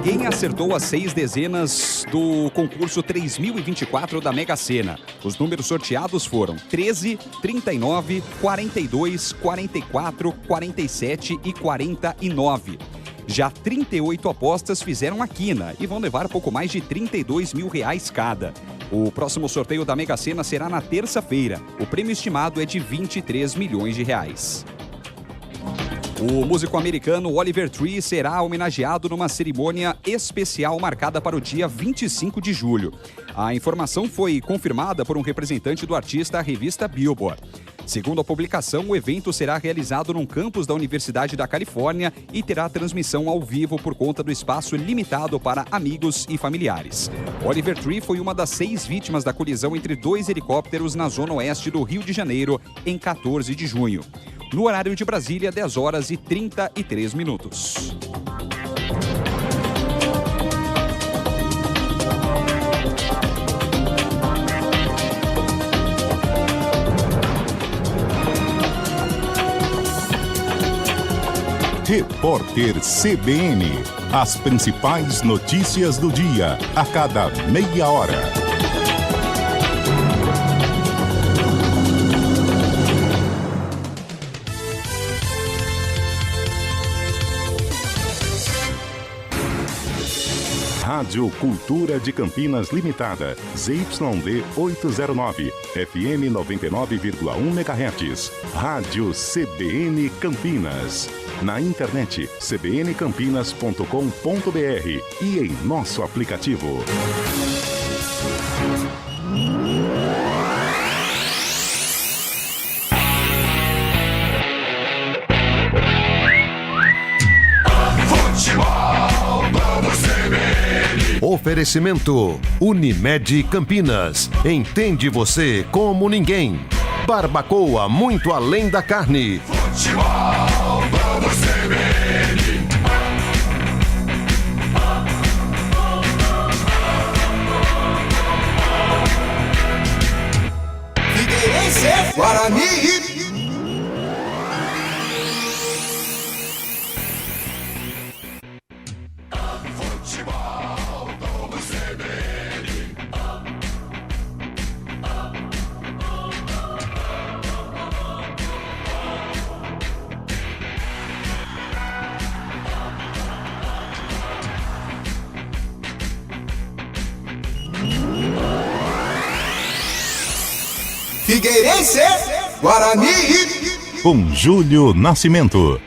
Ninguém acertou as 6 dezenas do concurso 3024 da Mega Sena. Os números sorteados foram 13, 39, 42, 44, 47 e 49. Já 38 apostas fizeram a quina e vão levar pouco mais de R$32 mil cada. O próximo sorteio da Mega Sena será na terça-feira. O prêmio estimado é de R$23 milhões. O músico americano Oliver Tree será homenageado numa cerimônia especial marcada para o dia 25 de julho. A informação foi confirmada por um representante do artista à revista Billboard. Segundo a publicação, o evento será realizado num campus da Universidade da Califórnia e terá transmissão ao vivo por conta do espaço limitado para amigos e familiares. Oliver Tree foi uma das 6 vítimas da colisão entre 2 helicópteros na zona oeste do Rio de Janeiro em 14 de junho. No horário de Brasília, 10 horas e 33 minutos. Repórter CBN. As principais notícias do dia, a cada meia hora. Rádio Cultura de Campinas Limitada, ZYD 809, FM 99,1 MHz. Rádio CBN Campinas. Na internet, cbncampinas.com.br e em nosso aplicativo. Oferecimento Unimed Campinas. Entende você como ninguém. Barbacoa muito além da carne. Futebol, vamos CBN. Figueirense, Guarani. Figueirense, Guarani. Com Júlio Nascimento.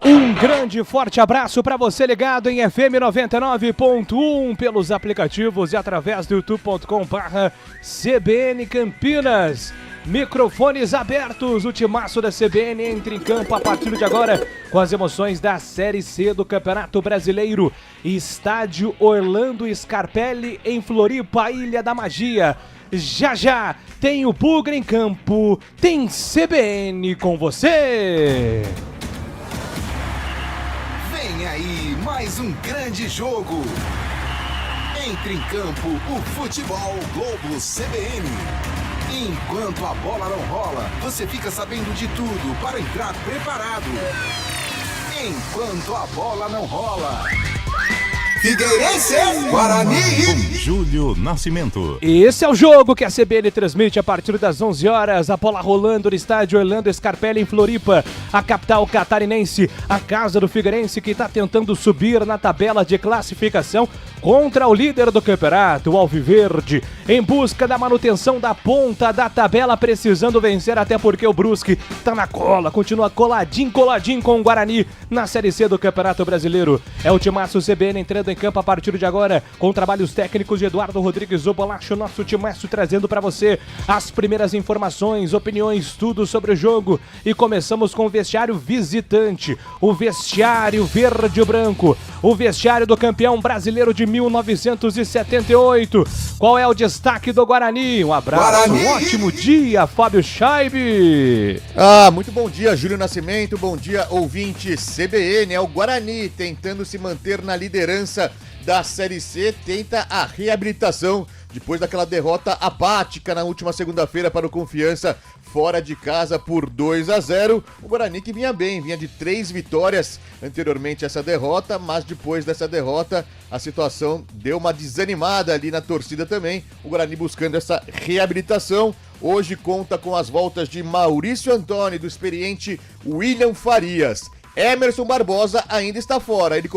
Um grande e forte abraço para você ligado em FM 99.1 pelos aplicativos e através do youtube.com/CBN Campinas. Microfones abertos, o timaço da CBN entra em campo a partir de agora com as emoções da Série C do Campeonato Brasileiro. Estádio Orlando Scarpelli em Floripa, Ilha da Magia. Já já tem o Bugre em campo, tem CBN com você. Vem aí mais um grande jogo. Entre em campo o Futebol Globo CBN. Enquanto a bola não rola, você fica sabendo de tudo para entrar preparado. Enquanto a bola não rola. Figueirense, Guarani. Com Júlio Nascimento. Esse é o jogo que a CBN transmite a partir das 11 horas. A bola rolando no estádio Orlando Scarpelli em Floripa, a capital catarinense. A casa do Figueirense que está tentando subir na tabela de classificação contra o líder do campeonato, o Alviverde, em busca da manutenção da ponta da tabela, precisando vencer, até porque o Brusque está na cola, continua coladinho com o Guarani na Série C do Campeonato Brasileiro. É o timaço CBN entrando em campo a partir de agora, com trabalhos técnicos de Eduardo Rodrigues, o Bolacho, nosso timaço trazendo para você as primeiras informações, opiniões, tudo sobre o jogo. E começamos com o vestiário visitante, o vestiário verde e branco, o vestiário do campeão brasileiro de 1978. Qual é o destaque do Guarani? Um abraço, Guarani. Um ótimo dia, Fábio Scheibe. Muito bom dia, Júlio Nascimento, bom dia, ouvinte CBN. É o Guarani tentando se manter na liderança da Série C, tenta a reabilitação depois daquela derrota apática na última segunda-feira para o Confiança, fora de casa por 2-0. O Guarani que vinha bem, vinha de 3 vitórias anteriormente a essa derrota, mas depois dessa derrota a situação deu uma desanimada ali na torcida também. O Guarani buscando essa reabilitação. Hoje conta com as voltas de Maurício Antônio e do experiente William Farias. Emerson Barbosa ainda está fora, ele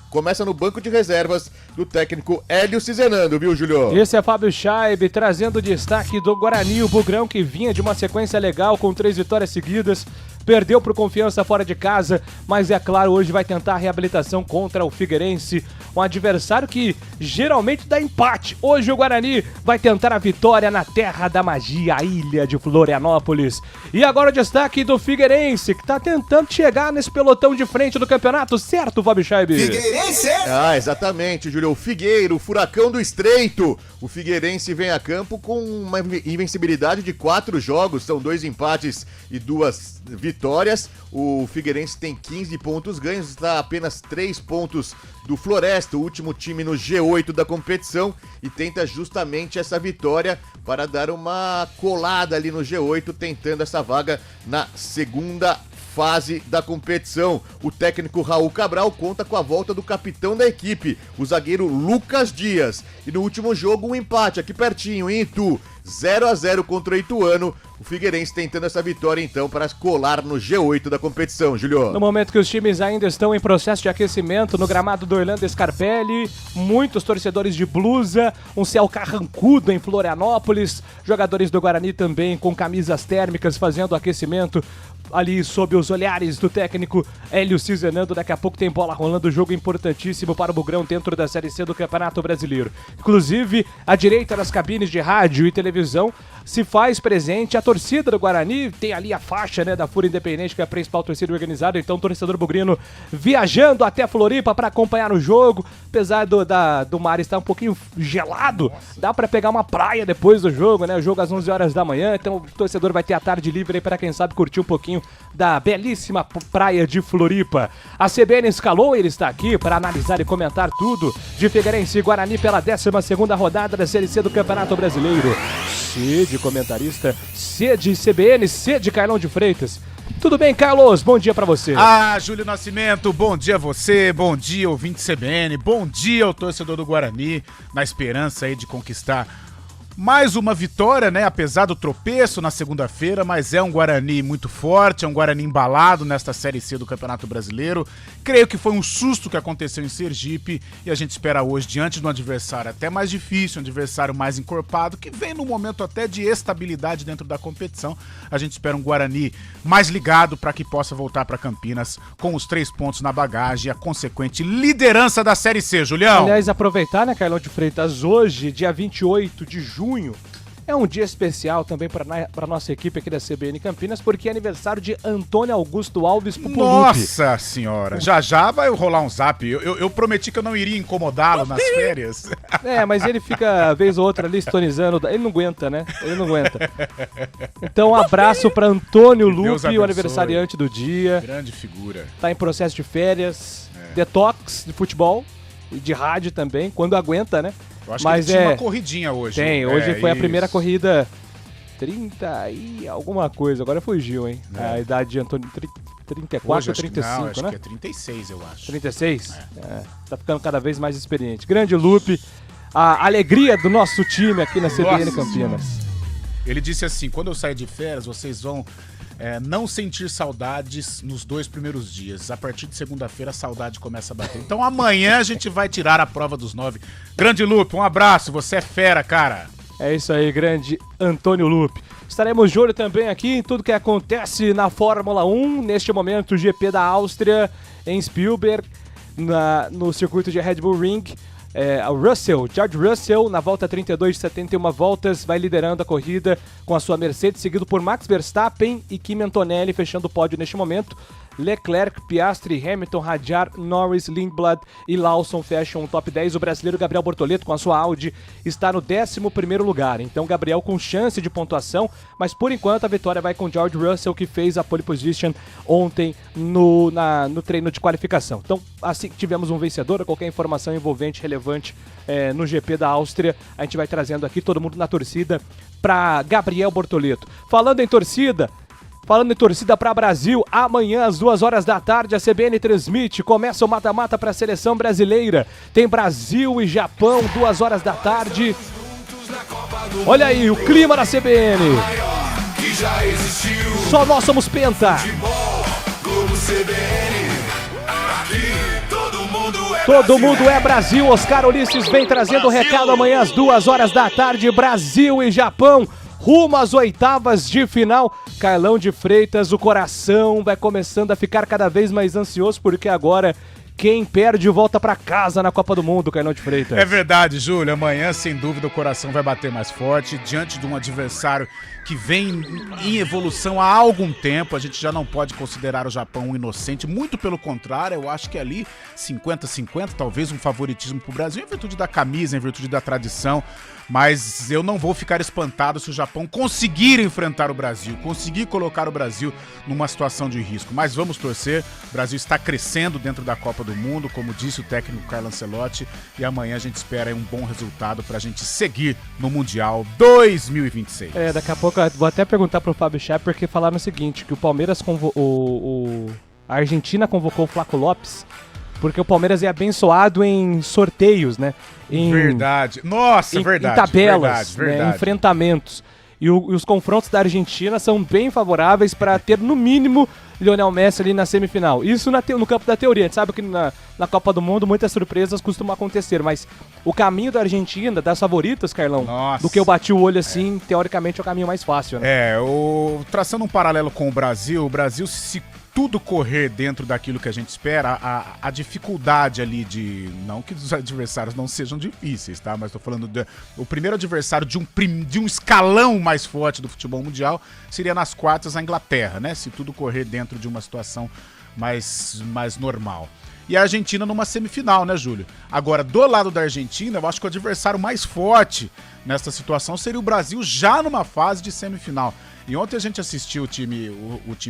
começa no banco de reservas do técnico Hélio Cizenando, viu, Júlio? Esse é Fábio Chaib trazendo o destaque do Guarani, o Bugrão que vinha de uma sequência legal com 3 vitórias seguidas, perdeu pro Confiança fora de casa, mas é claro, hoje vai tentar a reabilitação contra o Figueirense, um adversário que geralmente dá empate. Hoje o Guarani vai tentar a vitória na terra da magia, a ilha de Florianópolis. E agora o destaque do Figueirense, que tá tentando chegar nesse pelotão de frente do campeonato, certo, Fábio Chaib? Figueirense! Ah, exatamente, Júlio. O Figueiro, o furacão do Estreito. O Figueirense vem a campo com uma invencibilidade de 4 jogos, são 2 empates e 2 vitórias. O Figueirense tem 15 pontos ganhos, está a apenas 3 pontos do Floresta, o último time no G8 da competição, e tenta justamente essa vitória para dar uma colada ali no G8, tentando essa vaga na segunda fase da competição. O técnico Raul Cabral conta com a volta do capitão da equipe, o zagueiro Lucas Dias. E no último jogo, um empate aqui pertinho, em Itu, 0-0 contra o Ituano. O Figueirense tentando essa vitória, então, para colar no G8 da competição, Julio. No momento que os times ainda estão em processo de aquecimento no gramado do Orlando Scarpelli, muitos torcedores de blusa, um céu carrancudo em Florianópolis, jogadores do Guarani também com camisas térmicas fazendo aquecimento ali sob os olhares do técnico Hélio Cizenando. Daqui a pouco tem bola rolando, jogo importantíssimo para o Bugrão dentro da Série C do Campeonato Brasileiro. Inclusive, à direita das cabines de rádio e televisão se faz presente a torcida do Guarani, tem ali a faixa, né, da Fúria Independente, que é a principal torcida organizada, então o torcedor bugrino viajando até Floripa para acompanhar o jogo, apesar do mar estar um pouquinho gelado, dá para pegar uma praia depois do jogo, né, o jogo às 11 horas da manhã, então o torcedor vai ter a tarde livre aí para quem sabe curtir um pouquinho da belíssima praia de Floripa. A CBN escalou, ele está aqui para analisar e comentar tudo de Figueirense e Guarani pela 12ª rodada da Série C do Campeonato Brasileiro. C de comentarista, C de CBN, C de Carlão de Freitas. Tudo bem, Carlos? Bom dia pra você. Ah, Júlio Nascimento, bom dia a você, bom dia ouvinte CBN, bom dia ao torcedor do Guarani, na esperança aí de conquistar mais uma vitória, né, apesar do tropeço na segunda-feira, mas é um Guarani muito forte, é um Guarani embalado nesta Série C do Campeonato Brasileiro. Creio que foi um susto que aconteceu em Sergipe e a gente espera hoje, diante de um adversário até mais difícil, um adversário mais encorpado, que vem num momento até de estabilidade dentro da competição. A gente espera um Guarani mais ligado para que possa voltar para Campinas com os 3 pontos na bagagem e a consequente liderança da Série C, Julião. Aliás, aproveitar, né, Carlão de Freitas, hoje, dia 28 de junho, é um dia especial também para nossa equipe aqui da CBN Campinas, porque é aniversário de Antônio Augusto Alves Pupulupi. Nossa senhora, já vai rolar um zap. Eu prometi que eu não iria incomodá-lo nas férias. É, mas ele fica, vez ou outra, ali estonizando. Ele não aguenta, né? Ele não aguenta. Então, um abraço para Antônio Lupi, o aniversariante do dia. Grande figura. Tá em processo de férias, detox de futebol e de rádio também, quando aguenta, né? Eu acho que ele tinha uma corridinha hoje. Tem, hoje foi a primeira corrida 30 e alguma coisa, agora fugiu, hein? A idade de Antônio, 34 ou 35, acho né? que é 36, eu acho. 36? Tá ficando cada vez mais experiente. Grande Lupe, a alegria do nosso time aqui na CBN Campinas. Ele disse assim, quando eu sair de férias, vocês vão não sentir saudades nos 2 primeiros dias. A partir de segunda-feira a saudade começa a bater. Então amanhã a gente vai tirar a prova dos 9. Grande Lupe, um abraço, você é fera, cara. É isso aí, grande Antônio Lupe. Estaremos de olho também aqui em tudo que acontece na Fórmula 1. Neste momento, o GP da Áustria em Spielberg, no circuito de Red Bull Ring. O George Russell, na volta 32 de 71 voltas, vai liderando a corrida com a sua Mercedes, seguido por Max Verstappen e Kimi Antonelli, fechando o pódio neste momento. Leclerc, Piastri, Hamilton, Hadjar, Norris, Lindblad e Lawson fecham o top 10. O brasileiro Gabriel Bortoleto, com a sua Audi, está no 11º lugar. Então, Gabriel com chance de pontuação, mas por enquanto a vitória vai com George Russell, que fez a pole position ontem no treino de qualificação. Então, assim que tivemos um vencedor, qualquer informação envolvente, relevante no GP da Áustria, a gente vai trazendo aqui, todo mundo na torcida para Gabriel Bortoleto. Falando em torcida para Brasil, amanhã às 2h a CBN transmite, começa o mata-mata para a seleção brasileira. Tem Brasil e Japão, 2h. Olha aí o clima da CBN. Só nós somos penta. Todo mundo é Brasil. Oscar Ulisses vem trazendo o recado amanhã às 2h. Brasil e Japão, rumo às oitavas de final. Carlão de Freitas, o coração vai começando a ficar cada vez mais ansioso, porque agora quem perde volta pra casa na Copa do Mundo, Carlão de Freitas. É verdade, Júlio. Amanhã, sem dúvida, o coração vai bater mais forte diante de um adversário que vem em evolução há algum tempo. A gente já não pode considerar o Japão um inocente, muito pelo contrário, eu acho que ali 50-50, talvez um favoritismo pro Brasil, em virtude da camisa, em virtude da tradição, mas eu não vou ficar espantado se o Japão conseguir enfrentar o Brasil, conseguir colocar o Brasil numa situação de risco, mas vamos torcer. O Brasil está crescendo dentro da Copa do Mundo, como disse o técnico Carlo Ancelotti, e amanhã a gente espera um bom resultado pra gente seguir no Mundial 2026. Daqui a pouco eu vou até perguntar pro Fábio Chá, porque falaram o seguinte, que o Palmeiras a Argentina convocou o Flaco Lopes porque o Palmeiras é abençoado em sorteios, né? Verdade. Nossa, verdade. Em tabelas, verdade. Né? Enfrentamentos. E os confrontos da Argentina são bem favoráveis para ter, no mínimo, Lionel Messi ali na semifinal. Isso no campo da teoria. A gente sabe que na Copa do Mundo muitas surpresas costumam acontecer, mas o caminho da Argentina, das favoritas, Carlão, do que eu bati o olho assim, teoricamente é o caminho mais fácil, né? Traçando um paralelo com o Brasil se tudo correr dentro daquilo que a gente espera, a dificuldade ali não que os adversários não sejam difíceis, tá? Mas tô falando o primeiro adversário de um escalão mais forte do futebol mundial seria nas quartas a Inglaterra, né? Se tudo correr dentro de uma situação mais normal. E a Argentina numa semifinal, né, Júlio? Agora, do lado da Argentina, eu acho que o adversário mais forte nessa situação seria o Brasil já numa fase de semifinal. E ontem a gente assistiu o time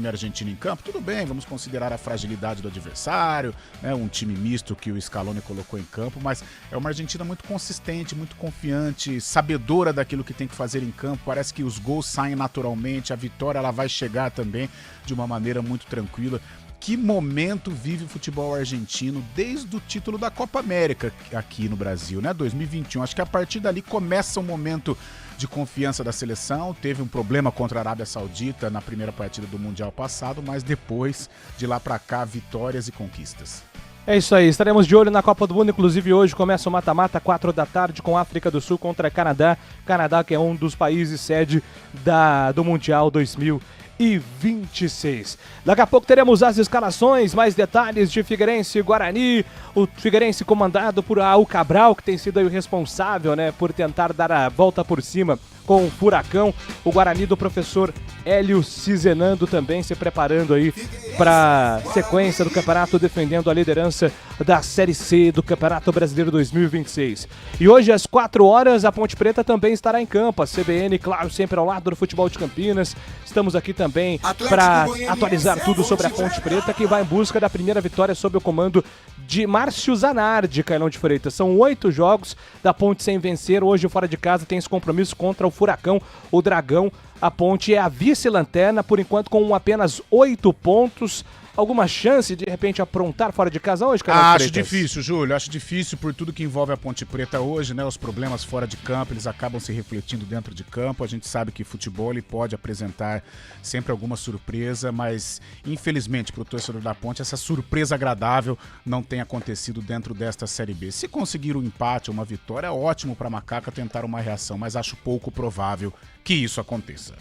argentino em campo. Tudo bem, vamos considerar a fragilidade do adversário, né? Um time misto que o Scaloni colocou em campo, mas é uma Argentina muito consistente, muito confiante, sabedora daquilo que tem que fazer em campo. Parece que os gols saem naturalmente, a vitória ela vai chegar também de uma maneira muito tranquila. Que momento vive o futebol argentino desde o título da Copa América aqui no Brasil, né? 2021. Acho que a partir dali começa um momento de confiança da seleção. Teve um problema contra a Arábia Saudita na primeira partida do Mundial passado, mas depois, de lá pra cá, vitórias e conquistas. É isso aí, estaremos de olho na Copa do Mundo, inclusive hoje começa o mata-mata, 4h com África do Sul contra Canadá. Canadá que é um dos países sede do Mundial 2026. Daqui a pouco teremos as escalações, mais detalhes de Figueirense e Guarani, o Figueirense comandado por Raul Cabral, que tem sido aí o responsável, né, por tentar dar a volta por cima com o Furacão, o Guarani do professor Hélio Cizenando também se preparando aí para sequência do campeonato, defendendo a liderança da Série C do Campeonato Brasileiro 2026. E hoje às 4h a Ponte Preta também estará em campo, a CBN, claro, sempre ao lado do futebol de Campinas. Estamos aqui também para atualizar tudo sobre a Ponte Preta, que vai em busca da primeira vitória sob o comando de Márcio Zanardi, Carlão de Freitas. São 8 jogos da Ponte sem vencer. Hoje, fora de casa, tem esse compromisso contra o Furacão, o Dragão. A Ponte é a vice-lanterna, por enquanto, com apenas 8 pontos. Alguma chance de repente aprontar fora de casa hoje, Carlão de Freitas? Acho difícil, Júlio. Acho difícil por tudo que envolve a Ponte Preta hoje, né? Os problemas fora de campo, eles acabam se refletindo dentro de campo. A gente sabe que futebol ele pode apresentar sempre alguma surpresa, mas infelizmente para o torcedor da Ponte essa surpresa agradável não tem acontecido dentro desta Série B. Se conseguir um empate ou uma vitória, é ótimo para a Macaca tentar uma reação, mas acho pouco provável que isso aconteça.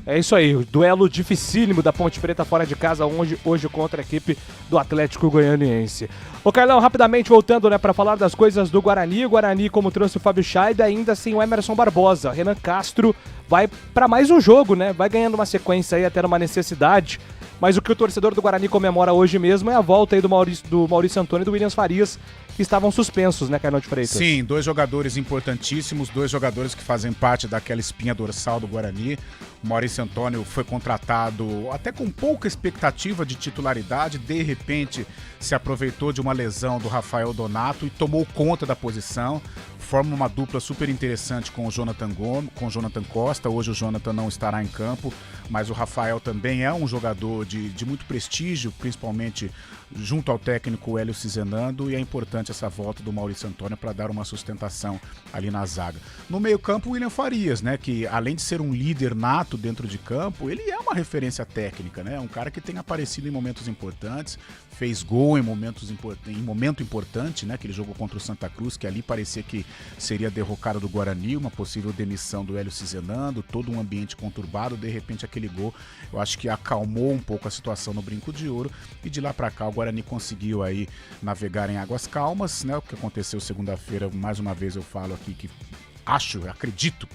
É isso aí, o duelo dificílimo da Ponte Preta fora de casa hoje contra a equipe do Atlético Goianiense. Ô Carlão, rapidamente voltando, né, para falar das coisas do Guarani. O Guarani, como trouxe o Fábio Scheider, ainda sem o Emerson Barbosa. Renan Castro vai para mais um jogo, né? Vai ganhando uma sequência aí até numa necessidade. Mas o que o torcedor do Guarani comemora hoje mesmo é a volta aí do Maurício Antônio e do Williams Farias, que estavam suspensos, né, Carlão de Freitas? Sim, 2 jogadores importantíssimos, 2 jogadores que fazem parte daquela espinha dorsal do Guarani. O Maurício Antônio foi contratado até com pouca expectativa de titularidade, de repente se aproveitou de uma lesão do Rafael Donato e tomou conta da posição. Forma uma dupla super interessante com o Jonathan Gomes, com o Jonathan Costa. Hoje o Jonathan não estará em campo, mas o Rafael também é um jogador de muito prestígio, principalmente junto ao técnico Hélio Cizenando, e é importante essa volta do Maurício Antônio para dar uma sustentação ali na zaga. No meio-campo, o William Farias, né, que além de ser um líder nato dentro de campo, ele é uma referência técnica, né? Um cara que tem aparecido em momentos importantes, fez gol em momento importante, né? Aquele jogo contra o Santa Cruz, que ali parecia que seria a derrocada do Guarani, uma possível demissão do Hélio Cizenando, todo um ambiente conturbado, de repente aquele gol, eu acho que acalmou um pouco a situação no Brinco de Ouro, e de lá para cá o Guarani conseguiu aí navegar em águas calmas, né? O que aconteceu segunda-feira, mais uma vez eu falo aqui que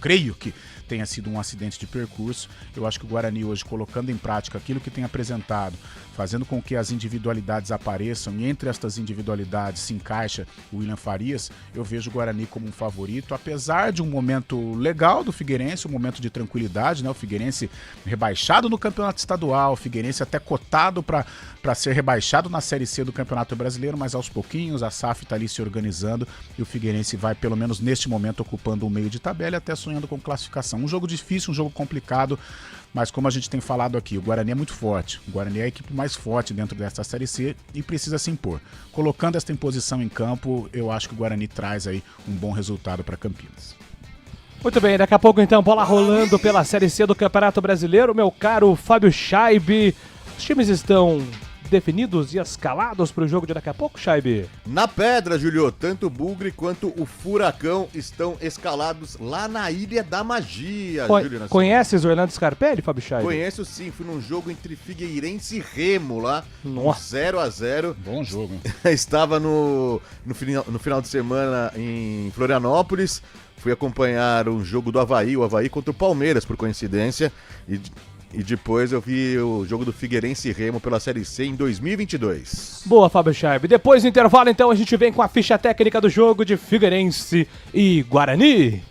creio que tenha sido um acidente de percurso. Eu acho que o Guarani hoje, colocando em prática aquilo que tem apresentado, fazendo com que as individualidades apareçam, e entre estas individualidades se encaixa o William Farias, eu vejo o Guarani como um favorito, apesar de um momento legal do Figueirense, um momento de tranquilidade, né? O Figueirense rebaixado no Campeonato Estadual, o Figueirense até cotado para ser rebaixado na Série C do Campeonato Brasileiro, mas aos pouquinhos a SAF está ali se organizando e o Figueirense vai, pelo menos neste momento, ocupando o meio de tabela e até sonhando com classificação. Um jogo difícil, um jogo complicado, mas como a gente tem falado aqui, o Guarani é muito forte. O Guarani é a equipe mais forte dentro dessa Série C e precisa se impor. Colocando esta imposição em campo, eu acho que o Guarani traz aí um bom resultado para Campinas. Muito bem, daqui a pouco então, bola rolando pela Série C do Campeonato Brasileiro. Meu caro Fábio Scheibe, os times estão definidos e escalados para o jogo de daqui a pouco, Scheibe? Na pedra, Julio, tanto o Bugre quanto o Furacão estão escalados lá na Ilha da Magia, Júlio. Conheces o Orlando Scarpelli, Fábio Scheibe? Conheço sim, fui num jogo entre Figueirense e Remo lá, 0-0. Bom jogo. Estava no final de semana em Florianópolis, fui acompanhar um jogo do Avaí, o Avaí contra o Palmeiras, por coincidência, e depois eu vi o jogo do Figueirense e Remo pela Série C em 2022. Boa, Fábio Scheibe. Depois do intervalo, então, a gente vem com a ficha técnica do jogo de Figueirense e Guarani.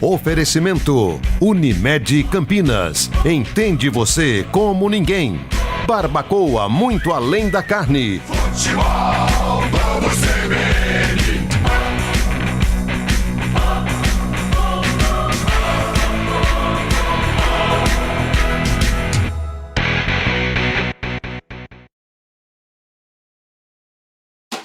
Oferecimento Unimed Campinas. Entende você como ninguém. Barbacoa muito além da carne. Futebol, vamos CBN.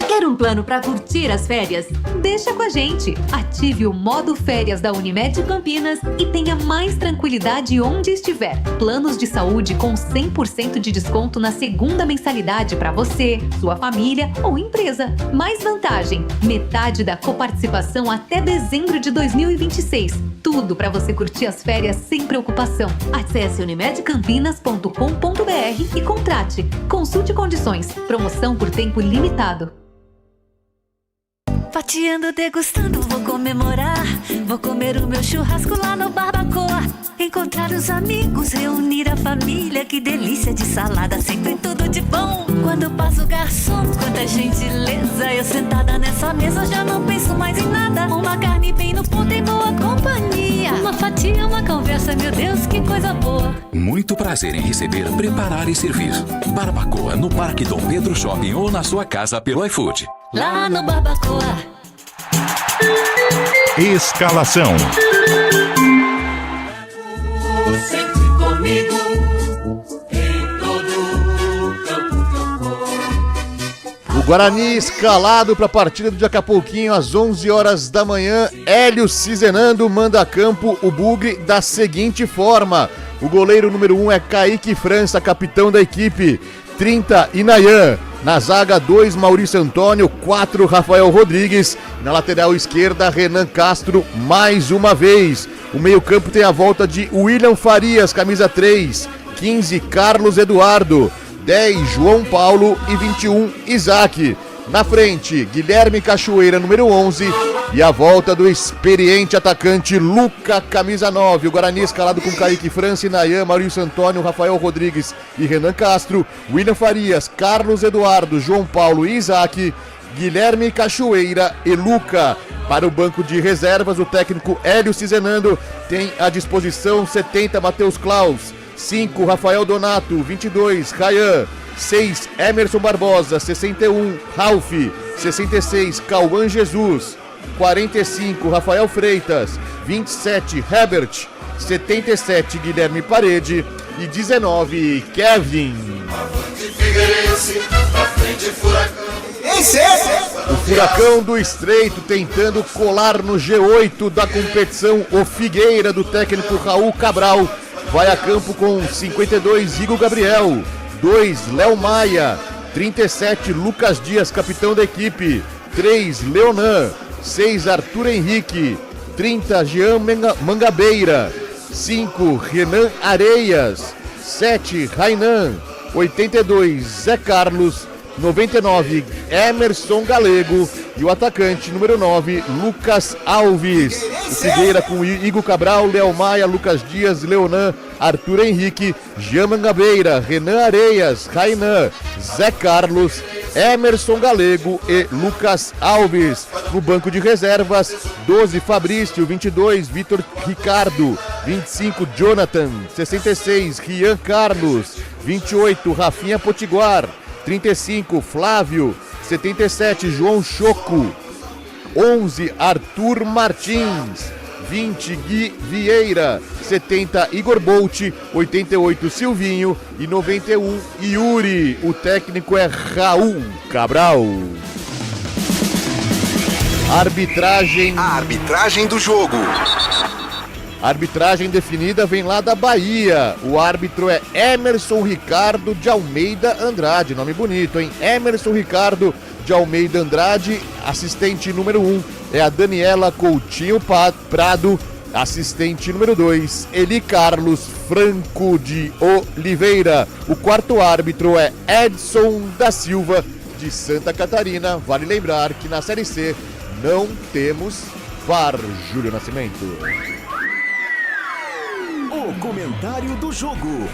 Quer um plano para curtir as férias? Deixa com a gente! Ative o modo férias da Unimed Campinas e tenha mais tranquilidade onde estiver. Planos de saúde com 100% de desconto na segunda mensalidade para você, sua família ou empresa. Mais vantagem, metade da coparticipação até dezembro de 2026. Tudo para você curtir as férias sem preocupação. Acesse unimedcampinas.com.br e contrate. Consulte condições. Promoção por tempo limitado. Fatiando, degustando, vou comemorar. Vou comer o meu churrasco lá no Barbacoa. Encontrar os amigos, reunir a família. Que delícia de salada, sempre tudo de bom. Quando passa o garçom, quanta gentileza. Eu sentada nessa mesa já não penso mais em nada. Uma carne bem no ponto em boa companhia. Uma fatia, uma conversa, meu Deus, que coisa boa. Muito prazer em receber, preparar e servir. Barbacoa no Parque Dom Pedro Shopping ou na sua casa pelo iFood. Lá no Barbacoa. Escalação. Sempre comigo em todo campo. O Guarani escalado para a partida do daqui a pouquinho, às 11 horas da manhã. Hélio Cizenando manda a campo o Bugre da seguinte forma. O goleiro número 1 é Kaique França, capitão da equipe. 30, Inayan. Na zaga, 2, Maurício Antônio. 4, Rafael Rodrigues. Na lateral esquerda, Renan Castro, mais uma vez. O meio-campo tem a volta de William Farias, camisa 3. 15, Carlos Eduardo. 10, João Paulo. E 21, Isaac. Na frente, Guilherme Cachoeira, número 11. E a volta do experiente atacante Luca, camisa 9. O Guarani escalado com Kaique França, Nayan, Maurício Antônio, Rafael Rodrigues e Renan Castro. William Farias, Carlos Eduardo, João Paulo e Isaac. Guilherme Cachoeira e Luca. Para o banco de reservas, o técnico Hélio Cizenando tem à disposição 70, Matheus Klaus. 5, Rafael Donato. 22, Rayan. 6, Emerson Barbosa. 61, Ralf. 66, Cauã Jesus. 45, Rafael Freitas. 27, Herbert. 77, Guilherme Parede. E 19, Kevin. O Furacão do Estreito tentando colar no G8 da competição. O Figueira, do técnico Raul Cabral, vai a campo com 52, Igor Gabriel. 2, Léo Maia. 37, Lucas Dias, capitão da equipe. 3, Leonan. 6, Arthur Henrique. 30, Jean Mangabeira. 5, Renan Areias. 7, Rainan. 82, Zé Carlos. 99, Emerson Galego. E o atacante número 9, Lucas Alves. O Figueira com Igor Cabral, Léo Maia, Lucas Dias, Leonan, Arthur Henrique, Jean Mangabeira, Renan Areias, Rainan, Zé Carlos, Emerson Galego e Lucas Alves. No banco de reservas, 12, Fabrício. 22, Vitor Ricardo. 25, Jonathan. 66, Rian Carlos. 28, Rafinha Potiguar. 35, Flávio. 77, João Choco. 11, Arthur Martins. 20, Gui Vieira. 70, Igor Bolt. 88, Silvinho. E 91, Yuri. O técnico é Raul Cabral. Arbitragem. A arbitragem do jogo. A arbitragem definida vem lá da Bahia. O árbitro é Emerson Ricardo de Almeida Andrade. Nome bonito, hein? Emerson Ricardo de Almeida Andrade. Assistente número 1 é a Daniela Coutinho Prado. Assistente número 2, Eli Carlos Franco de Oliveira. O quarto árbitro é Edson da Silva de Santa Catarina. Vale lembrar que na Série C não temos VAR. Júlio Nascimento. O comentário do jogo.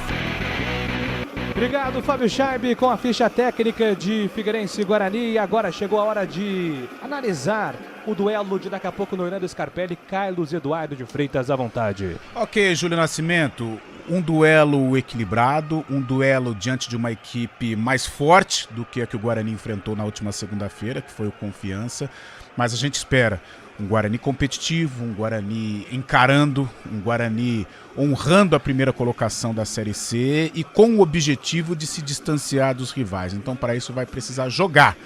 Obrigado, Fábio Charbe, com a ficha técnica de Figueirense e Guarani. E agora chegou a hora de analisar o duelo de daqui a pouco no Orlando Scarpelli. Carlos Eduardo de Freitas, à vontade. Ok, Júlio Nascimento. Um duelo equilibrado, um duelo diante de uma equipe mais forte do que a que o Guarani enfrentou na última segunda-feira, que foi o Confiança. Mas a gente espera um Guarani competitivo, um Guarani encarando, um Guarani honrando a primeira colocação da Série C e com o objetivo de se distanciar dos rivais. Então, para isso, vai precisar jogar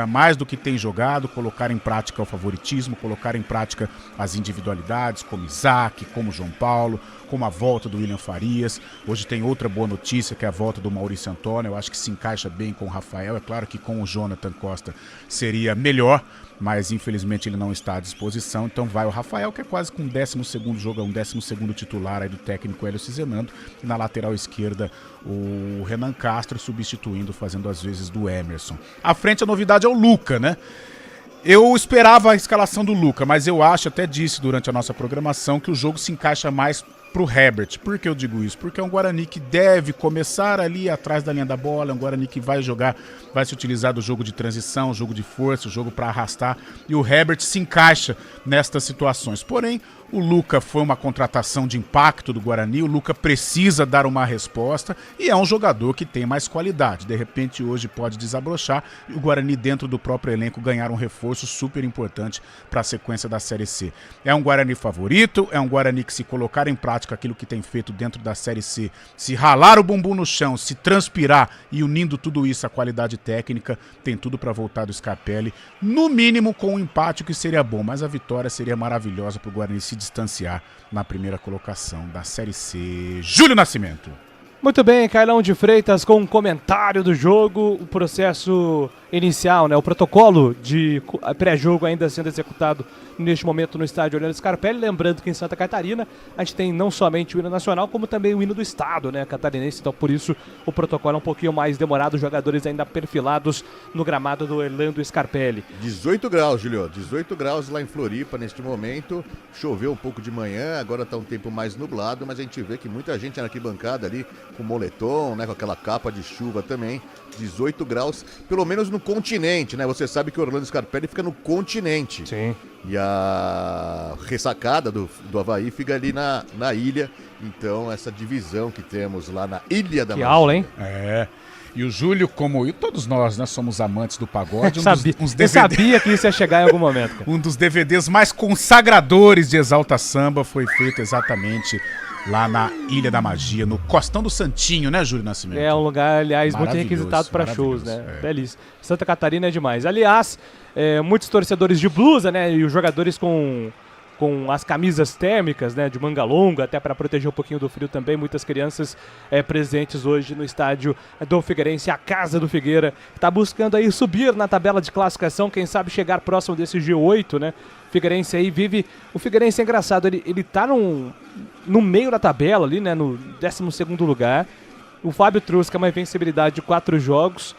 mais do que tem jogado, colocar em prática o favoritismo, colocar em prática as individualidades, como Isaac, como João Paulo, como a volta do William Farias. Hoje tem outra boa notícia, que é a volta do Maurício Antônio. Eu acho que se encaixa bem com o Rafael. É claro que com o Jonathan Costa seria melhor, mas infelizmente ele não está à disposição. Então vai o Rafael, que é quase com um 12º jogo, um 12º titular aí do técnico Hélio Cizenando. E na lateral esquerda, o Renan Castro substituindo, fazendo as vezes do Emerson. À frente a novidade é o Luca, né? Eu esperava a escalação do Luca, mas eu acho, até disse durante a nossa programação, que o jogo se encaixa mais pro Herbert. Por que eu digo isso? Porque é um Guarani que deve começar ali atrás da linha da bola, é um Guarani que vai jogar, vai se utilizar do jogo de transição, jogo de força, o jogo para arrastar, e o Herbert se encaixa nestas situações. Porém, o Luca foi uma contratação de impacto do Guarani, o Luca precisa dar uma resposta e é um jogador que tem mais qualidade. De repente hoje pode desabrochar e o Guarani dentro do próprio elenco ganhar um reforço super importante para a sequência da Série C. É um Guarani favorito, é um Guarani que se colocar em prática aquilo que tem feito dentro da Série C, se ralar o bumbum no chão, se transpirar e unindo tudo isso à qualidade técnica, tem tudo para voltar do Scarpelli, no mínimo com um empate, que seria bom, mas a vitória seria maravilhosa para o Guarani se distanciar na primeira colocação da Série C. Júlio Nascimento. Muito bem, Carlão de Freitas com um comentário do jogo. O processo inicial, né, o protocolo de pré-jogo ainda sendo executado neste momento no estádio Orlando Scarpelli. Lembrando que em Santa Catarina a gente tem não somente o hino nacional, como também o hino do estado, né, catarinense. Então por isso o protocolo é um pouquinho mais demorado, os jogadores ainda perfilados no gramado do Orlando Scarpelli. 18 graus, Julio, 18 graus lá em Floripa neste momento. Choveu um pouco de manhã, agora está um tempo mais nublado, mas a gente vê que muita gente na arquibancada ali com moletom, né, com aquela capa de chuva também. 18 graus, pelo menos no continente, né? Você sabe que o Orlando Scarpelli fica no continente. Sim. E a ressacada do Avaí fica ali na ilha. Então, essa divisão que temos lá na Ilha da Que Magia. aula, hein? É. E o Júlio, como e todos nós, né, somos amantes do pagode. Eu sabia que isso ia chegar em algum momento, cara. Um dos DVDs mais consagradores de Exalta Samba foi feito exatamente lá na Ilha da Magia, no Costão do Santinho, né, Júlio Nascimento? É um lugar, aliás, muito Maravilhoso, requisitado para shows, maravilhoso, né? é. Belíssimo. Santa Catarina é demais. Aliás, muitos torcedores de blusa, né, e os jogadores com as camisas térmicas, né, de manga longa, até para proteger um pouquinho do frio também. Muitas crianças presentes hoje no estádio do Figueirense, a casa do Figueira, está buscando aí subir na tabela de classificação, quem sabe chegar próximo desse G8, né? Figueirense aí vive... O Figueirense é engraçado, ele tá no meio da tabela ali, né, no 12º lugar. O Fábio Trusca, uma invencibilidade de 4 jogos,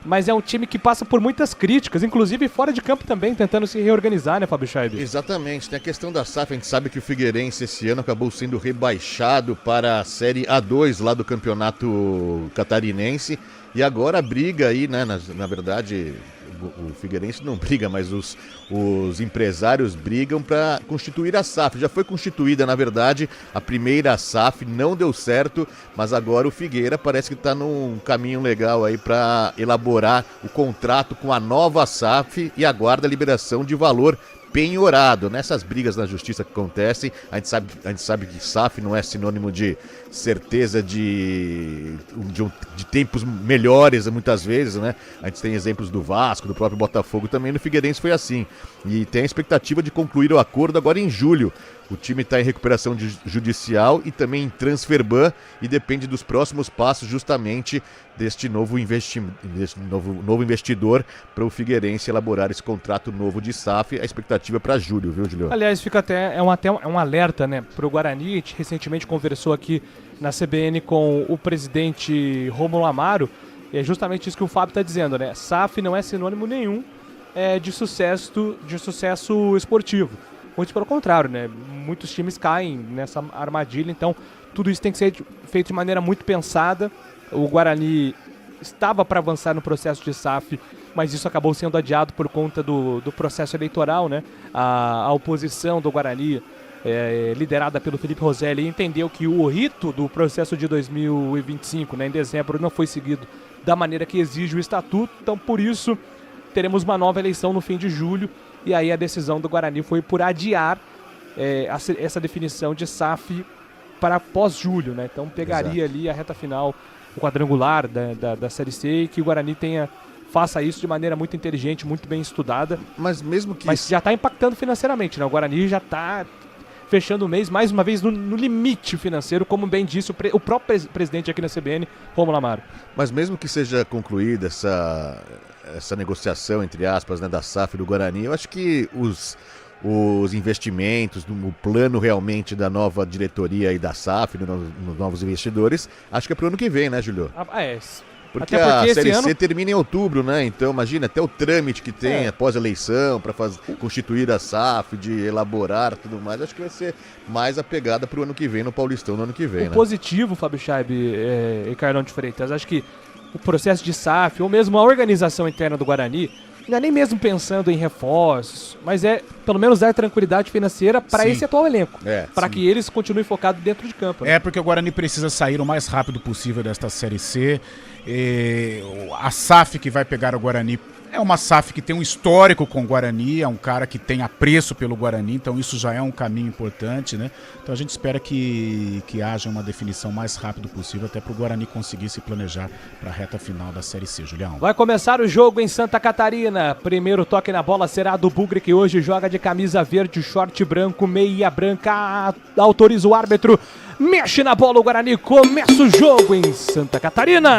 mas é um time que passa por muitas críticas, inclusive fora de campo também, tentando se reorganizar, né, Fábio Scheib? Exatamente, tem a questão da SAF, a gente sabe que o Figueirense esse ano acabou sendo rebaixado para a Série A2 lá do Campeonato Catarinense, e agora briga aí, né, na verdade... O Figueirense não briga, mas os empresários brigam para constituir a SAF. Já foi constituída, na verdade, a primeira SAF, não deu certo, mas agora o Figueira parece que está num caminho legal aí para elaborar o contrato com a nova SAF e aguarda a liberação de valor penhorado. Nessas brigas na justiça que acontecem, a gente sabe que SAF não é sinônimo de certeza de tempos melhores muitas vezes, né? A gente tem exemplos do Vasco, do próprio Botafogo também, no Figueirense foi assim. E tem a expectativa de concluir o acordo agora em julho. O time está em recuperação judicial e também em transfer ban e depende dos próximos passos justamente deste novo investidor para o Figueirense elaborar esse contrato novo de SAF. A expectativa para julho, viu, Julio? Aliás, fica até um alerta, né, para o Guarani. A gente recentemente conversou aqui na CBN com o presidente Rômulo Amaro, e é justamente isso que o Fábio está dizendo, né? SAF não é sinônimo nenhum de sucesso esportivo. Muito pelo contrário, né? Muitos times caem nessa armadilha, então tudo isso tem que ser feito de maneira muito pensada. O Guarani estava para avançar no processo de SAF, mas isso acabou sendo adiado por conta do processo eleitoral, né? A oposição do Guarani, liderada pelo Felipe Roselli, entendeu que o rito do processo de 2025, né, em dezembro, não foi seguido da maneira que exige o estatuto, então por isso teremos uma nova eleição no fim de julho. E aí a decisão do Guarani foi por adiar essa definição de SAF para pós-julho, né? Então pegaria ali a reta final, o quadrangular da Série C, e que o Guarani faça isso de maneira muito inteligente, muito bem estudada. Mas mesmo que... Mas já está impactando financeiramente, né? O Guarani já está fechando o mês, mais uma vez, no limite financeiro, como bem disse o próprio presidente aqui na CBN, Rômulo Amaro. Mas mesmo que seja concluída essa negociação, entre aspas, né, da SAF e do Guarani, eu acho que os investimentos, o plano realmente da nova diretoria e da SAF, nos novos investidores, acho que é pro ano que vem, né, Julio? Porque a Série C termina em outubro, né? Então, imagina, até o trâmite que tem após a eleição, para constituir a SAF, de elaborar tudo mais, acho que vai ser mais a pegada pro ano que vem, no Paulistão, no ano que vem, né? Positivo, Fábio Scheib e Carlão de Freitas, acho que o processo de SAF, ou mesmo a organização interna do Guarani, não é nem mesmo pensando em reforços, mas pelo menos dar tranquilidade financeira para esse atual elenco, para que eles continuem focados dentro de campo, né? Porque o Guarani precisa sair o mais rápido possível desta Série C. A SAF que vai pegar o Guarani é uma SAF que tem um histórico com o Guarani, é um cara que tem apreço pelo Guarani, então isso já é um caminho importante, né? Então a gente espera que haja uma definição mais rápido possível, até para o Guarani conseguir se planejar para a reta final da Série C, Julião. Vai começar o jogo em Santa Catarina. Primeiro toque na bola será do Bugre, que hoje joga de camisa verde, short branco, meia branca. Autoriza o árbitro, mexe na bola o Guarani, começa o jogo em Santa Catarina.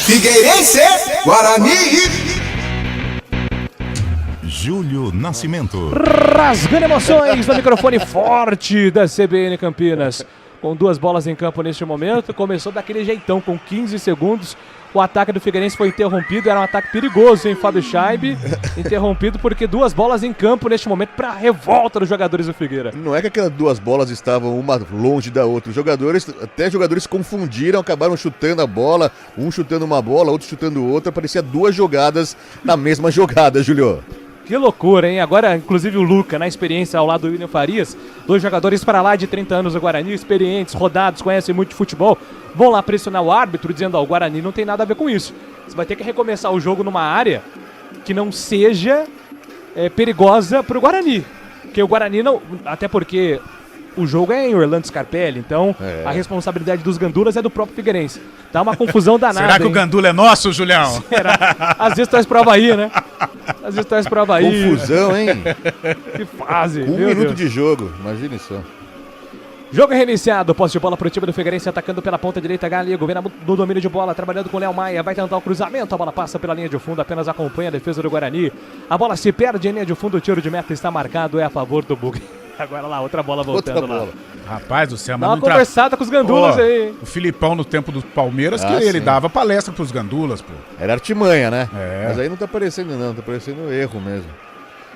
Figueirense, Guarani. Júlio Nascimento. Rasgando emoções no microfone forte da CBN Campinas. Com 2 bolas em campo neste momento, começou daquele jeitão, com 15 segundos. O ataque do Figueirense foi interrompido, era um ataque perigoso, hein, Fábio Scheib? Interrompido porque 2 bolas em campo neste momento para a revolta dos jogadores do Figueira. Não é que aquelas 2 bolas estavam uma longe da outra. Os jogadores confundiram, acabaram chutando a bola, um chutando uma bola, outro chutando outra. Parecia 2 jogadas na mesma jogada, Júlio. Que loucura, hein? Agora, inclusive o Luca, na experiência ao lado do William Farias, 2 jogadores para lá de 30 anos do Guarani, experientes, rodados, conhecem muito de futebol, vão lá pressionar o árbitro dizendo, o Guarani não tem nada a ver com isso. Você vai ter que recomeçar o jogo numa área que não seja perigosa para o Guarani. Porque o Guarani não... Até porque o jogo é em Orlando Scarpelli, então a responsabilidade dos gandulas é do próprio Figueirense. Tá uma confusão danada. Será que o gandula é nosso, Julião? Será? Às vezes traz pro Avaí, né? Às vezes traz pro Avaí. Confusão, hein? Que fase. 1 minuto de jogo, imagine só. Jogo reiniciado, posse de bola pro time do Figueirense, atacando pela ponta direita, Galego, vem no domínio de bola, trabalhando com o Léo Maia, vai tentar o cruzamento, a bola passa pela linha de fundo, apenas acompanha a defesa do Guarani, a bola se perde em linha de fundo, o tiro de meta está marcado, é a favor do Bugre. Agora lá, outra bola voltando lá. Rapaz do céu, mas dá uma conversada com os gandulas aí. O Filipão no tempo do Palmeiras, ele dava palestra pros gandulas, pô. Era artimanha, né? Mas aí não tá aparecendo não, tá parecendo erro mesmo.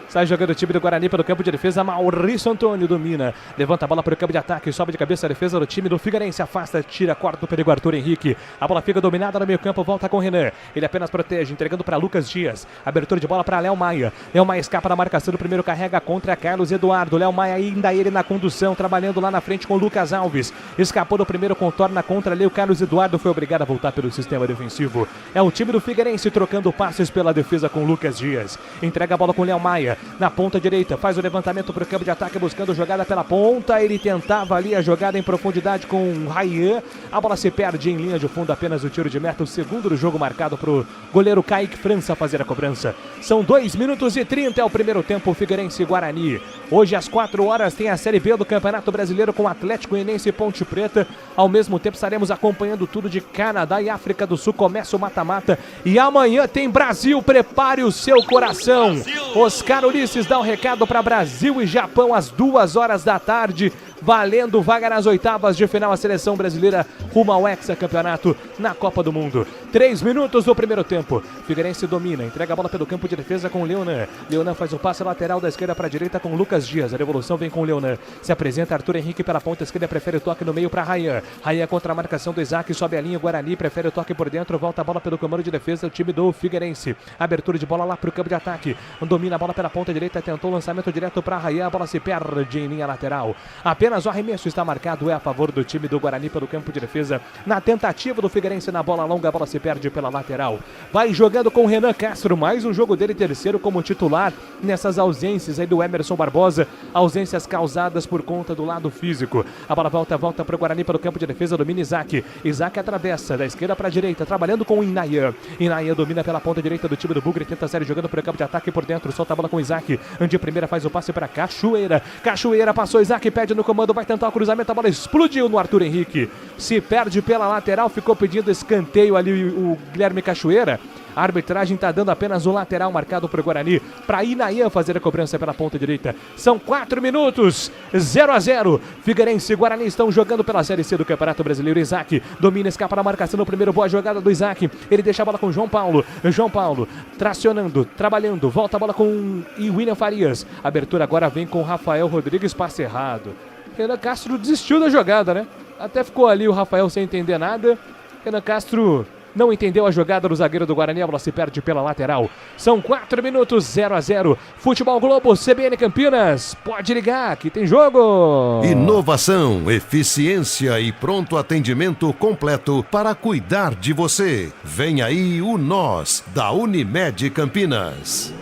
Sai jogando o time do Guarani pelo campo de defesa. Maurício Antônio domina. Levanta a bola para o campo de ataque. Sobe de cabeça a defesa do time do Figueirense. Afasta, tira, corta o perigo Arthur Henrique. A bola fica dominada no meio campo. Volta com o Renan. Ele apenas protege, entregando para Lucas Dias. Abertura de bola para Léo Maia. Léo Maia escapa da marcação do primeiro. Carrega contra Carlos Eduardo. Léo Maia ainda ele na condução. Trabalhando lá na frente com o Lucas Alves. Escapou do primeiro, contorna contra ali. O Carlos Eduardo foi obrigado a voltar pelo sistema defensivo. É o time do Figueirense trocando passes pela defesa com Lucas Dias. Entrega a bola com o Léo Maia. Na ponta direita, faz o levantamento para o campo de ataque, buscando jogada pela ponta. Ele tentava ali a jogada em profundidade com o Rayan. A bola se perde em linha de fundo, apenas o tiro de meta. O segundo do jogo marcado para o goleiro Kaique França fazer a cobrança. São 2 minutos e 30, é o primeiro tempo, Figueirense e Guarani. Hoje às 4 horas tem a Série B do Campeonato Brasileiro com Atlético Goianiense e Ponte Preta. Ao mesmo tempo estaremos acompanhando tudo de Canadá e África do Sul. Começa o mata-mata e amanhã tem Brasil. Prepare o seu coração. Oscar Ulisses dá um recado para Brasil e Japão às 2 horas da tarde, valendo vaga nas oitavas de final. A seleção brasileira rumo ao hexacampeonato na Copa do Mundo. 3 minutos do primeiro tempo. Figueirense domina, entrega a bola pelo campo de defesa com o Leonan. Leonan faz o passe lateral da esquerda para a direita com o Lucas Dias. A devolução vem com o Leonan. Se apresenta Arthur Henrique pela ponta esquerda, prefere o toque no meio para Rayan. Rayan contra a marcação do Isaac, sobe a linha. Guarani prefere o toque por dentro, volta a bola pelo comando de defesa, o time do Figueirense. Abertura de bola lá para o campo de ataque. Domina a bola pela ponta direita, tentou o lançamento direto para Rayan. A bola se perde em linha lateral. Apenas o arremesso está marcado, é a favor do time do Guarani pelo campo de defesa. Na tentativa do Figueirense na bola longa, a bola se perde pela lateral. Vai jogando com o Renan Castro, mais um jogo dele, terceiro como titular nessas ausências aí do Emerson Barbosa, ausências causadas por conta do lado físico. A bola volta para o Guarani pelo campo de defesa, domina Isaac. Isaac atravessa da esquerda para a direita, trabalhando com o Inayan. Inayan domina pela ponta direita do time do Bugre, tenta sair jogando para o campo de ataque por dentro, solta a bola com o Isaac. De primeira faz o passe para Cachoeira. Cachoeira passou, Isaac pede no comando, vai tentar o cruzamento, a bola explodiu no Arthur Henrique. Se perde pela lateral, ficou pedindo escanteio ali o Guilherme Cachoeira. A arbitragem está dando apenas o lateral marcado para o Guarani, para Inayan fazer a cobrança pela ponta direita. São 4 minutos, 0-0. Figueirense e Guarani estão jogando pela Série C do Campeonato Brasileiro. Isaac domina, escapa na marcação no primeiro, boa jogada do Isaac. Ele deixa a bola com o João Paulo. João Paulo tracionando, trabalhando, volta a bola com o William Farias. Abertura agora vem com o Rafael Rodrigues, passe errado. Renan Castro desistiu da jogada, né? Até ficou ali o Rafael sem entender nada. Renan Castro não entendeu a jogada do zagueiro do Guarani, a bola se perde pela lateral. São 4 minutos, 0-0. Futebol Globo, CBN Campinas. Pode ligar que tem jogo. Inovação, eficiência e pronto atendimento completo para cuidar de você. Vem aí o Nós, da Unimed Campinas.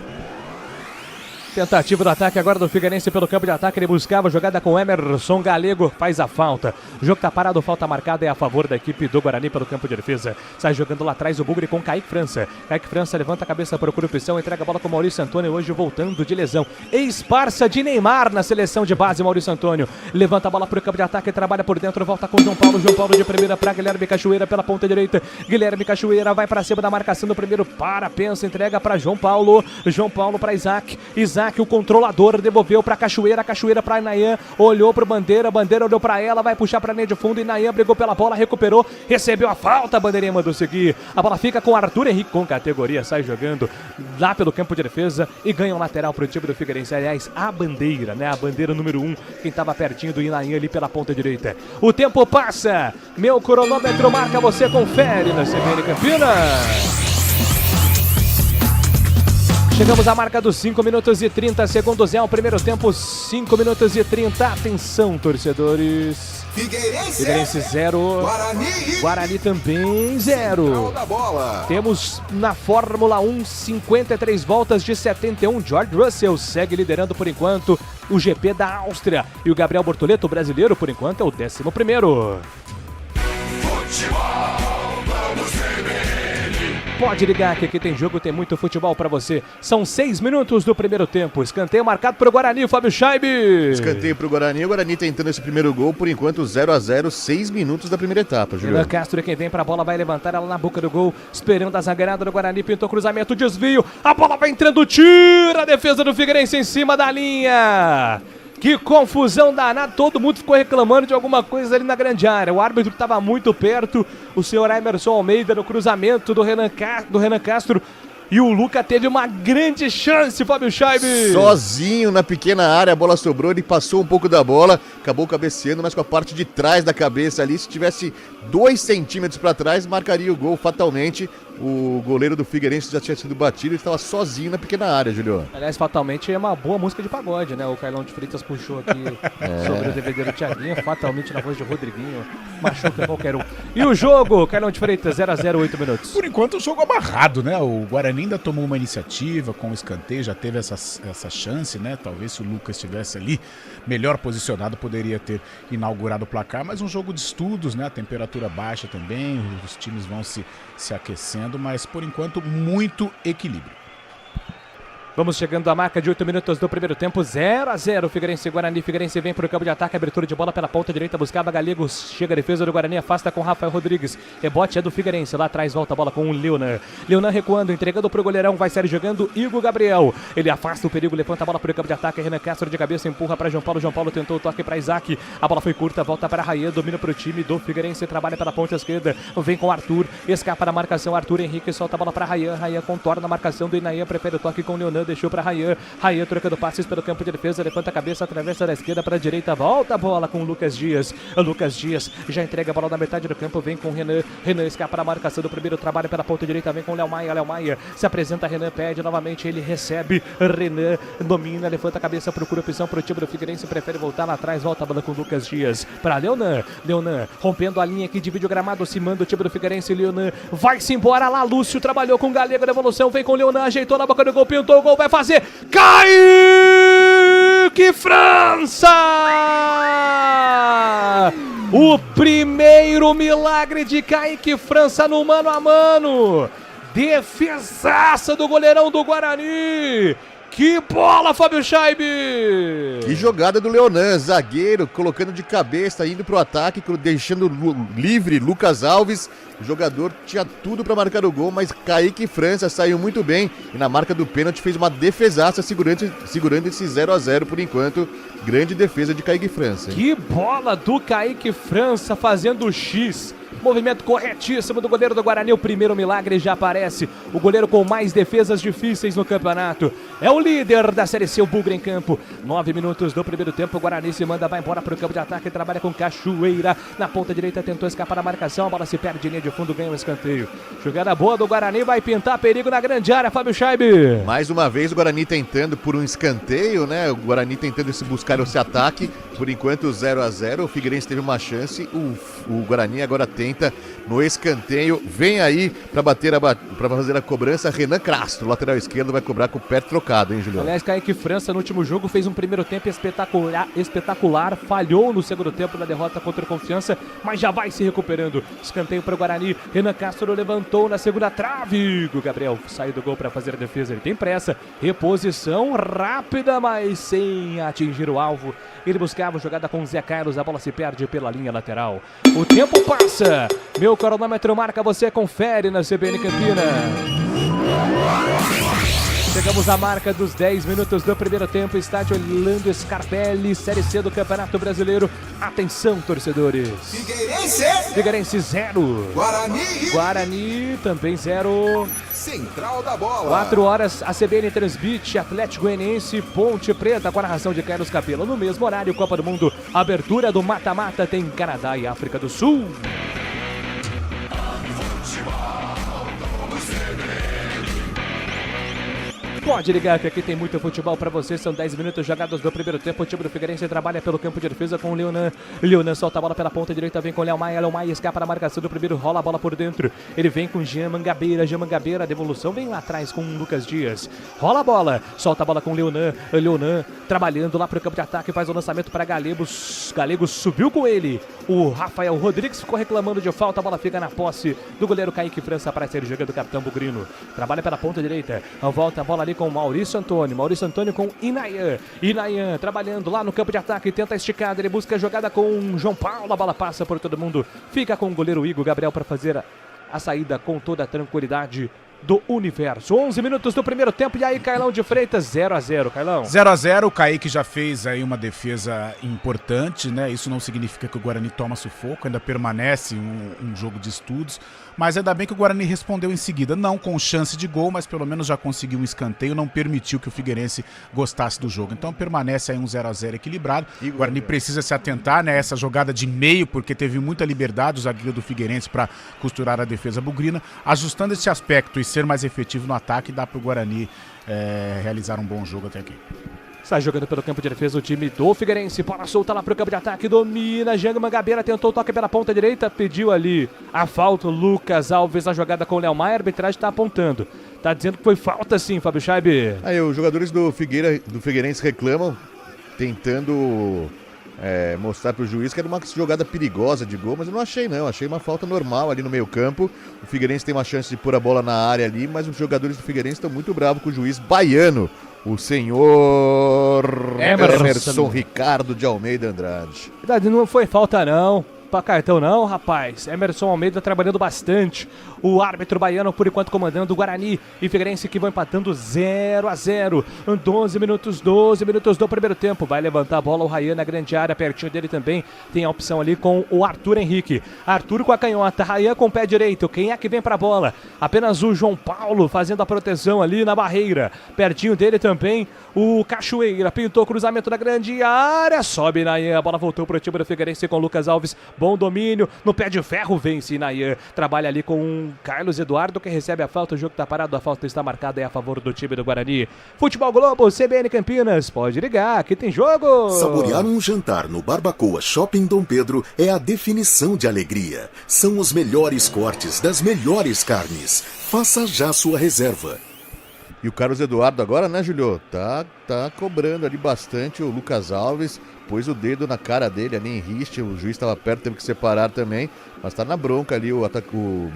Tentativa do ataque agora do Figueirense pelo campo de ataque. Ele buscava a jogada com Emerson Galego. Faz a falta. O jogo tá parado, falta marcada é a favor da equipe do Guarani pelo campo de defesa. Sai jogando lá atrás o Bugre com Kaique França. Kaique França levanta a cabeça, procura opção, entrega a bola com Maurício Antônio, hoje voltando de lesão. Ex-parça de Neymar na seleção de base, Maurício Antônio. Levanta a bola pro campo de ataque, trabalha por dentro, volta com João Paulo. João Paulo de primeira para Guilherme Cachoeira pela ponta direita. Guilherme Cachoeira vai para cima da marcação do primeiro. Pensa, entrega para João Paulo. João Paulo para Isaac. Isaac, o controlador, devolveu para Cachoeira. Cachoeira para Inayan. Olhou pro Bandeira. Bandeira olhou para ela. Vai puxar para linha de fundo. Inayan brigou pela bola, recuperou. Recebeu a falta. Bandeirinha mandou seguir. A bola fica com Arthur Henrique com categoria. Sai jogando lá pelo campo de defesa e ganha um lateral pro time do Figueirense. Aliás, a bandeira, né? A bandeira número 1. Quem tava pertinho do Inayan ali pela ponta direita. O tempo passa. Meu cronômetro marca. Você confere na CBN Campinas. Chegamos à marca dos 5 minutos e 30 segundos. É o primeiro tempo, 5 minutos e 30. Atenção, torcedores. Figueirense 0. Guarani também 0. Temos na Fórmula 1 53 voltas de 71. George Russell segue liderando por enquanto o GP da Áustria. E o Gabriel Bortoleto, o brasileiro, por enquanto é o 11º. Pode ligar que aqui tem jogo, tem muito futebol pra você. São 6 minutos do primeiro tempo. Escanteio marcado pro Guarani, Fábio Scheibe. Escanteio pro Guarani. O Guarani tentando esse primeiro gol, por enquanto 0-0, 6 minutos da primeira etapa, Juliano. Renan Castro é quem vem pra bola, vai levantar ela na boca do gol, esperando a zagueirada do Guarani, pintou cruzamento, desvio, a bola vai entrando, tira a defesa do Figueirense em cima da linha. Que confusão danada, todo mundo ficou reclamando de alguma coisa ali na grande área. O árbitro estava muito perto, o senhor Emerson Almeida no cruzamento do Renan Castro. E o Luca teve uma grande chance, Fábio Scheibe. Sozinho na pequena área, a bola sobrou, ele passou um pouco da bola, acabou cabeceando, mas com a parte de trás da cabeça ali, se tivesse 2 centímetros para trás, marcaria o gol fatalmente. O goleiro do Figueirense já tinha sido batido e estava sozinho na pequena área, Julio. Aliás, fatalmente é uma boa música de pagode, né? O Carlão de Freitas puxou aqui sobre o DVD do Thiaguinho, fatalmente na voz de Rodriguinho, machuca qualquer um. E o jogo, Carlão de Freitas, 0-0, 8 minutos. Por enquanto o jogo amarrado, né? O Guarani ainda tomou uma iniciativa com o escanteio, já teve essa chance, né? Talvez se o Lucas estivesse ali melhor posicionado, poderia ter inaugurado o placar, mas um jogo de estudos, né? A temperatura baixa também, os times vão se aquecendo, mas por enquanto muito equilíbrio. Vamos chegando à marca de 8 minutos do primeiro tempo, 0-0, Figueirense e Guarani. Figueirense vem para o campo de ataque, abertura de bola pela ponta direita, buscava Galego, chega a defesa do Guarani, afasta com Rafael Rodrigues, rebote é do Figueirense, lá atrás volta a bola com o Leonan. Leonan recuando, entregando para o goleirão, vai sair jogando Igor Gabriel, ele afasta o perigo, levanta a bola para o campo de ataque, Renan Castro de cabeça, empurra para João Paulo tentou o toque para Isaac, a bola foi curta, volta para Rayan, domina para o time do Figueirense, trabalha pela ponta esquerda, vem com Arthur, escapa da marcação, Arthur Henrique solta a bola para Rayan, Rayan contorna a marcação do Inayan, prefere o toque com o Leonan, deixou para Rayan, Rayan trocando passes pelo campo de defesa, levanta a cabeça, atravessa da esquerda para a direita, volta a bola com o Lucas Dias. Lucas Dias já entrega a bola na metade do campo, vem com o Renan. Renan escapa da marcação do primeiro, trabalho pela ponta direita, vem com o Léo Maia se apresenta, Renan pede novamente, ele recebe, Renan domina, levanta a cabeça, procura opção para o time do Figueirense, prefere voltar lá atrás, volta a bola com o Lucas Dias para Leonan. Leonan rompendo a linha que divide o gramado, se manda o time do Figueirense, Leonan vai-se embora lá, Lúcio trabalhou com o Galego, devolução, vem com o Leonan, ajeitou na boca do gol, pintou o gol, vai fazer, Kaique França! O primeiro milagre de Kaique França no mano a mano. Defesaça do goleirão do Guarani. Que bola, Fábio Scheibe! Que jogada do Leonan, zagueiro, colocando de cabeça, indo pro ataque, deixando livre Lucas Alves. O jogador tinha tudo para marcar o gol, mas Kaique França saiu muito bem e na marca do pênalti fez uma defesaça segurando esse 0-0 por enquanto. Grande defesa de Kaique França. Que bola do Kaique França fazendo o X. Movimento corretíssimo do goleiro do Guarani. O primeiro milagre já aparece. O goleiro com mais defesas difíceis no campeonato. É o líder da Série C, o Bugre em campo. 9 minutos do primeiro tempo. O Guarani se manda, vai embora para o campo de ataque. Trabalha com Cachoeira. Na ponta direita tentou escapar da marcação. A bola se perde em linha de fundo, ganha um escanteio. Jogada boa do Guarani. Vai pintar perigo na grande área, Fábio Scheibe. Mais uma vez o Guarani tentando por um escanteio, né? O Guarani tentando buscar esse ataque. Por enquanto 0-0, o Figueirense teve uma chance, o Guarani agora tenta no escanteio, vem aí para fazer a cobrança, Renan Castro, lateral esquerdo, vai cobrar com o pé trocado, hein, Juliano? Aliás, Kaique França no último jogo fez um primeiro tempo espetacular, falhou no segundo tempo na derrota contra o Confiança, mas já vai se recuperando. Escanteio para o Guarani, Renan Castro levantou na segunda trave, o Gabriel saiu do gol para fazer a defesa, ele tem pressa, reposição rápida, mas sem atingir o alvo. Ele buscava a jogada com o Zé Carlos, a bola se perde pela linha lateral. O tempo passa, meu cronômetro marca, você confere na CBN Campinas. Chegamos à marca dos 10 minutos do primeiro tempo, estádio Orlando Scarpelli, Série C do Campeonato Brasileiro. Atenção, torcedores. Figueirense 0. Guarani também 0. Central da bola. 4 horas, a CBN transmite Atlético Goianiense, Ponte Preta, com a narração de Carlos Capello. No mesmo horário, Copa do Mundo, abertura do mata-mata, tem Canadá e África do Sul. Pode ligar que aqui tem muito futebol pra você. São 10 minutos jogados do primeiro tempo. O time do Figueirense trabalha pelo campo de defesa com o Leonan. Leonan solta a bola pela ponta direita, vem com o Léo Maia. Léo Maia escapa da marcação do primeiro, rola a bola por dentro. Ele vem com Jean Mangabeira. Jean Mangabeira, a devolução vem lá atrás com o Lucas Dias. Rola a bola, solta a bola com o Leonan. Leonan trabalhando lá pro campo de ataque, faz o lançamento para Galegos. Galegos subiu com ele. O Rafael Rodrigues ficou reclamando de falta. A bola fica na posse do goleiro Kaique França para ser jogando do capitão Bugrino. Trabalha pela ponta direita. Volta a bola ali com o Maurício Antônio. Maurício Antônio com Inayan. Inayan trabalhando lá no campo de ataque. Tenta a esticada. Ele busca a jogada com o João Paulo. A bola passa por todo mundo. Fica com o goleiro Igor Gabriel para fazer a saída com toda a tranquilidade do universo. 11 minutos do primeiro tempo. E aí, Carlão de Freitas, 0-0, Carlão. 0-0, o Kaique já fez aí uma defesa importante, né? Isso não significa que o Guarani toma sufoco, ainda permanece um jogo de estudos, mas ainda bem que o Guarani respondeu em seguida, não com chance de gol, mas pelo menos já conseguiu um escanteio, não permitiu que o Figueirense gostasse do jogo. Então permanece aí um 0-0 equilibrado. O Guarani precisa se atentar, né? Essa jogada de meio, porque teve muita liberdade o zagueiro do Figueirense para costurar a defesa bugrina. Ajustando esse aspecto e ser mais efetivo no ataque, dá para o Guarani realizar um bom jogo até aqui. Sai jogando pelo campo de defesa o time do Figueirense. Bola solta lá pro campo de ataque. Domina. Jean Mangabeira tentou o toque pela ponta direita. Pediu ali a falta. Lucas Alves na jogada com o Léo Maia. A arbitragem tá apontando. Tá dizendo que foi falta sim, Fábio Scheibe. Aí os jogadores do Figueirense reclamam, tentando mostrar pro juiz que era uma jogada perigosa de gol, mas eu não achei não. Achei uma falta normal ali no meio campo. O Figueirense tem uma chance de pôr a bola na área ali, mas os jogadores do Figueirense estão muito bravos com o juiz baiano. O senhor Emerson Ricardo de Almeida Andrade. Verdade, não foi falta não. Pra cartão não, rapaz. Emerson Almeida trabalhando bastante. O árbitro baiano, por enquanto, comandando o Guarani e Figueirense, que vão empatando 0-0. 12 minutos do primeiro tempo. Vai levantar a bola o Rayan na grande área. Pertinho dele também tem a opção ali com o Arthur Henrique. Arthur com a canhota, Rayan com o pé direito. Quem é que vem pra bola? Apenas o João Paulo fazendo a proteção ali na barreira. Pertinho dele também o Cachoeira. Pintou cruzamento na grande área. Sobe Inayan. A bola voltou pro time do Figueirense com o Lucas Alves. Bom domínio, no pé de ferro vence Inayan, trabalha ali com o Carlos Eduardo que recebe a falta, o jogo tá parado, a falta está marcada a favor do time do Guarani. Futebol Globo, CBN Campinas, pode ligar, aqui tem jogo! Saborear um jantar no Barbacoa Shopping Dom Pedro é a definição de alegria. São os melhores cortes das melhores carnes. Faça já sua reserva. E o Carlos Eduardo agora, né, Julio? Tá cobrando ali bastante o Lucas Alves. Pôs o dedo na cara dele ali em riste, o juiz estava perto, teve que separar também, mas tá na bronca ali o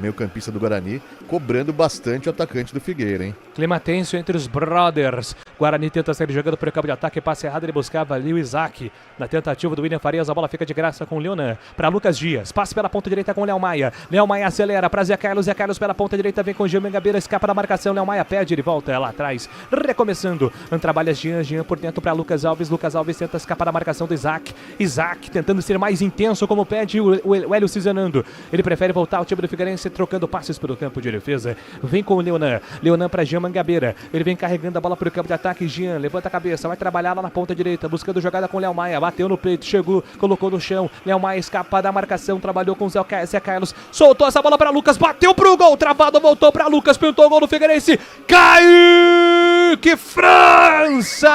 meio-campista do Guarani, cobrando bastante o atacante do Figueira, hein? Clima tenso entre os brothers. Guarani tenta sair jogando para o campo de ataque, passe errado, ele buscava ali o Isaac. Na tentativa do William Farias, a bola fica de graça com o Leonan. Para Lucas Dias, passe pela ponta direita com o Léo Maia. Léo Maia acelera para Zé Carlos pela ponta direita, vem com o Jean Mangabeira, escapa da marcação, Léo Maia pede, ele volta lá atrás, recomeçando. Trabalha Jean por dentro para Lucas Alves tenta escapar da marcação do Isaac. Isaac tentando ser mais intenso como pede o Hélio Cisanando. Ele prefere voltar ao time do Figueirense trocando passes pelo campo de defesa. Vem com o Leonan para Jean Mangabeira. Ele vem carregando a bola para o campo de ataque. Jean levanta a cabeça, vai trabalhar lá na ponta direita, buscando jogada com o Léo Maia. Bateu no peito, chegou, colocou no chão. Léo Maia escapa da marcação, trabalhou com o Zé Carlos. Soltou essa bola para Lucas, bateu pro gol, travado, voltou para Lucas, pintou o gol do Figueirense. Kaique França!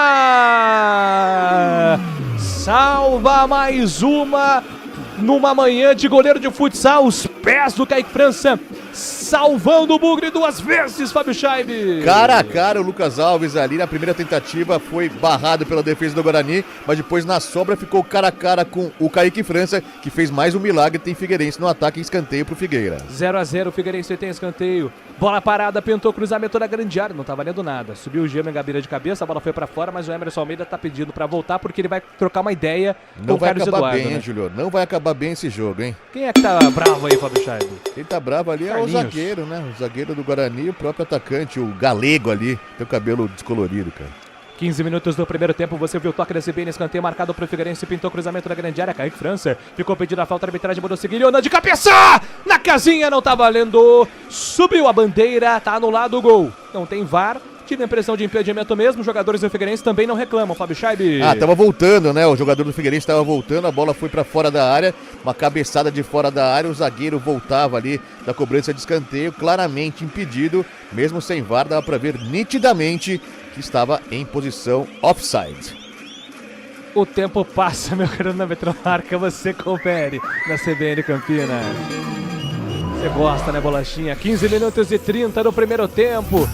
salva mais uma numa manhã de goleiro de futsal, os pés do Kaique França salvando o Bugre 2 vezes, Fábio Scheibe. Cara a cara, o Lucas Alves ali na primeira tentativa foi barrado pela defesa do Guarani, mas depois na sobra ficou cara a cara com o Kaique França, que fez mais um milagre, tem Figueirense no ataque, escanteio pro Figueira. 0-0, o Figueirense tem escanteio. Bola parada, pintou cruzamento na grande área, não tá valendo nada. Subiu o Gêmeo em Gabeira de cabeça, a bola foi pra fora, mas o Emerson Almeida tá pedindo pra voltar porque ele vai trocar uma ideia com o Carlos Eduardo. Não vai acabar bem, né? hein, Júlio? Não vai acabar bem esse jogo, hein? Quem é que tá bravo aí, Fábio Scheibe? Quem tá bravo ali Carlinhos. é o zagueiro, né? O zagueiro do Guarani, o próprio atacante, o galego ali, tem o cabelo descolorido, cara. 15 minutos do primeiro tempo, você viu o toque da CBN, escanteio marcado pro Figueirense, pintou cruzamento da grande área, Kaique França, ficou pedindo a falta, a arbitragem mandou seguir, Leonan de cabeça, na casinha, não tá valendo, subiu a bandeira, tá anulado o gol, não tem VAR, tive a impressão de impedimento mesmo, os jogadores do Figueirense também não reclamam, Fábio Scheibe. Tava voltando, né, o jogador do Figueirense tava voltando, a bola foi pra fora da área, uma cabeçada de fora da área, o zagueiro voltava ali da cobrança de escanteio, claramente impedido, mesmo sem VAR, dava pra ver nitidamente que estava em posição offside. O tempo passa, meu cronômetro marca, você confere na CBN Campinas. Você gosta, né, Bolachinha? 15 minutos e 30 no primeiro tempo.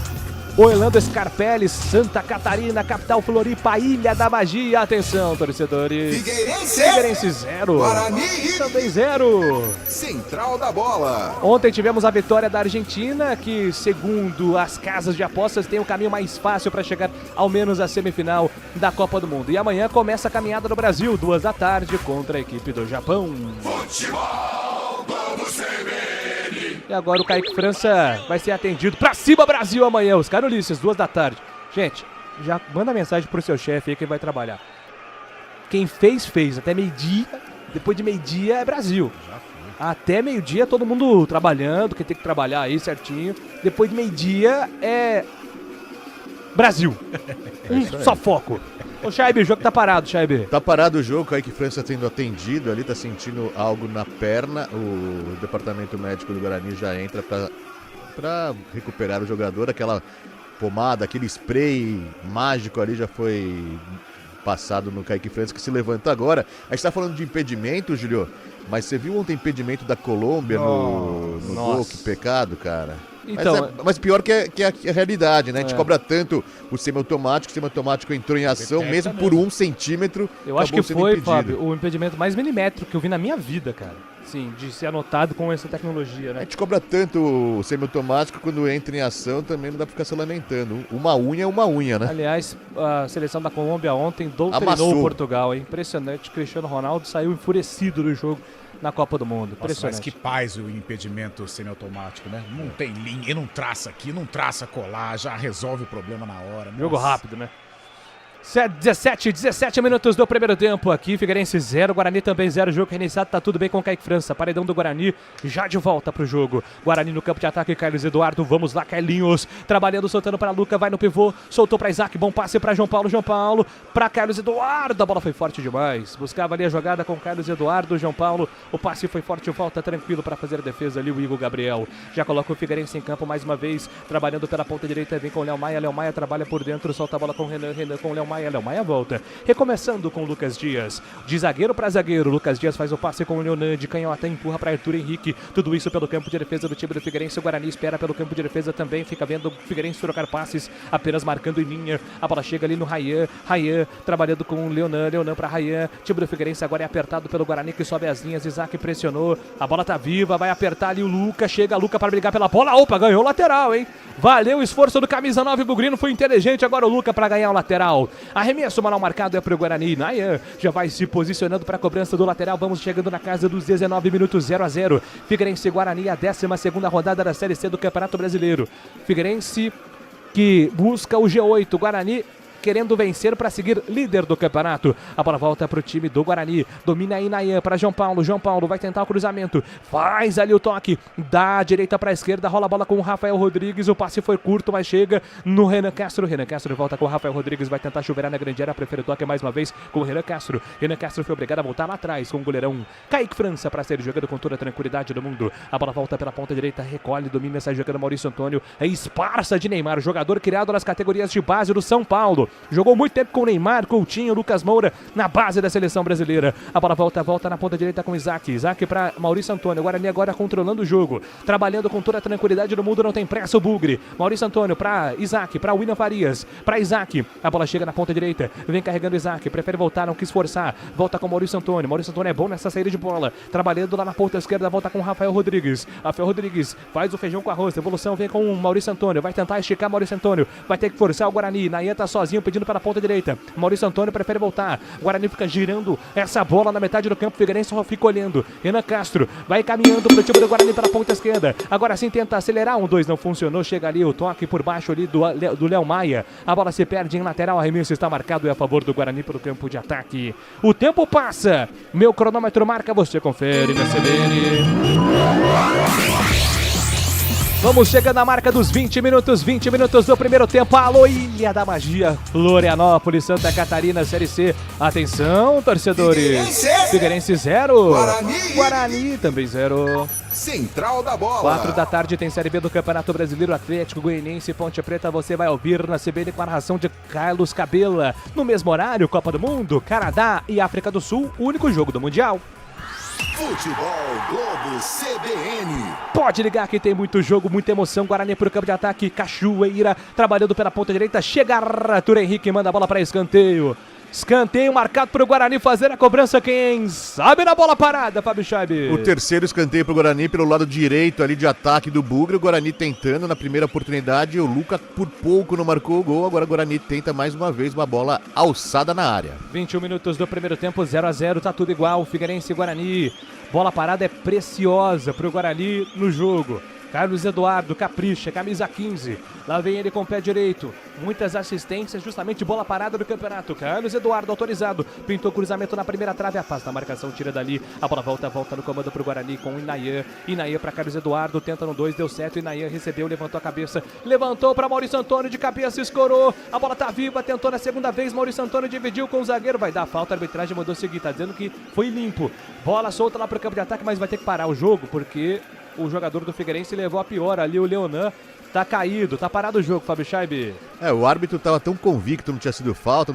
Orlando Scarpelli, Santa Catarina, capital Floripa, Ilha da Magia. Atenção, torcedores. Figueirense 0. Guarani também 0. Central da bola. Ontem tivemos a vitória da Argentina, que segundo as casas de apostas tem o caminho mais fácil para chegar ao menos à semifinal da Copa do Mundo. E amanhã começa a caminhada do Brasil, 2 da tarde, contra a equipe do Japão. Futebol, vamos CBN. E agora o Kaique França vai ser atendido. Pra cima, Brasil, amanhã. Os Carolistas, 2 da tarde. Gente, já manda mensagem pro seu chefe aí que vai trabalhar. Quem fez, fez. Até meio-dia. Depois de meio-dia é Brasil. Até meio-dia todo mundo trabalhando. Quem tem que trabalhar aí certinho. Depois de meio-dia é Brasil. Só foco. Ô, Scheibe, o jogo tá parado, Scheibe. Tá parado o jogo, Kaique França tendo atendido ali, tá sentindo algo na perna. O departamento médico do Guarani já entra pra recuperar o jogador. Aquela pomada, aquele spray mágico ali já foi passado no Kaique França, que se levanta agora. A gente tá falando de impedimento, Julio, mas você viu ontem impedimento da Colômbia no gol? Que pecado, cara. Então, mas pior que a realidade, né? A gente cobra tanto o semiautomático entrou em ação, mesmo por 1 centímetro. Eu acho que foi, Fábio, o impedimento mais milimétrico que eu vi na minha vida, cara. Sim, de ser anotado com essa tecnologia, né? A gente cobra tanto o semiautomático, quando entra em ação também não dá pra ficar se lamentando. Uma unha é uma unha, né? Aliás, a seleção da Colômbia ontem doutrinou Amassou Portugal, hein? Impressionante, Cristiano Ronaldo saiu enfurecido do jogo na Copa do Mundo. Nossa, mas que paz o impedimento semiautomático, né? Não tem linha, não traça aqui, não traça colar, já resolve o problema na hora. Jogo rápido, né? 17 minutos do primeiro tempo aqui, Figueirense 0, Guarani também 0, jogo reiniciado, tá tudo bem com o Kaique França, paredão do Guarani, já de volta pro jogo, Guarani no campo de ataque, Carlos Eduardo, vamos lá, Carlinhos, trabalhando, soltando pra Luca, vai no pivô, soltou pra Isaac, bom passe pra João Paulo, pra Carlos Eduardo, a bola foi forte demais, buscava ali a jogada com Carlos Eduardo, João Paulo, o passe foi forte, volta tranquilo pra fazer a defesa ali, o Igor Gabriel, já coloca o Figueirense em campo mais uma vez, trabalhando pela ponta direita, vem com o Léo Maia trabalha por dentro, solta a bola com o Renan com o Léo Maia volta, recomeçando com o Lucas Dias, de zagueiro para zagueiro, Lucas Dias faz o passe com o Leonan, de canhota, empurra para Arthur Henrique, tudo isso pelo campo de defesa do time do Figueirense, o Guarani espera pelo campo de defesa também, fica vendo o Figueirense trocar passes, apenas marcando em linha, a bola chega ali no Rayan, trabalhando com o Leonan para Rayan, time do Figueirense agora é apertado pelo Guarani que sobe as linhas, Isaac pressionou, a bola tá viva, vai apertar ali o Luca, chega Luca para brigar pela bola, opa, ganhou o lateral, hein? Valeu o esforço do camisa 9, Bugrino foi inteligente, agora o Luca para ganhar o lateral, arremesso mal marcado é pro Guarani, Nayan já vai se posicionando para a cobrança do lateral, vamos chegando na casa dos 19 minutos, 0-0, Figueirense e Guarani, a 12ª rodada da Série C do Campeonato Brasileiro, Figueirense que busca o G8, Guarani querendo vencer para seguir líder do campeonato. A bola volta para o time do Guarani. Domina aí Nayan para João Paulo. João Paulo vai tentar o cruzamento. Faz ali o toque. Da direita para a esquerda. Rola a bola com o Rafael Rodrigues. O passe foi curto, mas chega no Renan Castro. Renan Castro volta com o Rafael Rodrigues. Vai tentar chuveirar na grande área. Prefere o toque mais uma vez com o Renan Castro. Renan Castro foi obrigado a voltar lá atrás com o goleirão Kaique França para ser jogado com toda a tranquilidade do mundo. A bola volta pela ponta direita. Recolhe, domina, sai jogando Maurício Antônio. É esparsa de Neymar. Jogador criado nas categorias de base do São Paulo. Jogou muito tempo com o Neymar, Coutinho, Lucas Moura na base da seleção brasileira. A bola volta na ponta direita com Isaac. Isaac para Maurício Antônio. Guarani agora controlando o jogo, trabalhando com toda a tranquilidade do mundo, não tem pressa o Bugre. Maurício Antônio para Isaac, para William Farias, para Isaac. A bola chega na ponta direita, vem carregando Isaac, prefere voltar, não quis forçar. Volta com Maurício Antônio. Maurício Antônio é bom nessa saída de bola, trabalhando lá na ponta esquerda, volta com Rafael Rodrigues. Rafael Rodrigues faz o feijão com arroz, evolução vem com o Maurício Antônio, vai tentar esticar Maurício Antônio, vai ter que forçar o Guarani. Nayan tá sozinho pedindo pela ponta direita. Maurício Antônio prefere voltar. O Guarani fica girando essa bola na metade do campo. Figueirense só fica olhando. Renan Castro vai caminhando pro time do Guarani para a ponta esquerda. Agora sim tenta acelerar. 1-2 não funcionou. Chega ali o toque por baixo ali do Léo Maia. A bola se perde em lateral. Arremesso está marcado e a favor do Guarani pelo campo de ataque. O tempo passa. Meu cronômetro marca. Você confere na CBN. Vamos chegando à marca dos 20 minutos do primeiro tempo. Alô, Ilha da Magia, Florianópolis, Santa Catarina, Série C. Atenção, torcedores. Figueirense 0. Guarani também 0. Central da bola. 4 da tarde tem Série B do Campeonato Brasileiro. Atlético Goianiense e Ponte Preta. Você vai ouvir na CBN com a narração de Carlos Cabela. No mesmo horário, Copa do Mundo, Canadá e África do Sul. O único jogo do Mundial. Futebol Globo CBN. Pode ligar que tem muito jogo, muita emoção. Guarani pro campo de ataque. Cachoeira trabalhando pela ponta direita. Chega Arthur Henrique, manda a bola para escanteio. Escanteio marcado pro Guarani fazer a cobrança. Quem sabe na bola parada, Fábio Scheibe. O terceiro escanteio pro Guarani pelo lado direito ali de ataque do Bugre. O Guarani tentando na primeira oportunidade. O Luca por pouco não marcou o gol. Agora o Guarani tenta mais uma vez uma bola alçada na área. 21 minutos do primeiro tempo, 0-0. Tá tudo igual. Figueirense e Guarani. Bola parada é preciosa pro Guarani no jogo. Carlos Eduardo capricha, camisa 15. Lá vem ele com o pé direito. Muitas assistências, justamente bola parada do campeonato. Carlos Eduardo autorizado. Pintou cruzamento na primeira trave. Afasta a marcação, tira dali. A bola volta no comando pro Guarani com o Inayan. Inayan para Carlos Eduardo. Tenta no 2, deu certo. Inayan recebeu, levantou a cabeça. Levantou para Maurício Antônio de cabeça, escorou. A bola tá viva, tentou na segunda vez. Maurício Antônio dividiu com o zagueiro. Vai dar falta, a arbitragem mandou seguir. Tá dizendo que foi limpo. Bola solta lá pro campo de ataque, mas vai ter que parar o jogo porque o jogador do Figueirense levou a pior ali, o Leonan. Tá caído, tá parado o jogo, Fábio Scheibe. O árbitro tava tão convicto, não tinha sido falta,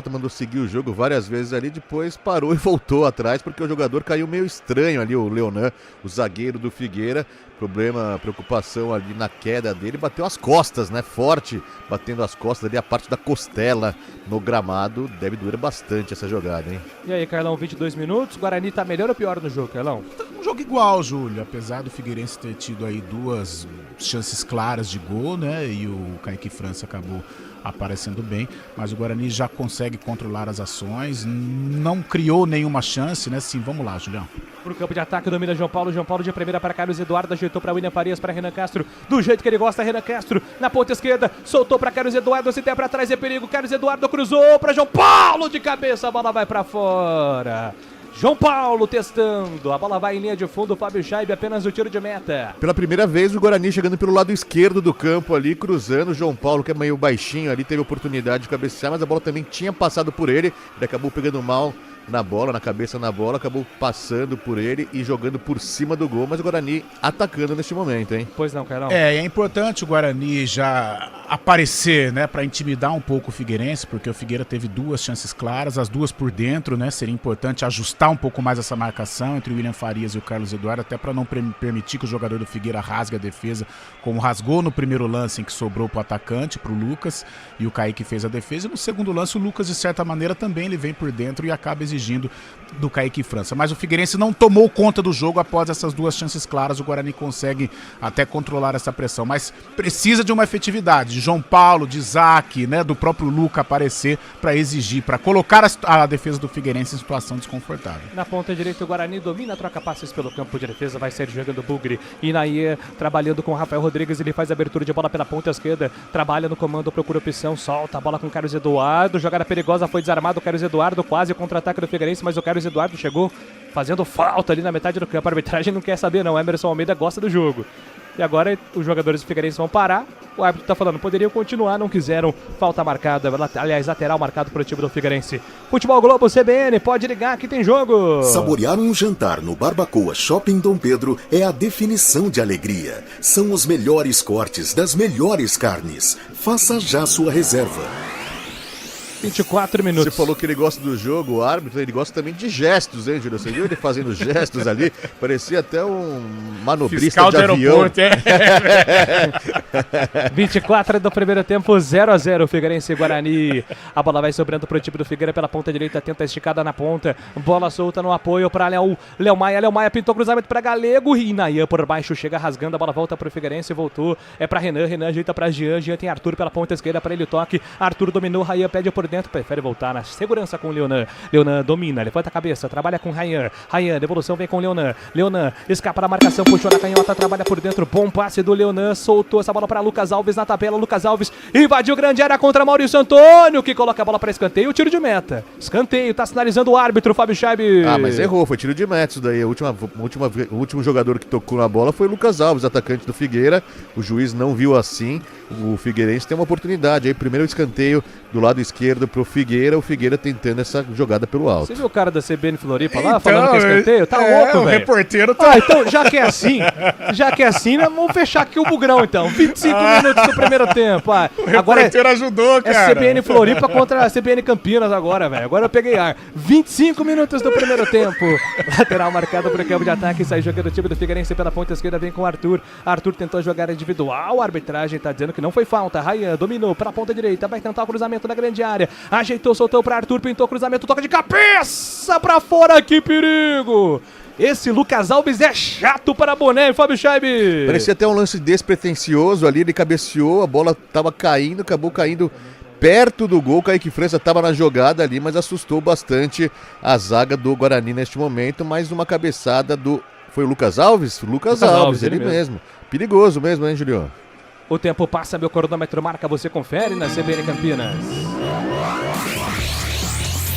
mandou seguir o jogo várias vezes ali, depois parou e voltou atrás, porque o jogador caiu meio estranho ali, o Leonan, o zagueiro do Figueira. Preocupação ali na queda dele, bateu as costas, né, forte, batendo as costas ali, a parte da costela no gramado. Deve doer bastante essa jogada, hein? E aí, Carlão, 22 minutos, Guarani tá melhor ou pior no jogo, Carlão? Um jogo igual, Júlio, apesar do Figueirense ter tido aí 2 chances claras de gol, né, e o Kaique França acabou aparecendo bem, mas o Guarani já consegue controlar as ações, não criou nenhuma chance, né? Sim, vamos lá, Julião. Pro campo de ataque, domina João Paulo de primeira para Carlos Eduardo, ajeitou para William Farias, para Renan Castro, do jeito que ele gosta, Renan Castro, na ponta esquerda, soltou para Carlos Eduardo, se der para trás é perigo, Carlos Eduardo cruzou para João Paulo de cabeça, a bola vai para fora. João Paulo testando, a bola vai em linha de fundo, Fábio Scheibe apenas o tiro de meta. Pela primeira vez o Guarani chegando pelo lado esquerdo do campo ali, cruzando. O João Paulo, que é meio baixinho ali, teve oportunidade de cabecear, mas a bola também tinha passado por ele. Ele acabou pegando mal na bola, na cabeça na bola, acabou passando por ele e jogando por cima do gol, mas o Guarani atacando neste momento, hein? Pois não, Carlão. É importante o Guarani já aparecer, né, para intimidar um pouco o Figueirense, porque o Figueira teve 2 chances claras, as 2 por dentro, né? Seria importante ajustar um pouco mais essa marcação entre o William Farias e o Carlos Eduardo, até para não permitir que o jogador do Figueira rasgue a defesa, como rasgou no primeiro lance em que sobrou pro atacante, pro Lucas, e o Kaique fez a defesa. E no segundo lance o Lucas, de certa maneira, também ele vem por dentro e acaba exigindo do Kaique França. Mas o Figueirense não tomou conta do jogo após essas 2 chances claras. O Guarani consegue até controlar essa pressão, mas precisa de uma efetividade, de João Paulo, de Isaac, né, do próprio Luca aparecer para exigir, para colocar a defesa do Figueirense em situação desconfortável. Na ponta direita o Guarani domina, troca passes pelo campo de defesa, vai ser jogando o Bugre. Inayan trabalhando com o Rafael Rodrigues, ele faz a abertura de bola pela ponta esquerda, trabalha no comando, procura opção, solta a bola com o Carlos Eduardo, jogada perigosa, foi desarmado o Carlos Eduardo, quase o contra-ataque do Figueirense, mas o Carlos Eduardo chegou fazendo falta ali na metade do campo. A arbitragem não quer saber não, Emerson Almeida gosta do jogo. E agora os jogadores do Figueirense vão parar. O árbitro tá falando, poderiam continuar, não quiseram. Falta marcada, aliás, lateral marcado pro time do Figueirense. Futebol Globo CBN, pode ligar que tem jogo. Saborear um jantar no Barbacoa Shopping Dom Pedro é a definição de alegria. São os melhores cortes das melhores carnes. Faça já sua reserva. 24 minutos. Você falou que ele gosta do jogo, o árbitro, ele gosta também de gestos, hein, Júlio? Você viu ele fazendo gestos ali? Parecia até um manobrista fiscal de avião. 24 do primeiro tempo, 0-0, Figueirense e Guarani. A bola vai sobrando pro time do Figueira pela ponta direita, tenta esticada na ponta. Bola solta no apoio pra Léo Maia. Léo Maia pintou cruzamento pra Galego. E Nayan por baixo chega rasgando. A bola volta pro Figueirense, voltou. É pra Renan. Renan ajeita pra Jean. Jean tem Arthur pela ponta esquerda pra ele o toque. Arthur dominou. Rayan pede por dentro. Prefere voltar na segurança com o Leonan. Leonan domina, levanta a cabeça, trabalha com Rayan. Rayan, devolução vem com o Leonan. Leonan escapa da marcação, puxou na canhota, trabalha por dentro. Bom passe do Leonan. Soltou essa bola pra Lucas Alves na tabela. Lucas Alves invadiu grande área contra Maurício Antônio, que coloca a bola para escanteio. O tiro de meta. Escanteio, tá sinalizando o árbitro, Fábio Scheib. Ah, mas errou, foi tiro de meta isso daí. O último jogador que tocou na bola foi o Lucas Alves, atacante do Figueira. O juiz não viu assim. O Figueirense tem uma oportunidade aí. Primeiro escanteio do lado esquerdo pro Figueira. O Figueira tentando essa jogada pelo alto. Você viu o cara da CBN Floripa lá falando que é escanteio? Tá louco, velho. O reporteiro tá... então, já que é assim, né, vamos fechar aqui o Bugrão, então. 25 minutos do primeiro tempo. O reporteiro ajudou, cara. É CBN Floripa contra a CBN Campinas agora, velho. Agora eu peguei ar. 25 minutos do primeiro tempo. Lateral marcado pro campo de ataque. Sai jogando o time do Figueirense pela ponta esquerda. Vem com o Arthur. Arthur tentou jogar individual. A arbitragem tá dizendo que não foi falta. Rayan dominou pela ponta direita. Vai tentar o cruzamento da grande área. Ajeitou, soltou pra Arthur. Pintou o cruzamento. Toca de cabeça pra fora. Que perigo! Esse Lucas Alves é chato para boné, Fábio Scheib. Parecia até um lance despretensioso ali. Ele cabeceou. A bola tava caindo. Acabou caindo perto do gol. Kaique França estava na jogada ali, mas assustou bastante a zaga do Guarani neste momento. Mais uma cabeçada do... Foi o Lucas Alves? Lucas Alves, ele mesmo. Perigoso mesmo, hein, Julião? O tempo passa, meu cronômetro marca, você confere na CBN Campinas.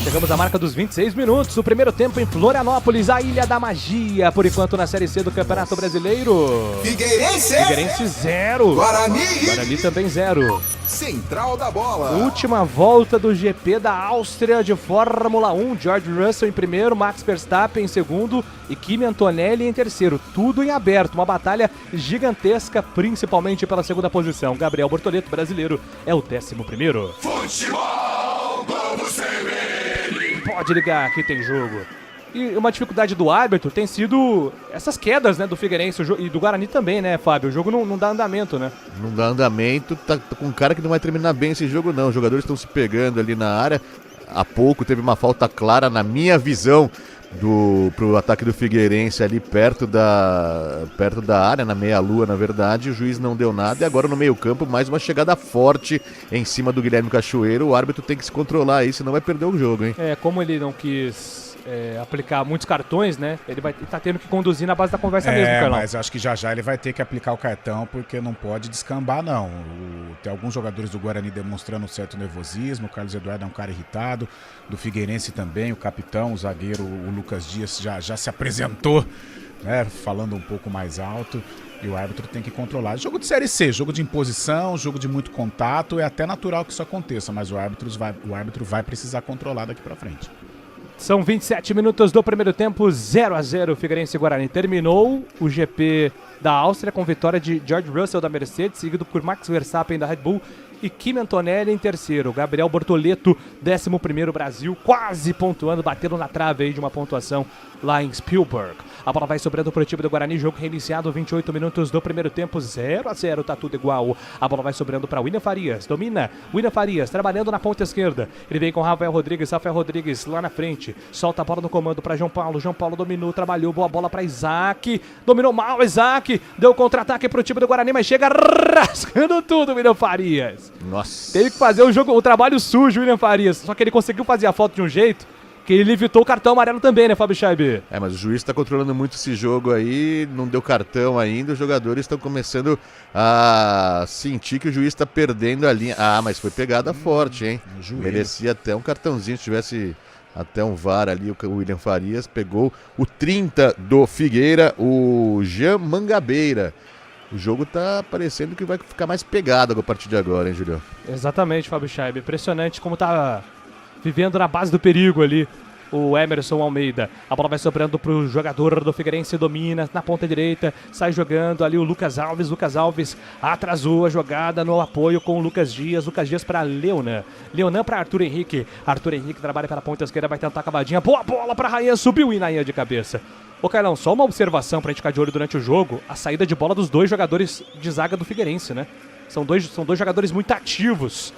Chegamos à marca dos 26 minutos. O primeiro tempo em Florianópolis, a Ilha da Magia. Por enquanto na Série C do Campeonato Brasileiro. Figueirense 0. Guarani também 0. Central da bola. Última volta do GP da Áustria de Fórmula 1. George Russell em primeiro, Max Verstappen em segundo e Kimi Antonelli em terceiro. Tudo em aberto. Uma batalha gigantesca, principalmente pela segunda posição. Gabriel Bortoleto, brasileiro, é o 11º. Futebol Globo CBN. Pode ligar, aqui tem jogo. E uma dificuldade do árbitro tem sido essas quedas, né, do Figueirense e do Guarani também, né, Fábio? O jogo não dá andamento, né? Não dá andamento, tá com um cara que não vai terminar bem esse jogo, não. Os jogadores estão se pegando ali na área. Há pouco teve uma falta clara, na minha visão, pro ataque do Figueirense ali perto da área, na meia-lua, na verdade. O juiz não deu nada e agora no meio-campo mais uma chegada forte em cima do Guilherme Cachoeiro. O árbitro tem que se controlar aí, senão vai perder o jogo, hein? Como ele não quis aplicar muitos cartões, né? Ele tá tendo que conduzir na base da conversa mesmo, Carlão. Mas acho que já ele vai ter que aplicar o cartão, porque não pode descambar, não. Tem alguns jogadores do Guarani demonstrando um certo nervosismo. O Carlos Eduardo é um cara irritado. Do Figueirense também, o capitão, o zagueiro, o Lucas Dias já se apresentou, né? Falando um pouco mais alto. E o árbitro tem que controlar. Jogo de Série C, jogo de imposição, jogo de muito contato. É até natural que isso aconteça, mas o árbitro vai precisar controlar daqui pra frente. São 27 minutos do primeiro tempo, 0-0, Figueirense e Guarani. Terminou o GP da Áustria com vitória de George Russell da Mercedes, seguido por Max Verstappen da Red Bull e Kimi Antonelli em terceiro. Gabriel Bortoleto, 11º Brasil, quase pontuando, batendo na trave aí de uma pontuação lá em Spielberg. A bola vai sobrando para o time do Guarani, jogo reiniciado, 28 minutos do primeiro tempo, 0-0, tá tudo igual. A bola vai sobrando para William Farias, domina, William Farias trabalhando na ponta esquerda. Ele vem com Rafael Rodrigues lá na frente, solta a bola no comando para João Paulo dominou, trabalhou, boa bola para Isaac, dominou mal Isaac, deu contra-ataque para o time do Guarani, mas chega rasgando tudo, William Farias. Nossa. Teve que fazer o trabalho sujo, William Farias, só que ele conseguiu fazer a falta de um jeito que ele evitou o cartão amarelo também, né, Fábio Scheib? Mas o juiz está controlando muito esse jogo aí, não deu cartão ainda, os jogadores estão começando a sentir que o juiz está perdendo a linha. Mas foi pegada forte, hein? Merecia até um cartãozinho, se tivesse até um VAR ali, o William Farias pegou o 30 do Figueira, o Jean Mangabeira. O jogo tá parecendo que vai ficar mais pegado a partir de agora, hein, Julião? Exatamente, Fábio Scheib. Impressionante como tá vivendo na base do perigo ali o Emerson Almeida. A bola vai sobrando pro jogador do Figueirense, domina na ponta direita, sai jogando ali o Lucas Alves. Lucas Alves atrasou a jogada no apoio com o Lucas Dias para Leonan. Leonan para Arthur Henrique. Arthur Henrique trabalha pela ponta esquerda, vai tentar a cavadinha. Boa bola para Rayan, subiu o Inayan de cabeça. Ô Carlão, só uma observação pra gente ficar de olho durante o jogo, a saída de bola dos dois jogadores de zaga do Figueirense, né? São dois jogadores muito ativos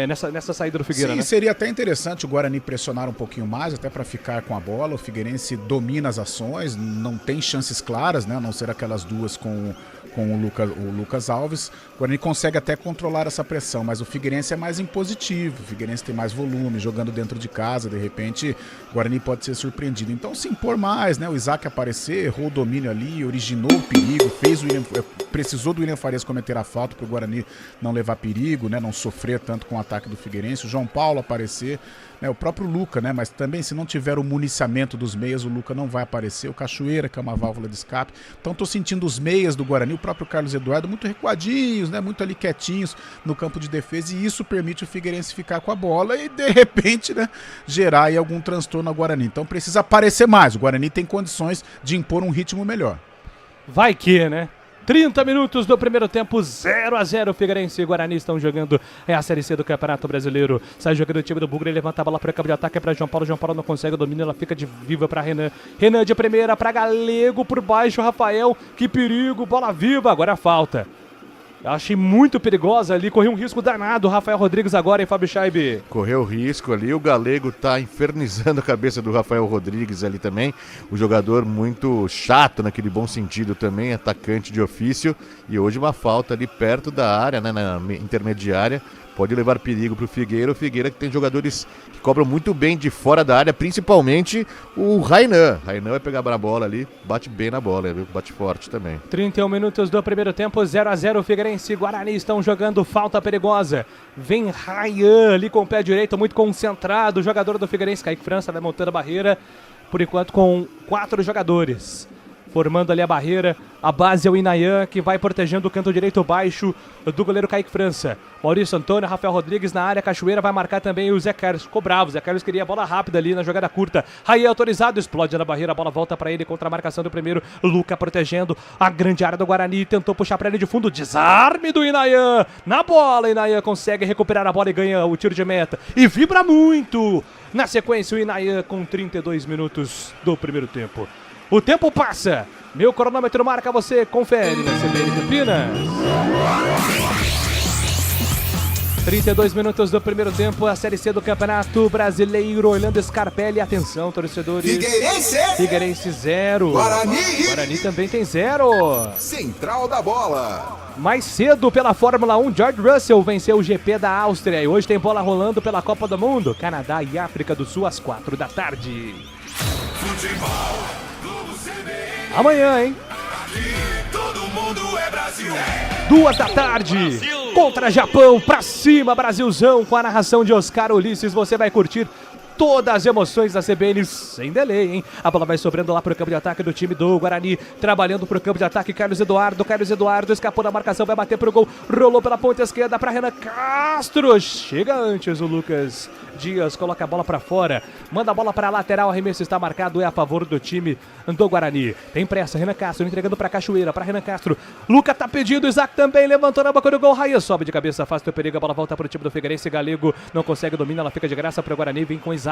nessa saída do Figueira, né? Seria até interessante o Guarani pressionar um pouquinho mais, até para ficar com a bola. O Figueirense domina as ações, não tem chances claras, né? A não ser aquelas duas com o Lucas Alves. O Guarani consegue até controlar essa pressão, mas o Figueirense é mais impositivo. O Figueirense tem mais volume, jogando dentro de casa, de repente o Guarani pode ser surpreendido. Então se impor mais, né? O Isaac aparecer, errou o domínio ali, originou o perigo, precisou do William Farias cometer a falta para o Guarani não levar perigo, né? Não sofrer tanto com o ataque do Figueirense. O João Paulo aparecer, né? O próprio Luca, né? Mas também se não tiver o municiamento dos meias, o Luca não vai aparecer. O Cachoeira, que é uma válvula de escape. Então tô sentindo os meias do Guarani, o próprio Carlos Eduardo, muito recuadinhos, né? Muito ali quietinhos no campo de defesa, e isso permite o Figueirense ficar com a bola e de repente, né? Gerar aí algum transtorno ao Guarani. Então precisa aparecer mais. O Guarani tem condições de impor um ritmo melhor. Vai que, né? 30 minutos do primeiro tempo, 0-0. Figueirense e Guarani estão jogando a Série C do Campeonato Brasileiro. Sai jogando o time do Bugre, levanta a bola para o campo de ataque, é para João Paulo. João Paulo não consegue o domínio, ela fica de viva para Renan. Renan de primeira para Galego, por baixo, Rafael. Que perigo, bola viva, agora a falta. Eu achei muito perigosa ali, correu um risco danado. Rafael Rodrigues agora, hein, Fábio Scheibe? Correu risco ali, o Galego tá infernizando a cabeça do Rafael Rodrigues ali também. O jogador muito chato, naquele bom sentido também, atacante de ofício. E hoje uma falta ali perto da área, né, na intermediária. Pode levar perigo pro Figueira. O Figueira que tem jogadores que cobram muito bem de fora da área, principalmente o Rainan. Rainan vai pegar a bola ali, bate bem na bola, viu? Bate forte também. 31 minutos do primeiro tempo, 0-0. Figueirense e Guarani estão jogando falta perigosa. Vem Rainan ali com o pé direito, muito concentrado. O jogador do Figueirense, Kaique França, vai montando a barreira. Por enquanto com 4 jogadores. Formando ali a barreira, a base é o Inayan, que vai protegendo o canto direito baixo do goleiro Kaique França. Maurício Antônio, Rafael Rodrigues na área, Cachoeira vai marcar também o Zé Carlos. Ficou bravo, o Zé Carlos queria a bola rápida ali na jogada curta. Raí autorizado, explode na barreira, a bola volta para ele contra a marcação do primeiro. Luca protegendo a grande área do Guarani, tentou puxar para ele de fundo, desarme do Inayan. Na bola, Inayan consegue recuperar a bola e ganha o tiro de meta. E vibra muito. Na sequência, o Inayan com 32 minutos do primeiro tempo. O tempo passa, meu cronômetro marca, você confere na CBN Campinas. 32 minutos do primeiro tempo, a Série C do Campeonato Brasileiro. Orlando Scarpelli, atenção, torcedores. Figueirense 0. Guarani também tem 0. Central da bola. Mais cedo pela Fórmula 1, George Russell venceu o GP da Áustria. E hoje tem bola rolando pela Copa do Mundo, Canadá e África do Sul às 4 da tarde. Futebol. Amanhã, hein? Todo mundo é Brasil. 2 da tarde, Brasil. Contra Japão, pra cima, Brasilzão, com a narração de Oscar Ulisses. Você vai curtir todas as emoções da CBN sem delay, hein? A bola vai sobrando lá pro campo de ataque do time do Guarani, trabalhando pro campo de ataque, Carlos Eduardo escapou da marcação, vai bater pro gol, rolou pela ponta esquerda pra Renan Castro, chega antes o Lucas Dias, coloca a bola pra fora, manda a bola pra lateral, arremesso está marcado, é a favor do time do Guarani. Tem pressa, Renan Castro entregando pra Cachoeira, pra Renan Castro, Luca tá pedindo, Isaac também levantou na boca do gol, Raia sobe de cabeça, afasta o perigo, a bola volta pro time do Figueirense, Galego não consegue domina, ela fica de graça pro Guarani, vem com Isaac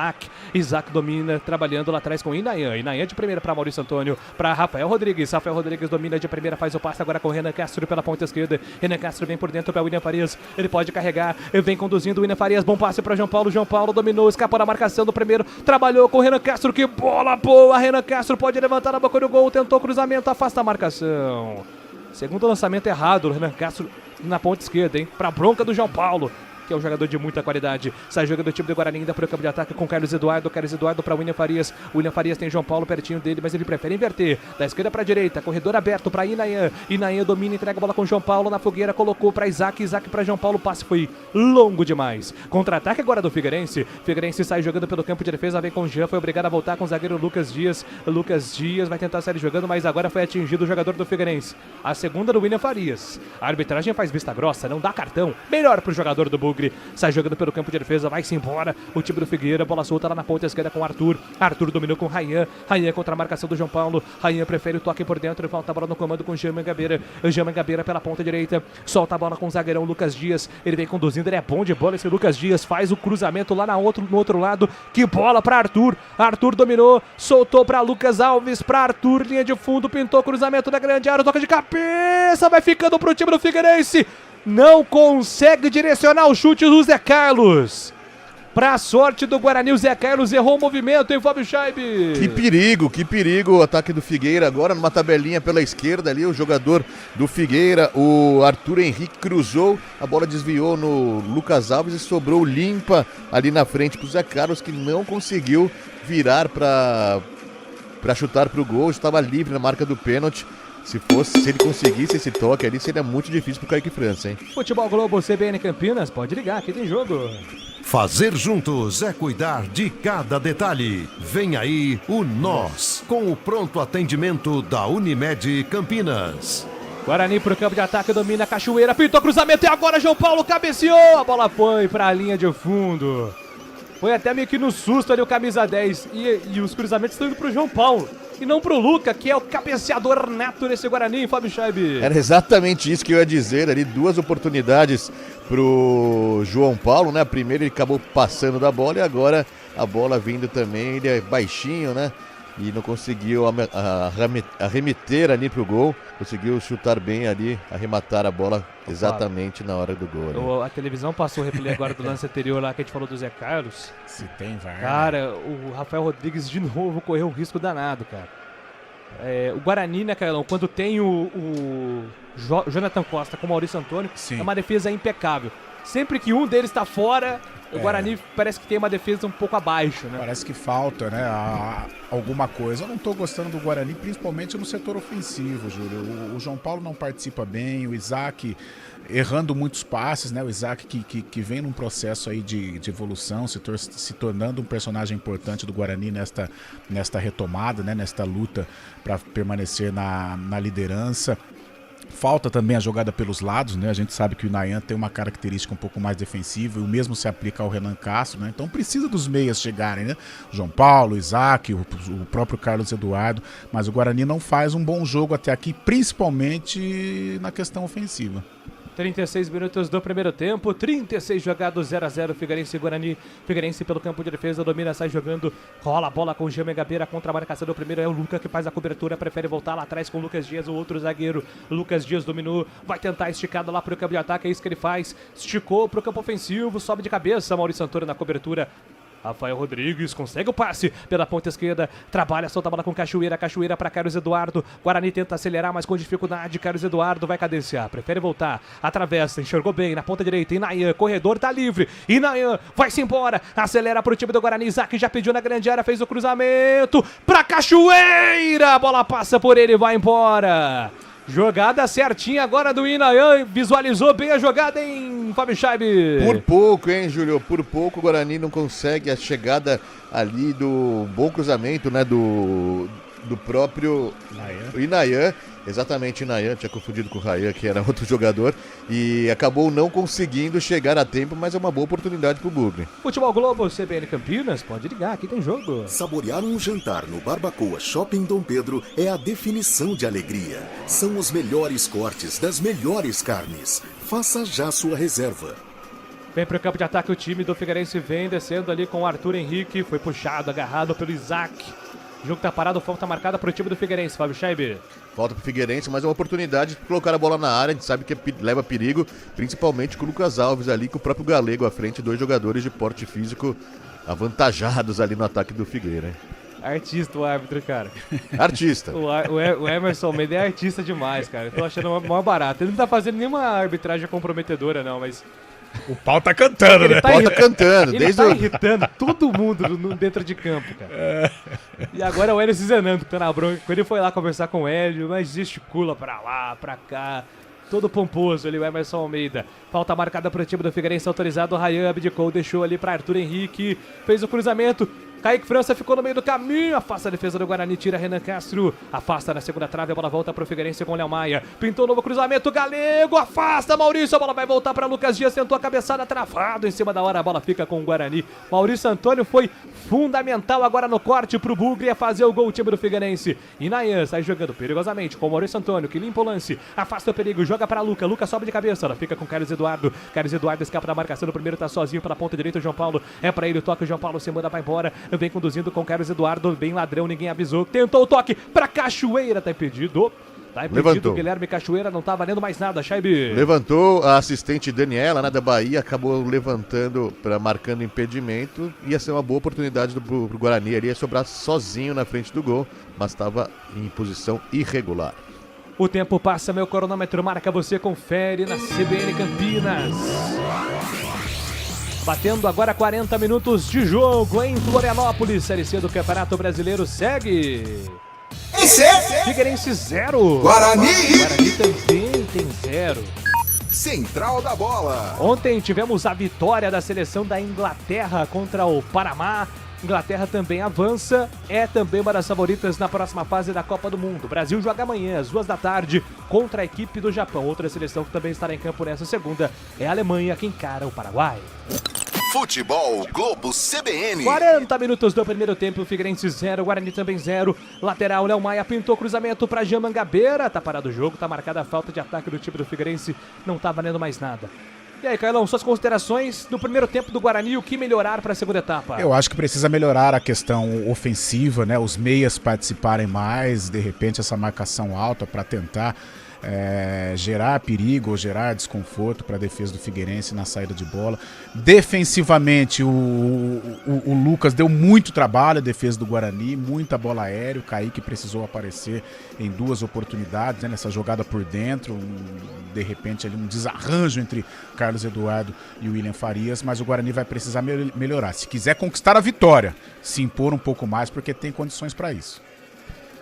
domina, trabalhando lá atrás com Inayan de primeira para Maurício Antônio, para Rafael Rodrigues domina de primeira, faz o passe agora com Renan Castro pela ponta esquerda, Renan Castro vem por dentro para William Farias, ele pode carregar, ele vem conduzindo o William Farias, bom passe para João Paulo dominou, escapou da marcação do primeiro, trabalhou com o Renan Castro, que bola boa, Renan Castro pode levantar a boca do gol, tentou cruzamento, afasta a marcação, segundo lançamento errado, Renan Castro na ponta esquerda, hein, para bronca do João Paulo, que é um jogador de muita qualidade. Sai jogando o time do Guarani ainda para o campo de ataque com Carlos Eduardo para William Farias. William Farias tem João Paulo pertinho dele, mas ele prefere inverter. Da esquerda para a direita, corredor aberto para Inayan. Inayan domina, entrega a bola com João Paulo na fogueira, colocou para Isaac para João Paulo, o passe foi longo demais. Contra-ataque agora do Figueirense. Figueirense sai jogando pelo campo de defesa, vem com o Jean, foi obrigado a voltar com o zagueiro Lucas Dias. Lucas Dias vai tentar sair jogando, mas agora foi atingido o jogador do Figueirense. A segunda do William Farias. A arbitragem faz vista grossa, não dá cartão. Melhor para o jogador do Bugre. Bugre. Sai jogando pelo campo de defesa, vai-se embora. O time do Figueira, bola solta lá na ponta esquerda com o Arthur. Arthur dominou com o Rayan. Rayan contra a marcação do João Paulo. Rayan prefere o toque por dentro e volta a bola no comando com o Jean Mangabeira. Jean Mangabeira pela ponta direita. Solta a bola com o zagueirão Lucas Dias. Ele vem conduzindo, ele é bom de bola esse Lucas Dias. Faz o cruzamento lá no outro lado. Que bola para Arthur. Arthur dominou, soltou para Lucas Alves, para Arthur, linha de fundo, pintou cruzamento da grande área, toca de cabeça, vai ficando pro time do Figueirense. Não consegue direcionar o chute do Zé Carlos. Pra sorte do Guarani, o Zé Carlos errou o movimento, hein, Fábio Scheibe? Que perigo o ataque do Figueira agora numa tabelinha pela esquerda ali, o jogador do Figueira, o Arthur Henrique cruzou, a bola desviou no Lucas Alves e sobrou limpa ali na frente pro Zé Carlos, que não conseguiu virar pra chutar pro gol, estava livre na marca do pênalti. Se ele conseguisse esse toque ali, seria muito difícil pro Kaique França, hein? Futebol Globo CBN Campinas, pode ligar, aqui tem jogo. Fazer juntos é cuidar de cada detalhe. Vem aí o Nós, com o pronto atendimento da Unimed Campinas. Guarani pro campo de ataque, domina a Cachoeira, pintou cruzamento e agora João Paulo cabeceou. A bola foi pra linha de fundo. Foi até meio que no susto ali o camisa 10 e os cruzamentos estão indo pro João Paulo e não pro Luca, que é o cabeceador nato desse Guarani, Fábio Scheibe. Era exatamente isso que eu ia dizer ali, 2 oportunidades pro João Paulo, né? A primeira ele acabou passando da bola e agora a bola vindo também, ele é baixinho, né? E não conseguiu arremeter ali pro gol, conseguiu chutar bem ali, arrematar a bola exatamente na hora do gol. Né? A televisão passou o replay agora do lance anterior lá que a gente falou do Zé Carlos. Se tem, vai. Cara, o Rafael Rodrigues de novo correu um risco danado, cara. O Guarani, né, Carlão, quando tem o Jonathan Costa com o Maurício Antônio, é uma defesa impecável. Sempre que um deles está fora, o Guarani parece que tem uma defesa um pouco abaixo, né? Parece que falta, né, alguma coisa. Eu não tô gostando do Guarani, principalmente no setor ofensivo, Júlio. O João Paulo não participa bem, o Isaac errando muitos passes, né? O Isaac que vem num processo aí de evolução, se tornando um personagem importante do Guarani nesta retomada, né? Nesta luta para permanecer na liderança. Falta também a jogada pelos lados, né? A gente sabe que o Nayan tem uma característica um pouco mais defensiva e o mesmo se aplica ao Renan Castro, né? Então precisa dos meias chegarem, né? João Paulo, Isaac, o próprio Carlos Eduardo, mas o Guarani não faz um bom jogo até aqui, principalmente na questão ofensiva. 36 minutos do primeiro tempo, 36 jogados, 0-0, Figueirense e Guarani. Figueirense pelo campo de defesa, domina, sai jogando, rola a bola com o Jean Mangabeira, contra a marcação do primeiro é o Luca que faz a cobertura, prefere voltar lá atrás com o Lucas Dias, o outro zagueiro. Lucas Dias dominou, vai tentar esticado lá pro campo de ataque, é isso que ele faz, esticou pro campo ofensivo, sobe de cabeça, Maurício Antônio na cobertura. Rafael Rodrigues consegue o passe pela ponta esquerda, trabalha, solta a bola com Cachoeira para Carlos Eduardo, Guarani tenta acelerar, mas com dificuldade, Carlos Eduardo vai cadenciar, prefere voltar, atravessa, enxergou bem, na ponta direita, Inayan, corredor tá livre, Inayan vai-se embora, acelera pro time do Guarani, Isaac já pediu na grande área, fez o cruzamento, pra Cachoeira, a bola passa por ele e vai embora. Jogada certinha agora do Inayan, visualizou bem a jogada, hein, Fábio Scheibe? Por pouco, hein, Júlio, por pouco o Guarani não consegue a chegada ali do bom cruzamento, né, do próprio Inayan. Exatamente, Inayan, tinha confundido com o Rayan, que era outro jogador, e acabou não conseguindo chegar a tempo, mas é uma boa oportunidade pro Bugre. Futebol Globo CBN Campinas, pode ligar, aqui tem jogo. Saborear um jantar no Barbacoa Shopping Dom Pedro é a definição de alegria. São os melhores cortes das melhores carnes. Faça já sua reserva. Vem pro campo de ataque o time do Figueirense, vem descendo ali com o Arthur Henrique, foi puxado, agarrado pelo Isaac. O jogo tá parado, falta marcada pro time do Figueirense, Fábio Scheibe. Falta pro Figueirense, mas é uma oportunidade de colocar a bola na área, a gente sabe que leva perigo, principalmente com o Lucas Alves ali, com o próprio Galego à frente, 2 jogadores de porte físico avantajados ali no ataque do Figueira. Artista o árbitro, cara. Artista. o Emerson Almeida é artista demais, cara. Eu tô achando maior barato. Ele não tá fazendo nenhuma arbitragem comprometedora, não, mas... O pau tá cantando, né? O pau tá cantando. Ele tá irritando todo mundo dentro de campo, cara. E agora é o Hélio se zenando, que tá na bronca. Quando ele foi lá conversar com o Hélio, mas gesticula pra lá, pra cá. Todo pomposo ali, o Emerson Almeida. Falta marcada pro time do Figueirense, autorizado. O Rayan abdicou, deixou ali pra Arthur Henrique. Fez o cruzamento. Kaique França ficou no meio do caminho, afasta a defesa do Guarani, tira Renan Castro, afasta na segunda trave, a bola volta pro Figueirense com o Léo Maia, pintou novo cruzamento, Galego, afasta Maurício, a bola vai voltar para Lucas Dias, tentou a cabeçada, travado em cima da hora, a bola fica com o Guarani. Maurício Antônio foi fundamental agora no corte pro Bugre a fazer o gol, o time do Figueirense. E Nayan sai jogando perigosamente com o Maurício Antônio, que limpa o lance, afasta o perigo, joga para Luca, Luca sobe de cabeça, ela fica com o Carlos Eduardo escapa da marcação, no primeiro tá sozinho pela ponta direita, o João Paulo, é para ele o toque, o João Paulo se manda, vai embora, vem conduzindo com o Carlos Eduardo, bem ladrão, ninguém avisou, tentou o toque para Cachoeira, tá impedido. Levantou. Guilherme Cachoeira, não tá valendo mais nada, Chaibe. Levantou a assistente Daniela, da Bahia, acabou levantando, marcando impedimento. Ia ser uma boa oportunidade pro Guarani, ele ia sobrar sozinho na frente do gol, mas estava em posição irregular. O tempo passa, meu cronômetro marca, você confere na CBN Campinas. Batendo agora 40 minutos de jogo em Florianópolis. Série C do Campeonato Brasileiro segue. Figueirense 0. Guarani também tem 0. Central da Bola. Ontem tivemos a vitória da seleção da Inglaterra contra o Panamá. Inglaterra também avança, é também uma das favoritas na próxima fase da Copa do Mundo. O Brasil joga amanhã às 14h contra a equipe do Japão. Outra seleção que também estará em campo nessa segunda é a Alemanha, que encara o Paraguai. Futebol Globo CBN. 40 minutos do primeiro tempo, Figueirense 0, Guarani também 0. Lateral, Léo Maia pintou cruzamento para Jean Mangabeira. Tá parado o jogo, tá marcada a falta de ataque do time do Figueirense. Não tá valendo mais nada. E aí, Cailão, suas considerações no primeiro tempo do Guarani, o que melhorar para a segunda etapa? Eu acho que precisa melhorar a questão ofensiva, né? Os meias participarem mais, de repente essa marcação alta para tentar gerar perigo ou gerar desconforto para a defesa do Figueirense na saída de bola. Defensivamente, o Lucas deu muito trabalho, a defesa do Guarani, muita bola aérea, o Kaique precisou aparecer em 2 oportunidades, né, nessa jogada por dentro, de repente ali um desarranjo entre Carlos Eduardo e o William Farias, mas o Guarani vai precisar melhorar, se quiser conquistar a vitória, se impor um pouco mais, porque tem condições para isso.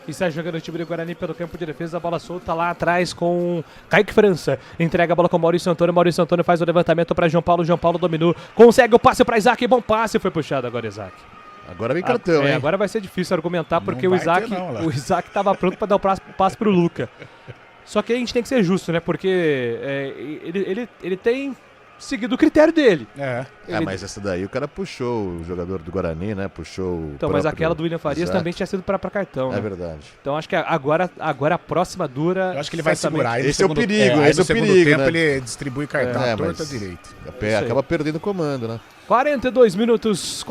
E sai jogando o time do Guarani pelo campo de defesa, a bola solta lá atrás com Kaique França. Entrega a bola com o Maurício Antônio faz o levantamento para João Paulo dominou, consegue o passe para Isaac, bom passe, foi puxado agora Isaac. Agora vem cartão, hein? Agora vai ser difícil argumentar, porque o Isaac tava pronto para dar o passe pro Luca. Só que a gente tem que ser justo, né? Porque ele tem seguido o critério dele. Mas essa daí o cara puxou o jogador do Guarani, né? Puxou então, mas aquela do William Farias também tinha sido para cartão, né? É verdade. Então acho que agora a próxima dura. Eu acho que ele vai segurar. Esse é o perigo, esse é o perigo, tempo né? Ele distribui cartão à torta direito. Acaba perdendo o comando, né? 42 minutos,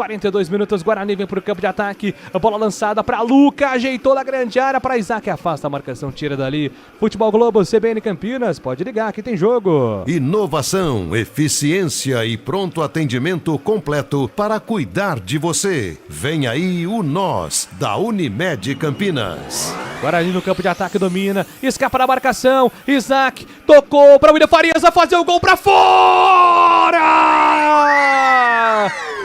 Guarani vem pro campo de ataque, a bola lançada para Luca, ajeitou na grande área para Isaac, afasta a marcação, tira dali. Futebol Globo, CBN Campinas, pode ligar, aqui tem jogo. Inovação, eficiência e pronto atendimento completo para cuidar de você. Vem aí o Nós, da Unimed Campinas. Guarani no campo de ataque domina, escapa da marcação, Isaac tocou para William Farias, vai fazer o gol para fora!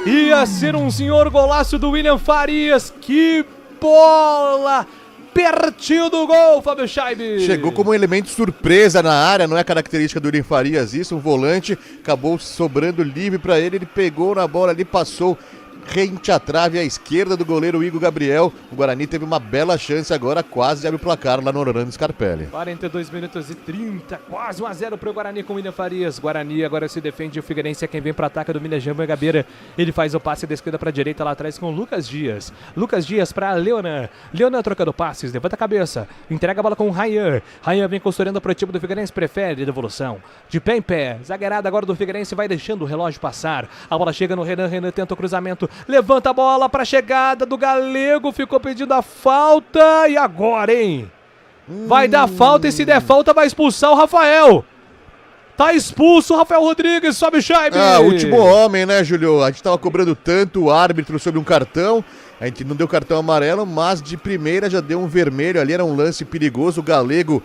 Ia ser um senhor golaço do William Farias, que bola! Pertinho do gol, Fábio Scheibe. Chegou como um elemento surpresa na área, não é característica do William Farias isso, um volante, acabou sobrando livre para ele, ele pegou na bola ali, passou rente à trave à esquerda do goleiro Igor Gabriel. O Guarani teve uma bela chance agora, quase abre o placar lá no Orlando Scarpelli. 42 minutos e 30, quase 1-0 para o Guarani com o William Farias. Guarani agora se defende, o Figueirense é quem vem para o ataque do Jean Mangabeira. Ele faz o passe da esquerda para a direita lá atrás com o Lucas Dias. Lucas Dias para Leonan. Leonan trocando passes, levanta a cabeça, entrega a bola com o Rayan. Rayan vem costurando para o time do Figueirense, prefere devolução. De pé em pé, zagueirada agora do Figueirense vai deixando o relógio passar. A bola chega no Renan, Renan tenta o cruzamento, levanta a bola para a chegada do Galego, ficou pedindo a falta, e agora, hein? Vai dar falta e se der falta vai expulsar o Rafael. Tá expulso o Rafael Rodrigues, sobe o Scheibe. Último homem, né, Júlio? A gente tava cobrando tanto o árbitro sobre um cartão, a gente não deu cartão amarelo, mas de primeira já deu um vermelho ali, era um lance perigoso, o Galego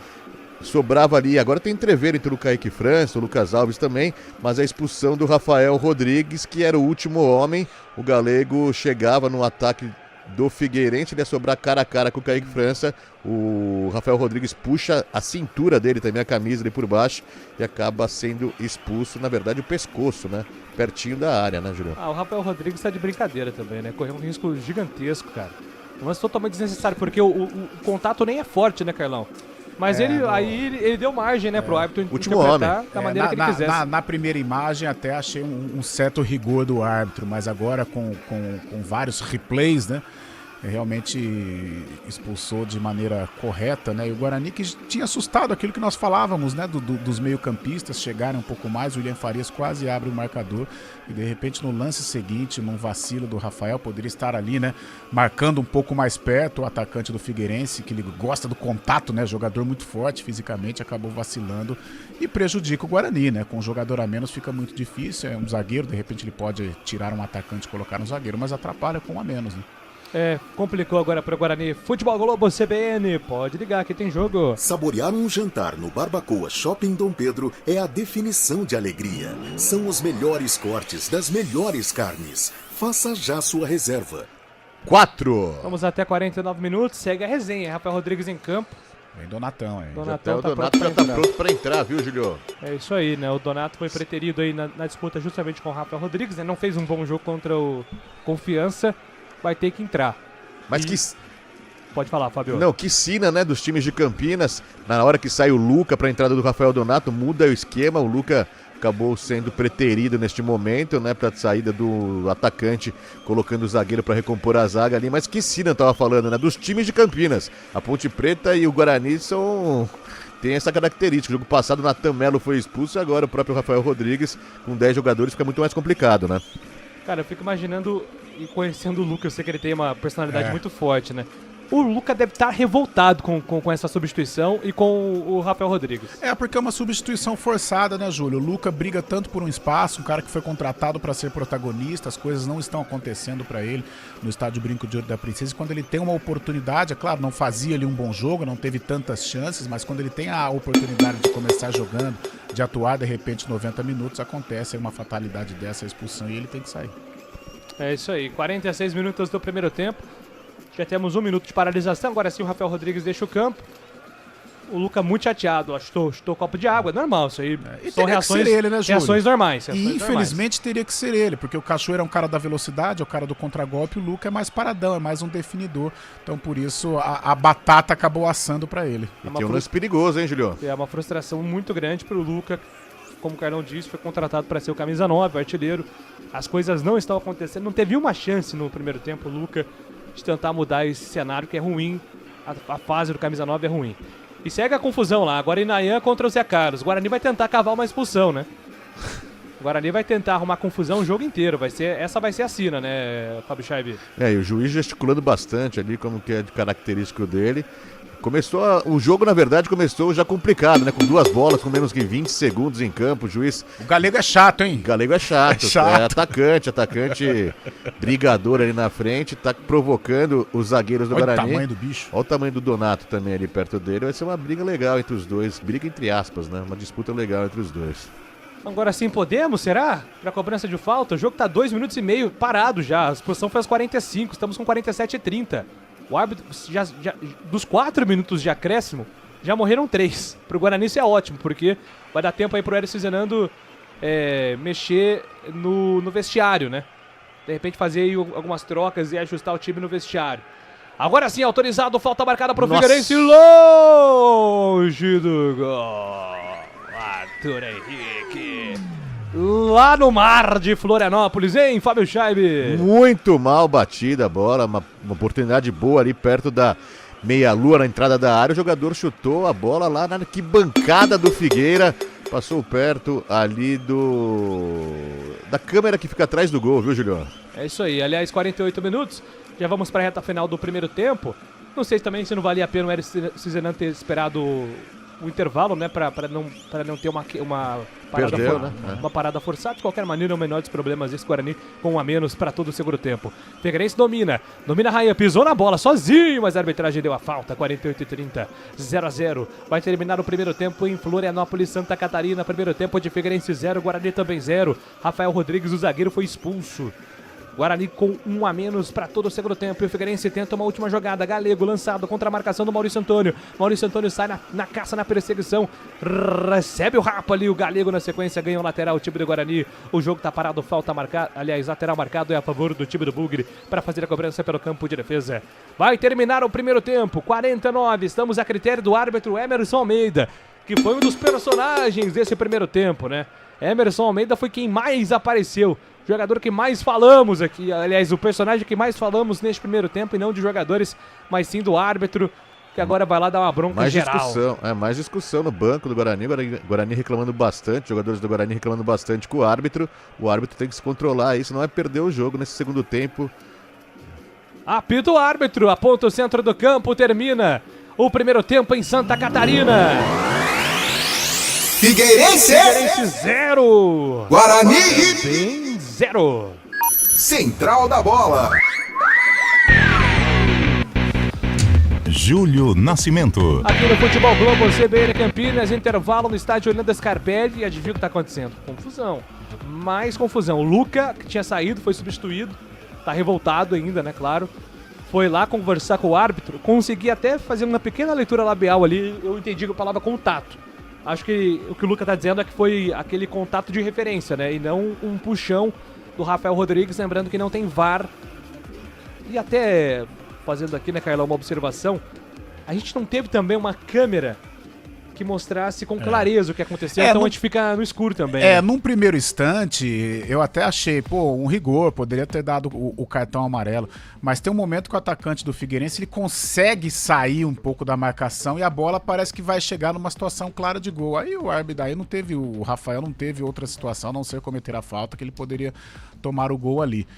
sobrava ali, agora tem entreveiro entre o Kaique França, o Lucas Alves também, mas a expulsão do Rafael Rodrigues, que era o último homem, o Galego chegava no ataque do Figueirense, ele ia sobrar cara a cara com o Kaique França. O Rafael Rodrigues puxa a cintura dele também, a camisa ali por baixo, e acaba sendo expulso, na verdade, o pescoço, né? Pertinho da área, né, Julião? O Rafael Rodrigues tá de brincadeira também, né? Correu um risco gigantesco, cara. Mas totalmente desnecessário, porque o contato nem é forte, né, Carlão? Mas ele deu margem, né, pro árbitro interpretar da maneira que ele quisesse. Na primeira imagem até achei um certo rigor do árbitro, mas agora com vários replays, né, realmente expulsou de maneira correta, né, e o Guarani que tinha assustado aquilo que nós falávamos, né, dos meio-campistas chegarem um pouco mais, o William Farias quase abre o marcador e de repente no lance seguinte, num vacilo do Rafael, poderia estar ali, né, marcando um pouco mais perto o atacante do Figueirense, que ele gosta do contato, né, jogador muito forte fisicamente, acabou vacilando e prejudica o Guarani, né, com um jogador a menos fica muito difícil, é um zagueiro, de repente ele pode tirar um atacante e colocar um zagueiro, mas atrapalha com um a menos, né. Complicou agora para o Guarani. Futebol Globo CBN, pode ligar que tem jogo. Saborear um jantar no Barbacoa Shopping Dom Pedro é a definição de alegria. São os melhores cortes das melhores carnes. Faça já sua reserva. 4. Vamos até 49 minutos, segue a resenha. Rafael Rodrigues em campo. Vem Donatão, hein? Donatão o Donato já tá pronto pra entrar, viu, Julio? É isso aí, né? O Donato foi preterido aí na disputa justamente com o Rafael Rodrigues, né? Não fez um bom jogo contra o Confiança. Vai ter que entrar. Mas Pode falar, Fabio. Não, que sina, né, dos times de Campinas. Na hora que sai o Luca para a entrada do Rafael Donato, muda o esquema. O Luca acabou sendo preterido neste momento, né, para a saída do atacante, colocando o zagueiro para recompor a zaga ali. Mas que sina tava falando, né, dos times de Campinas. A Ponte Preta e o Guarani tem essa característica. O jogo passado, o Natan Melo foi expulso e agora o próprio Rafael Rodrigues, com 10 jogadores, fica muito mais complicado, né? Cara, eu fico imaginando e conhecendo o Luca, eu sei que ele tem uma personalidade muito forte, né? O Luca deve estar revoltado com essa substituição e com o Rafael Rodrigues. Porque é uma substituição forçada, né, Júlio? O Luca briga tanto por um espaço, um cara que foi contratado para ser protagonista, as coisas não estão acontecendo para ele no estádio Brinco de Ouro da Princesa. Quando ele tem uma oportunidade, é claro, não fazia ali um bom jogo, não teve tantas chances, mas quando ele tem a oportunidade de começar jogando, de atuar de repente 90 minutos, acontece uma fatalidade dessa, a expulsão, e ele tem que sair. É isso aí, 46 minutos do primeiro tempo. Já temos 1 minuto de paralisação, agora sim o Rafael Rodrigues deixa o campo. O Luca muito chateado, ó, chutou copo de água, normal isso aí. São reações, ele, né, reações normais. E infelizmente teria que ser ele, porque o Cachoeira é um cara da velocidade, é o cara do contragolpe, o Luca é mais paradão, é mais um definidor. Então por isso a batata acabou assando pra ele. E tem um lance perigoso, hein, Julio? É uma frustração muito grande pro Luca. Como o Carlão disse, foi contratado para ser o camisa 9, o artilheiro. As coisas não estão acontecendo, não teve uma chance no primeiro tempo, o Luca, de tentar mudar esse cenário que é ruim, a fase do camisa 9 é ruim. E segue a confusão lá, agora Inayan contra o Zé Carlos. O Guarani vai tentar cavar uma expulsão, né? O Guarani vai tentar arrumar confusão o jogo inteiro, essa vai ser a sina, né, Fábio Scheibe? E o juiz gesticulando bastante ali, como que é de característico dele. O jogo, na verdade, começou já complicado, né? Com 2 bolas, com menos que 20 segundos em campo. O juiz... O galego é chato, hein? O galego é chato. É atacante brigador ali na frente, tá provocando os zagueiros do Guarani. Olha o tamanho do bicho. Olha o tamanho do Donato também ali perto dele. Vai ser uma briga legal entre os dois. Briga entre aspas, né? Uma disputa legal entre os dois. Agora sim podemos, será? Pra cobrança de falta, o jogo tá 2 minutos e meio parado já. A expulsão foi aos 45, estamos com 47:30. O árbitro, dos 4 minutos de acréscimo, já morreram 3. Pro Guarani isso é ótimo, porque vai dar tempo aí pro Eris Zenando mexer no vestiário, né? De repente fazer aí algumas trocas e ajustar o time no vestiário. Agora sim, autorizado, falta marcada pro Figueirense, longe do gol. Arthur Henrique. Lá no mar de Florianópolis, hein, Fábio Scheibe? Muito mal batida a bola, uma oportunidade boa ali perto da meia-lua na entrada da área. O jogador chutou a bola lá na arquibancada do Figueira, passou perto ali da câmera que fica atrás do gol, viu, Julião? É isso aí, aliás, 48 minutos, já vamos para a reta final do primeiro tempo. Não sei também se não valia a pena o Eris Zenando ter esperado o intervalo, né, para não ter uma parada, uma parada forçada. De qualquer maneira, é o menor dos problemas esse Guarani com 1 a menos para todo o segundo tempo. Figueirense domina Raia, pisou na bola sozinho, mas a arbitragem deu a falta. 48:30, 0-0. Vai terminar o primeiro tempo em Florianópolis, Santa Catarina. Primeiro tempo de Figueirense 0, Guarani também 0. Rafael Rodrigues, o zagueiro, foi expulso. Guarani com 1 a menos para todo o segundo tempo. E o Figueirense tenta uma última jogada. Galego lançado contra a marcação do Maurício Antônio. Maurício Antônio sai na caça, na perseguição. Recebe o rapa ali. O Galego na sequência ganha o lateral. O time do Guarani. O jogo tá parado. Falta marcada. Aliás, lateral marcado é a favor do time do Bugre para fazer a cobrança pelo campo de defesa. Vai terminar o primeiro tempo. 49. Estamos a critério do árbitro Emerson Almeida, que foi um dos personagens desse primeiro tempo, né? Emerson Almeida foi quem mais apareceu. Jogador que mais falamos aqui, aliás, o personagem que mais falamos neste primeiro tempo, e não de jogadores, mas sim do árbitro, que agora vai lá dar uma bronca geral. Mais discussão no banco do Guarani, Guarani reclamando bastante, jogadores do Guarani reclamando bastante com o árbitro tem que se controlar aí, senão vai perder o jogo nesse segundo tempo. Apita o árbitro, aponta o centro do campo, termina o primeiro tempo em Santa Catarina. Figueirense 0, Guarani 0. Central da Bola. Júlio Nascimento. Aqui no Futebol Globo, CBN Campinas, intervalo no estádio Orlando Scarpelli. E adivinha o que está acontecendo? Confusão. Mais confusão. O Luca, que tinha saído, foi substituído. Tá revoltado ainda, né? Claro. Foi lá conversar com o árbitro. Consegui até fazer uma pequena leitura labial ali. Eu entendi a palavra contato. Acho que o que o Luca tá dizendo é que foi aquele contato de referência, né? E não um puxão do Rafael Rodrigues, lembrando que não tem VAR. E até, fazendo aqui, né, Carlão, uma observação, a gente não teve também uma câmera que mostrasse com clareza o que aconteceu, então a gente fica no escuro também. Né? Num primeiro instante, eu até achei, um rigor, poderia ter dado o cartão amarelo, mas tem um momento que o atacante do Figueirense, ele consegue sair um pouco da marcação e a bola parece que vai chegar numa situação clara de gol. Aí o árbitro, o Rafael não teve outra situação, a não ser cometer a falta, que ele poderia tomar o gol ali.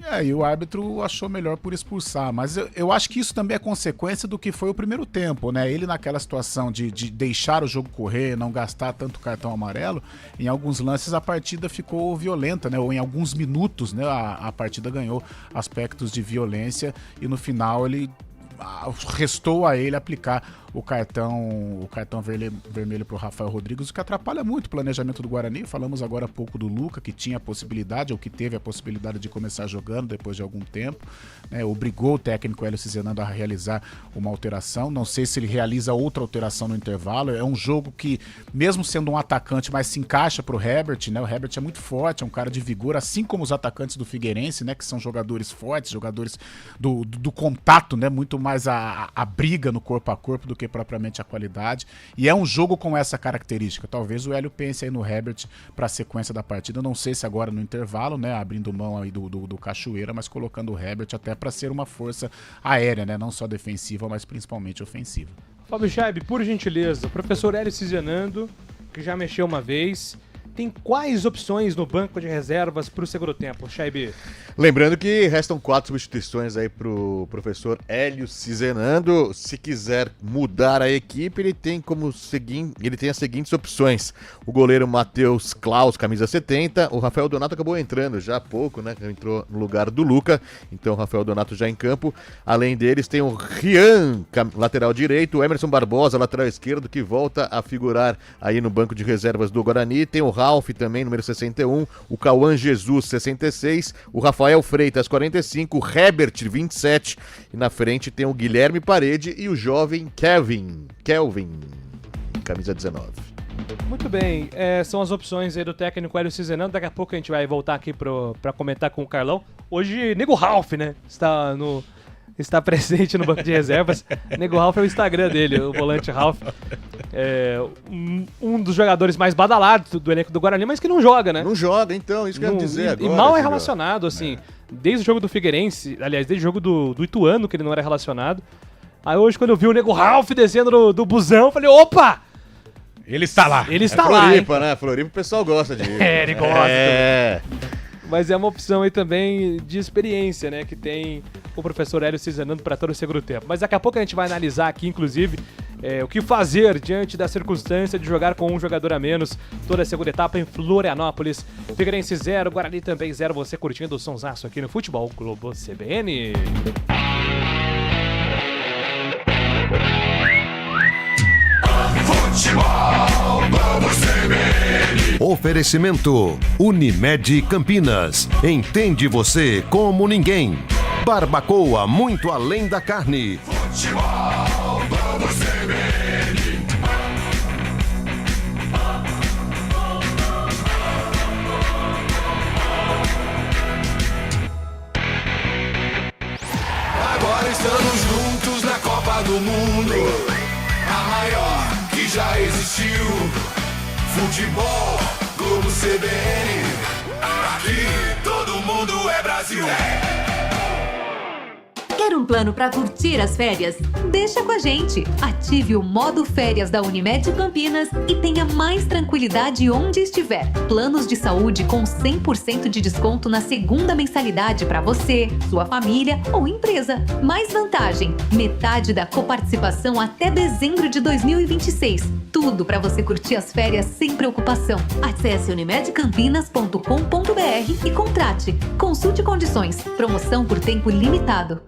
E aí o árbitro achou melhor por expulsar, mas eu acho que isso também é consequência do que foi o primeiro tempo, né? Ele naquela situação de deixar o jogo correr, não gastar tanto cartão amarelo, em alguns lances a partida ficou violenta, né? Ou em alguns minutos, né? A partida ganhou aspectos de violência e no final restou a ele aplicar o cartão vermelho para o Rafael Rodrigues, o que atrapalha muito o planejamento do Guarani. Falamos agora há pouco do Luca, que tinha a possibilidade, ou que teve a possibilidade de começar jogando depois de algum tempo, né? Obrigou o técnico Hélio Cizenando a realizar uma alteração. Não sei se ele realiza outra alteração no intervalo. É um jogo que, mesmo sendo um atacante, mas se encaixa para o Herbert, né? O Herbert é muito forte, é um cara de vigor, assim como os atacantes do Figueirense, né? Que são jogadores fortes, jogadores do contato, né? Muito mais a briga no corpo a corpo do que propriamente a qualidade, e é um jogo com essa característica. Talvez o Hélio pense aí no Herbert para a sequência da partida, não sei se agora no intervalo, né, abrindo mão aí do Cachoeira, mas colocando o Herbert até para ser uma força aérea, né, não só defensiva, mas principalmente ofensiva. Fábio Scheib, por gentileza, o professor Hélio Cizenando, que já mexeu uma vez, tem quais opções no banco de reservas para o segundo tempo, Scheib? Lembrando que restam 4 substituições aí pro professor Hélio Cizenando. Se quiser mudar a equipe, ele tem as seguintes opções: o goleiro Matheus Klaus, camisa 70. O Rafael Donato acabou entrando já há pouco, né? Entrou no lugar do Luca, então o Rafael Donato já em campo. Além deles tem o Rian, lateral direito, o Emerson Barbosa, lateral esquerdo, que volta a figurar aí no banco de reservas do Guarani. Tem o Ralf também, número 61, o Cauã Jesus, 66, o Rafael Freitas, 45, o Herbert, 27, e na frente tem o Guilherme Parede e o jovem Kelvin, camisa 19. Muito bem, são as opções aí do técnico Hélio Cizenando. Daqui a pouco a gente vai voltar aqui pra comentar com o Carlão. Hoje, Nego Ralf, né, está presente no banco de reservas. Nego Ralf é o Instagram dele, o volante Ralf. Um dos jogadores mais badalados do elenco do Guarani, mas que não joga, né? Não joga, então, isso que eu ia dizer agora. E mal é relacionado, assim, desde o jogo do Figueirense, aliás, desde o jogo do Ituano, que ele não era relacionado. Aí hoje, quando eu vi o Nego Ralf descendo do busão, eu falei, opa! Ele está lá. Ele está lá, Floripa, né? Floripa o pessoal gosta de ir. Ele gosta. Mas é uma opção aí também de experiência, né? Que tem o professor Hélio Cizenando para todo o segundo tempo. Mas daqui a pouco a gente vai analisar aqui, inclusive, o que fazer diante da circunstância de jogar com um jogador a menos toda a segunda etapa em Florianópolis. Figueirense 0, Guarani também 0. Você curtindo o sonsaço aqui no Futebol Globo CBN. Futebol Globo CBN. Oferecimento Unimed Campinas. Entende você como ninguém. Barbacoa, muito além da carne. Futebol, Globo CBN. Agora estamos juntos na Copa do Mundo, a maior que já existiu. Futebol, Globo CBN. Aqui todo mundo é Brasil. Quer um plano para curtir as férias? Deixa com a gente! Ative o modo férias da Unimed Campinas e tenha mais tranquilidade onde estiver. Planos de saúde com 100% de desconto na segunda mensalidade para você, sua família ou empresa. Mais vantagem, metade da coparticipação até dezembro de 2026. Tudo para você curtir as férias sem preocupação. Acesse unimedcampinas.com.br e contrate. Consulte condições. Promoção por tempo limitado.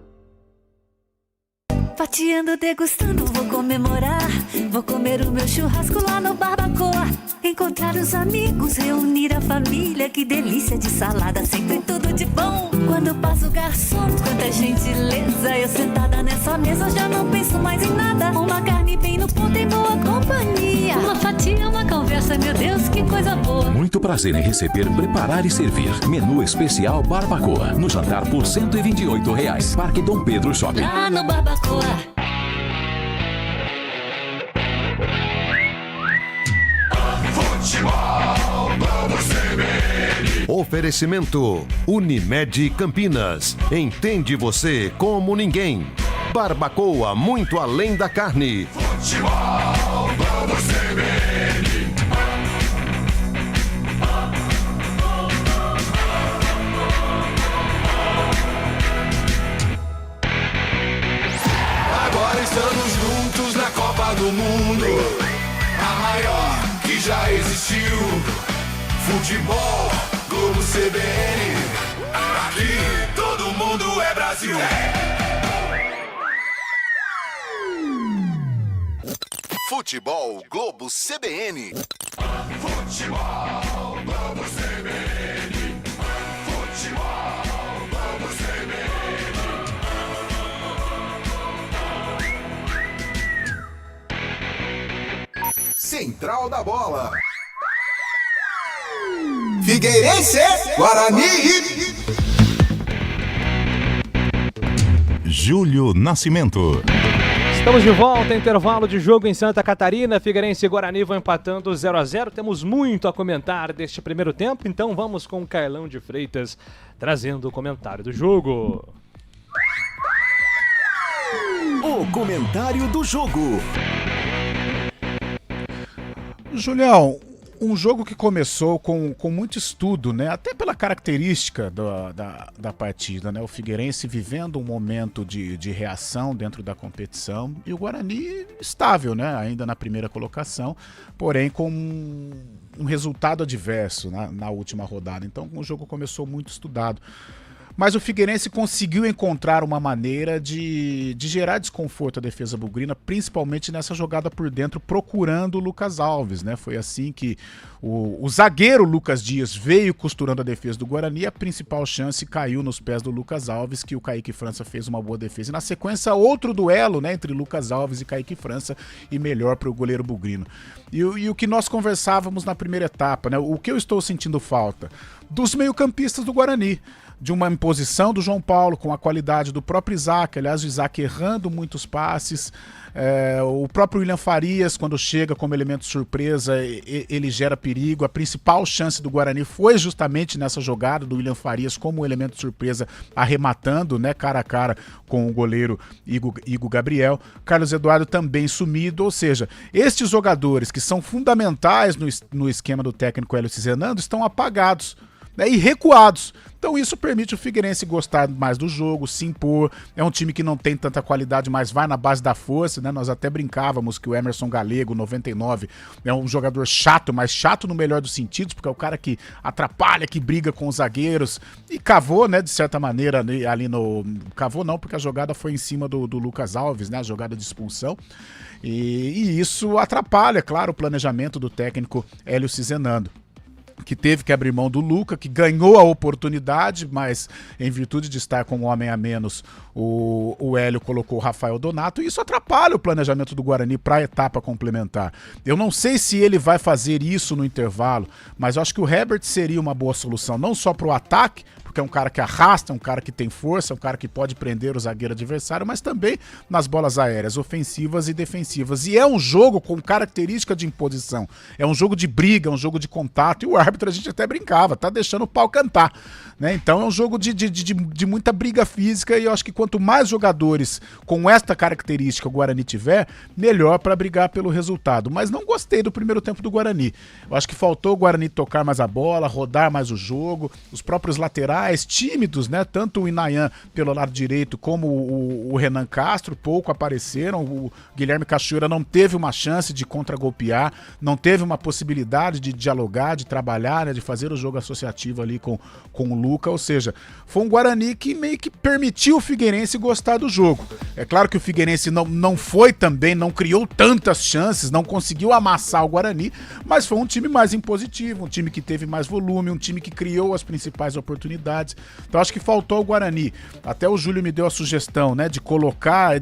Fatiando, degustando, vou comemorar. Vou comer o meu churrasco lá no Barbacoa. Encontrar os amigos, reunir a família. Que delícia de salada, sempre tudo de bom. Quando passa o garçom, quanta gentileza. Eu sentada nessa mesa já não penso mais em nada. Uma carne bem no ponto em boa companhia. Uma fatia, uma conversa, meu Deus, que coisa boa. Muito prazer em receber, preparar e servir. Menu especial Barbacoa. No jantar por R$ 128. Parque Dom Pedro Shopping. Lá no Barbacoa. Futebol, Globo CBN. Oferecimento Unimed Campinas. Entende você como ninguém. Barbacoa, muito além da carne. Futebol, Globo CBN. Agora estamos juntos na Copa do Mundo, a maior que já existiu. Futebol, Globo CBN. Aqui todo mundo é Brasil. Futebol Globo CBN. Futebol, Globo CBN. Futebol, Globo CBN. Central da Bola. Figueirense, Guarani. Júlio Nascimento. Estamos de volta, intervalo de jogo em Santa Catarina. Figueirense e Guarani vão empatando 0-0. Temos muito a comentar deste primeiro tempo, então vamos com o Carlão de Freitas trazendo o comentário do jogo. O comentário do jogo. Julião, um jogo que começou com muito estudo, né? Até pela característica da partida, né? O Figueirense vivendo um momento de reação dentro da competição e o Guarani estável, né? Ainda na primeira colocação, porém com um resultado adverso na última rodada. Então o jogo começou muito estudado. Mas o Figueirense conseguiu encontrar uma maneira de gerar desconforto à defesa bugrina, principalmente nessa jogada por dentro, procurando o Lucas Alves, né? Foi assim que o zagueiro Lucas Dias veio costurando a defesa do Guarani e a principal chance caiu nos pés do Lucas Alves, que o Kaique França fez uma boa defesa. E na sequência, outro duelo, né, entre Lucas Alves e Kaique França, e melhor para o goleiro bugrino. E o que nós conversávamos na primeira etapa, né? O que eu estou sentindo falta? Dos meio-campistas do Guarani. De uma imposição do João Paulo com a qualidade do próprio Isaac, aliás o Isaac errando muitos passes, o próprio William Farias quando chega como elemento surpresa ele gera perigo. A principal chance do Guarani foi justamente nessa jogada do William Farias como elemento surpresa, arrematando, né, cara a cara com o goleiro Igor Gabriel. Carlos Eduardo também sumido, ou seja, estes jogadores que são fundamentais no esquema do técnico Hélio Cizenando estão apagados, né, e recuados. Então isso permite o Figueirense gostar mais do jogo, se impor. É um time que não tem tanta qualidade, mas vai na base da força, né? Nós até brincávamos que o Emerson Galego, 99, é um jogador chato, mas chato no melhor dos sentidos, porque é o cara que atrapalha, que briga com os zagueiros. E cavou, né, de certa maneira, ali no... Cavou não, porque a jogada foi em cima do Lucas Alves, né? A jogada de expulsão. E isso atrapalha, claro, o planejamento do técnico Hélio Cizenando. que teve que abrir mão do Luca, que ganhou a oportunidade, mas em virtude de estar com um homem a menos, o Hélio colocou o Rafael Donato, e isso atrapalha o planejamento do Guarani para a etapa complementar. Eu não sei se ele vai fazer isso no intervalo, mas eu acho que o Herbert seria uma boa solução, não só para o ataque, porque é um cara que arrasta, um cara que tem força, um cara que pode prender o zagueiro adversário, mas também nas bolas aéreas, ofensivas e defensivas. E é um jogo com característica de imposição, é um jogo de briga, é um jogo de contato, e o árbitro, a gente até brincava, tá deixando o pau cantar, né? Então é um jogo de muita briga física, e eu acho que quanto mais jogadores com esta característica o Guarani tiver, melhor para brigar pelo resultado. Mas não gostei do primeiro tempo do Guarani. Eu acho que faltou o Guarani tocar mais a bola, rodar mais o jogo, os próprios laterais tímidos, né? Tanto o Inayan pelo lado direito como o Renan Castro pouco apareceram. O Guilherme Cachoeira não teve uma chance de contragolpear, não teve uma possibilidade de dialogar, de trabalhar, né? De fazer o jogo associativo ali com o Luca. Ou seja, foi um Guarani que meio que permitiu o Figueirense gostar do jogo. É claro que o Figueirense não foi também, não criou tantas chances, não conseguiu amassar o Guarani, mas foi um time mais impositivo, um time que teve mais volume, um time que criou as principais oportunidades. Então acho que faltou o Guarani. Até o Júlio me deu a sugestão, né, de colocar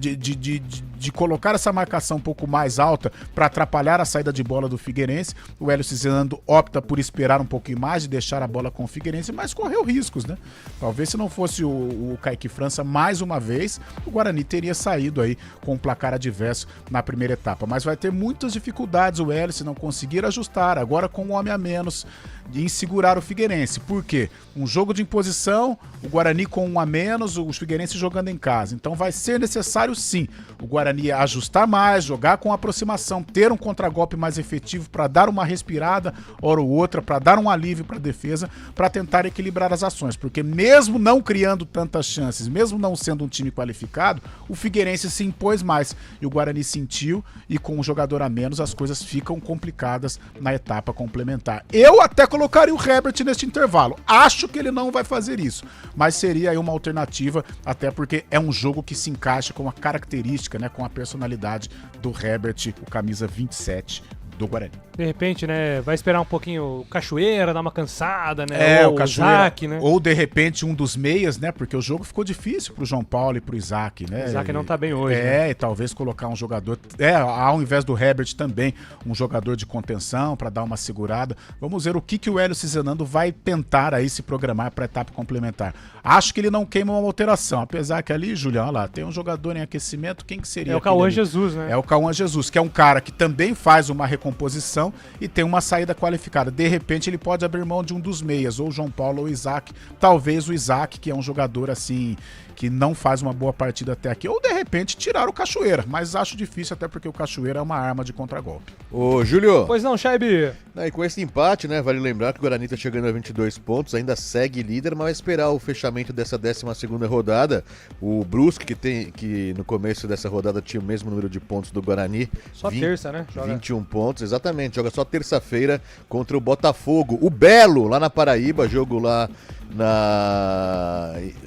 colocar essa marcação um pouco mais alta para atrapalhar a saída de bola do Figueirense. O Hélio Cizelando opta por esperar um pouquinho mais e deixar a bola com o Figueirense, mas correu riscos, né? Talvez se não fosse o Kaique França mais uma vez, o Guarani teria saído aí com um placar adverso na primeira etapa. Mas vai ter muitas dificuldades o Hélio se não conseguir ajustar, agora com um homem a menos, em segurar o Figueirense. Por quê? Um jogo de imposição, o Guarani com um a menos, os Figueirense jogando em casa. Então vai ser necessário sim o Guarani ajustar mais, jogar com aproximação, ter um contragolpe mais efetivo para dar uma respirada, hora ou outra, para dar um alívio para a defesa, para tentar equilibrar as ações. Porque mesmo não criando tantas chances, mesmo não sendo um time qualificado, o Figueirense se impôs mais. E o Guarani sentiu, e com um jogador a menos as coisas ficam complicadas na etapa complementar. Eu até colocaria o Herbert neste intervalo. Acho que ele não vai fazer isso, mas seria aí uma alternativa, até porque é um jogo que se encaixa com a característica, né, com a personalidade do Herbert, o camisa 27 do Guarani. De repente, né, vai esperar um pouquinho o Cachoeira, dar uma cansada, né? Ou o Cachoeira, Isaac, né? Ou de repente um dos meias, né? Porque o jogo ficou difícil pro João Paulo e pro Isaac, né? O Isaac não tá bem hoje, né? E talvez colocar um jogador, ao invés do Herbert também, um jogador de contenção para dar uma segurada. Vamos ver o que o Hélio Cizenando vai tentar aí se programar para etapa complementar. Acho que ele não queima uma alteração, apesar que ali, Julião, olha lá, tem um jogador em aquecimento, quem que seria? É o Cauã Jesus, né? É o Cauã Jesus, que é um cara que também faz uma recomposição e tem uma saída qualificada. De repente ele pode abrir mão de um dos meias, ou o João Paulo ou o Isaac. Talvez o Isaac, que é um jogador assim que não faz uma boa partida até aqui, ou de repente tirar o Cachoeira, mas acho difícil, até porque o Cachoeira é uma arma de contragolpe. Ô, Júlio. Pois não, Chaibi. E com esse empate, né, vale lembrar que o Guarani tá chegando a 22 pontos, ainda segue líder, mas vai esperar o fechamento dessa 12ª rodada. O Brusque, que no começo dessa rodada tinha o mesmo número de pontos do Guarani. Só terça, né? Joga 21 pontos, exatamente. Joga só terça-feira contra o Botafogo. O Belo, lá na Paraíba, jogo lá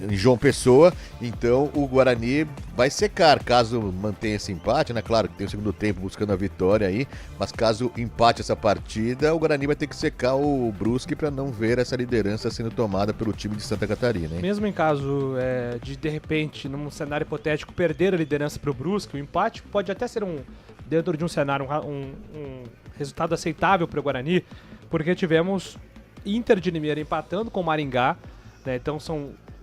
em João Pessoa. Então o Guarani vai secar caso mantenha esse empate, né? Claro que tem o segundo tempo buscando a vitória aí, mas caso empate essa partida, o Guarani vai ter que secar o Brusque para não ver essa liderança sendo tomada pelo time de Santa Catarina, hein? Mesmo em caso de repente, num cenário hipotético, perder a liderança para o Brusque, o empate pode até ser dentro de um cenário, um resultado aceitável para o Guarani, porque tivemos Inter de Limeira empatando com o Maringá, né? Então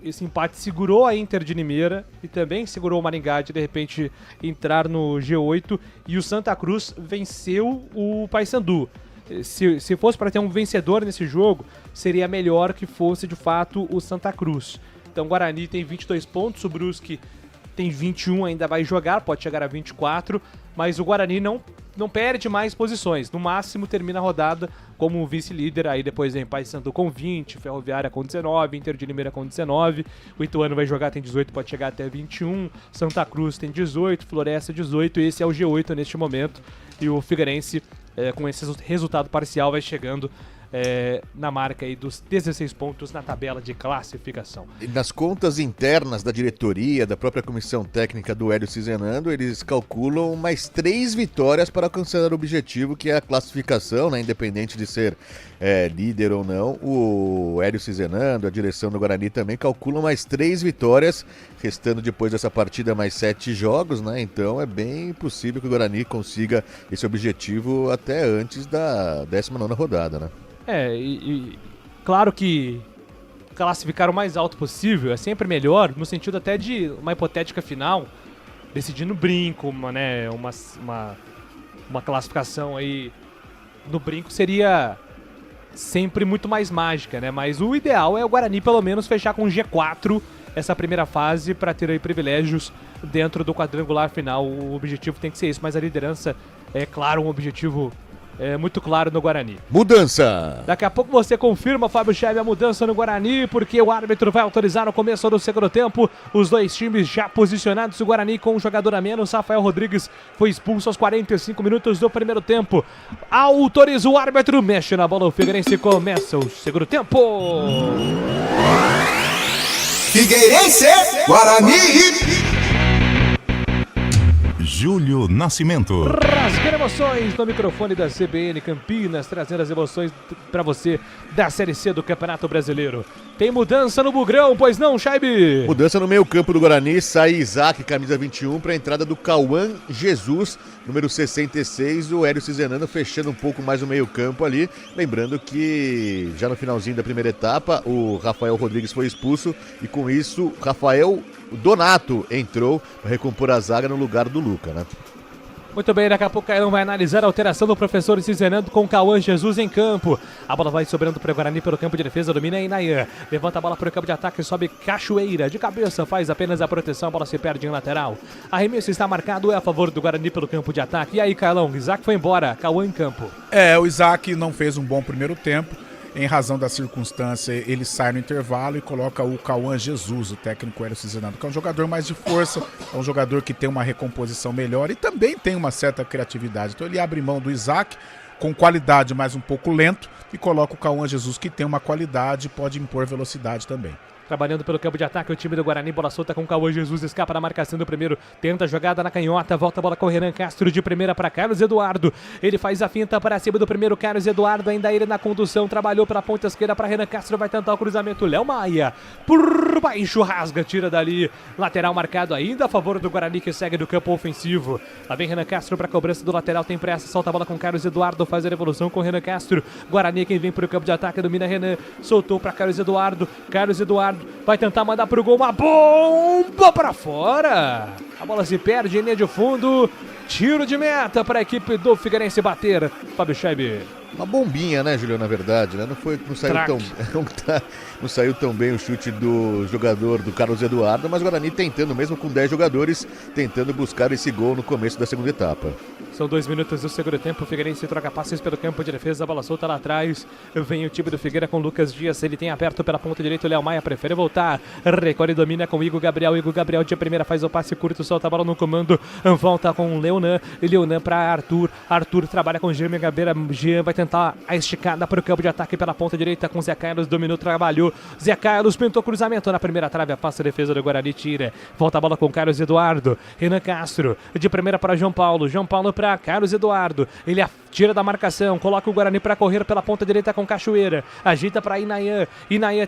esse empate segurou a Inter de Limeira e também segurou o Maringá de repente entrar no G8, e o Santa Cruz venceu o Paysandu. Se fosse para ter um vencedor nesse jogo, seria melhor que fosse de fato o Santa Cruz. Então o Guarani tem 22 pontos, o Brusque tem 21, ainda vai jogar, pode chegar a 24, mas o Guarani não perde mais posições. No máximo termina a rodada como vice-líder, aí depois vem Paysandu com 20, Ferroviária com 19, Inter de Limeira com 19, o Ituano vai jogar, tem 18, pode chegar até 21, Santa Cruz tem 18, Floresta 18, esse é o G8 neste momento, e o Figueirense, com esse resultado parcial, vai chegando na marca aí dos 16 pontos na tabela de classificação. E nas contas internas da diretoria, da própria comissão técnica do Hélio Cizenando, eles calculam mais 3 vitórias para alcançar o objetivo, que é a classificação, né, independente de ser líder ou não. O Hélio Cizenando, a direção do Guarani também calculam mais 3 vitórias, restando depois dessa partida mais 7 jogos, né? Então é bem possível que o Guarani consiga esse objetivo até antes da 19ª rodada, né? Claro que classificar o mais alto possível é sempre melhor, no sentido até de uma hipotética final, decidir no brinco, uma classificação aí no brinco seria sempre muito mais mágica, né? Mas o ideal é o Guarani pelo menos fechar com um G4 essa primeira fase para ter aí privilégios dentro do quadrangular final. O objetivo tem que ser isso, mas a liderança é, claro, um objetivo muito claro no Guarani. Mudança! Daqui a pouco você confirma, Fábio Cheve, a mudança no Guarani, porque o árbitro vai autorizar no começo do segundo tempo. Os dois times já posicionados, o Guarani com um jogador a menos. Rafael Rodrigues foi expulso aos 45 minutos do primeiro tempo. Autoriza o árbitro, mexe na bola, o Figueirense começa o segundo tempo. Figueirense, Guarani. Júlio Nascimento. Rasgando emoções no microfone da CBN Campinas, trazendo as emoções pra você da Série C do Campeonato Brasileiro. Tem mudança no Bugrão, pois não, Chaibe? Mudança no meio campo do Guarani, sai Isaac, camisa 21, para a entrada do Cauã Jesus, número 66, o Hélio Cizenando fechando um pouco mais o meio campo ali. Lembrando que já no finalzinho da primeira etapa, o Rafael Rodrigues foi expulso e com isso, Rafael Donato entrou para recompor a zaga no lugar do Luca, né? Muito bem, daqui a pouco o Cairão vai analisar a alteração do professor Cizenando com Cauã Jesus em campo. A bola vai sobrando para o Guarani pelo campo de defesa, domina Inayan. Levanta a bola para o campo de ataque, sobe Cachoeira. De cabeça, faz apenas a proteção, a bola se perde em lateral. Arremesso está marcado, é a favor do Guarani pelo campo de ataque. E aí, Carlão, Isaac foi embora, Cauã em campo. O Isaac não fez um bom primeiro tempo. Em razão da circunstância, ele sai no intervalo e coloca o Cauã Jesus, o técnico Hélio Cizenando, que é um jogador mais de força, é um jogador que tem uma recomposição melhor e também tem uma certa criatividade. Então ele abre mão do Isaac, com qualidade, mas um pouco lento, e coloca o Cauã Jesus, que tem uma qualidade e pode impor velocidade também. Trabalhando pelo campo de ataque, o time do Guarani, bola solta com o Cauã Jesus, escapa da marcação do primeiro, tenta a jogada na canhota, volta a bola com o Renan Castro de primeira para Carlos Eduardo, ele faz a finta para cima do primeiro, Carlos Eduardo, ainda ele na condução, trabalhou pela ponta esquerda para Renan Castro, vai tentar o cruzamento, Léo Maia, por baixo, rasga, tira dali, lateral marcado ainda a favor do Guarani, que segue do campo ofensivo. Lá vem Renan Castro para cobrança do lateral, tem pressa, solta a bola com Carlos Eduardo, faz a revolução com Renan Castro, Guarani quem vem para o campo de ataque, domina Renan, soltou para Carlos Eduardo vai tentar mandar pro gol, uma bomba pra fora. A bola se perde em linha de fundo. Tiro de meta para a equipe do Figueirense bater. Fábio Scheibe. Uma bombinha, né, Julião, na verdade, né? Não saiu tão bem o chute do jogador do Carlos Eduardo, mas o Guarani tentando, mesmo com 10 jogadores, tentando buscar esse gol no começo da segunda etapa. São 2 minutos do segundo tempo, o Figueirense troca passes pelo campo de defesa, a bola solta lá atrás, vem o time do Figueira com Lucas Dias, ele tem aberto pela ponta direita, o Léo Maia prefere voltar, recolhe e domina com Igor Gabriel de primeira faz o passe curto, solta a bola no comando, volta com Leonan para Arthur trabalha com Jean Gabeira, Jean vai tentar a esticada para o campo de ataque pela ponta direita com Zé Carlos, dominou, trabalhou, Zé Carlos pintou cruzamento na primeira trave, afasta a defesa do Guarani, tira, volta a bola com Carlos Eduardo, Renan Castro, de primeira para João Paulo para Carlos Eduardo, ele tira da marcação, coloca o Guarani para correr pela ponta direita com Cachoeira, agita para Inayan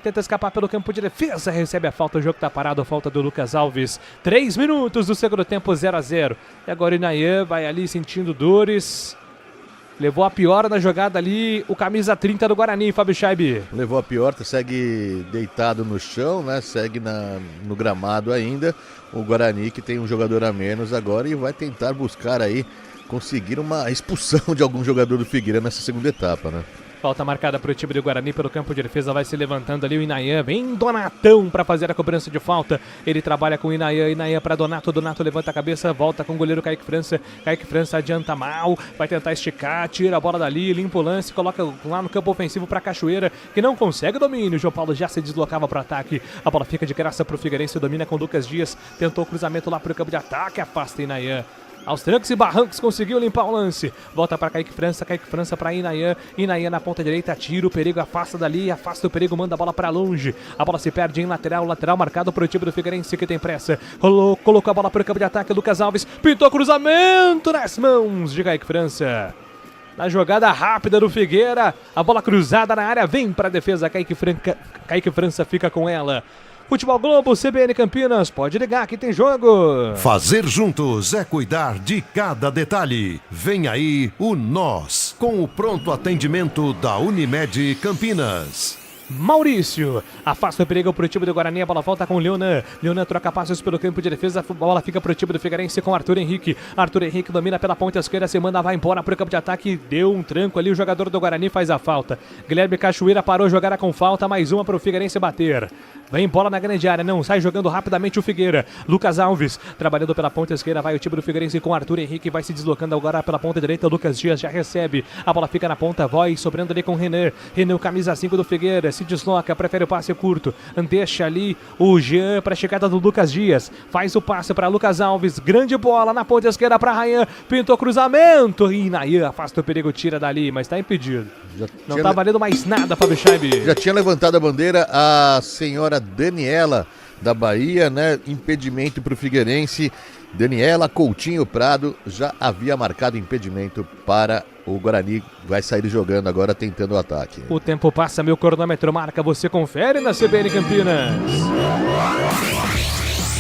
tenta escapar pelo campo de defesa, recebe a falta, o jogo tá parado, falta do Lucas Alves, 3 minutos do segundo tempo, 0-0, e agora Inayan vai ali sentindo dores, levou a pior na jogada ali, o camisa 30 do Guarani, Fábio Scheibe. Levou a pior, segue deitado no chão, né? Segue no gramado ainda. O Guarani que tem um jogador a menos agora e vai tentar buscar aí, conseguir uma expulsão de algum jogador do Figueira nessa segunda etapa, né? Falta marcada para o time do Guarani pelo campo de defesa, vai se levantando ali o Inayan, vem Donatão para fazer a cobrança de falta, ele trabalha com o Inayan para Donato levanta a cabeça, volta com o goleiro Kaique França adianta mal, vai tentar esticar, tira a bola dali, limpa o lance, coloca lá no campo ofensivo para Cachoeira, que não consegue domínio, João Paulo já se deslocava para o ataque, a bola fica de graça para o Figueirense, domina com Lucas Dias, tentou o cruzamento lá para o campo de ataque, afasta Inayan. Aos trancos e barrancos conseguiu limpar o lance. Volta para Kaique França para Inayan. Inayan na ponta direita, tira o perigo, afasta dali, afasta o perigo, manda a bola para longe. A bola se perde em lateral marcado para o time do Figueirense que tem pressa. Colocou a bola para o campo de ataque, Lucas Alves pintou cruzamento nas mãos de Kaique França. Na jogada rápida do Figueira, a bola cruzada na área, vem para a defesa, Kaique França fica com ela. Futebol Globo, CBN Campinas, pode ligar que tem jogo. Fazer juntos é cuidar de cada detalhe. Vem aí o Nós, com o pronto atendimento da Unimed Campinas. Maurício, afasta o perigo pro time do Guarani, a bola volta com o Leonan. Leonan troca passos pelo campo de defesa, a bola fica pro time do Figueirense com Arthur Henrique. Arthur Henrique domina pela ponta esquerda, se manda, vai embora pro campo de ataque, deu um tranco ali, o jogador do Guarani faz a falta. Guilherme Cachoeira parou, jogada com falta, mais uma pro Figueirense bater. Vem bola na grande área, não, sai jogando rapidamente o Figueira. Lucas Alves, trabalhando pela ponta esquerda, vai o time do Figueirense com Arthur Henrique, vai se deslocando agora pela ponta direita, Lucas Dias já recebe. A bola fica na ponta, vai sobrando ali com o Renan. Renan, camisa 5 do Figueira, se desloca, prefere o passe curto. Deixa ali o Jean para a chegada do Lucas Dias. Faz o passe para Lucas Alves, grande bola na ponta esquerda para Rayan, pintou cruzamento. E Nayan afasta o perigo, tira dali, mas está impedido. Não tá valendo mais nada, Fábio Scheib. Já tinha levantado a bandeira a senhora Daniela da Bahia, né? Impedimento para o Figueirense. Daniela Coutinho Prado já havia marcado impedimento para o Guarani. Vai sair jogando agora, tentando o ataque. O tempo passa, meu cronômetro marca, você confere na CBN Campinas.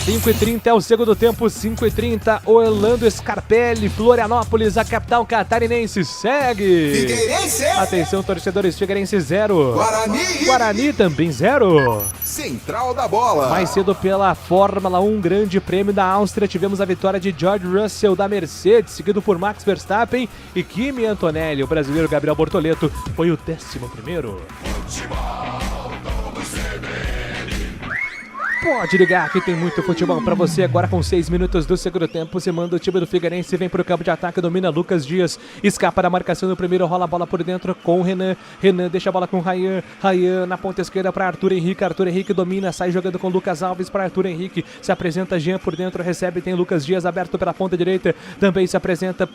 5h30 é o segundo tempo, 5h30, Orlando Scarpelli, Florianópolis, a capital catarinense segue. Figueirense! Atenção, torcedores, Figueirense 0. Guarani também 0. Central da bola. Mais cedo pela Fórmula 1, Grande Prêmio da Áustria, tivemos a vitória de George Russell da Mercedes, seguido por Max Verstappen e Kimi Antonelli. O brasileiro Gabriel Bortoleto foi o 11º. Pode ligar que tem muito futebol pra você. Agora com 6 minutos do segundo tempo, você manda o time do Figueirense, vem pro campo de ataque, domina Lucas Dias, escapa da marcação do primeiro, rola a bola por dentro com o Renan. Renan deixa a bola com o Rayan. Rayan na ponta esquerda para Arthur Henrique. Arthur Henrique domina, sai jogando com Lucas Alves para Arthur Henrique. Se apresenta Jean por dentro, recebe, tem Lucas Dias aberto pela ponta direita. Também se apresenta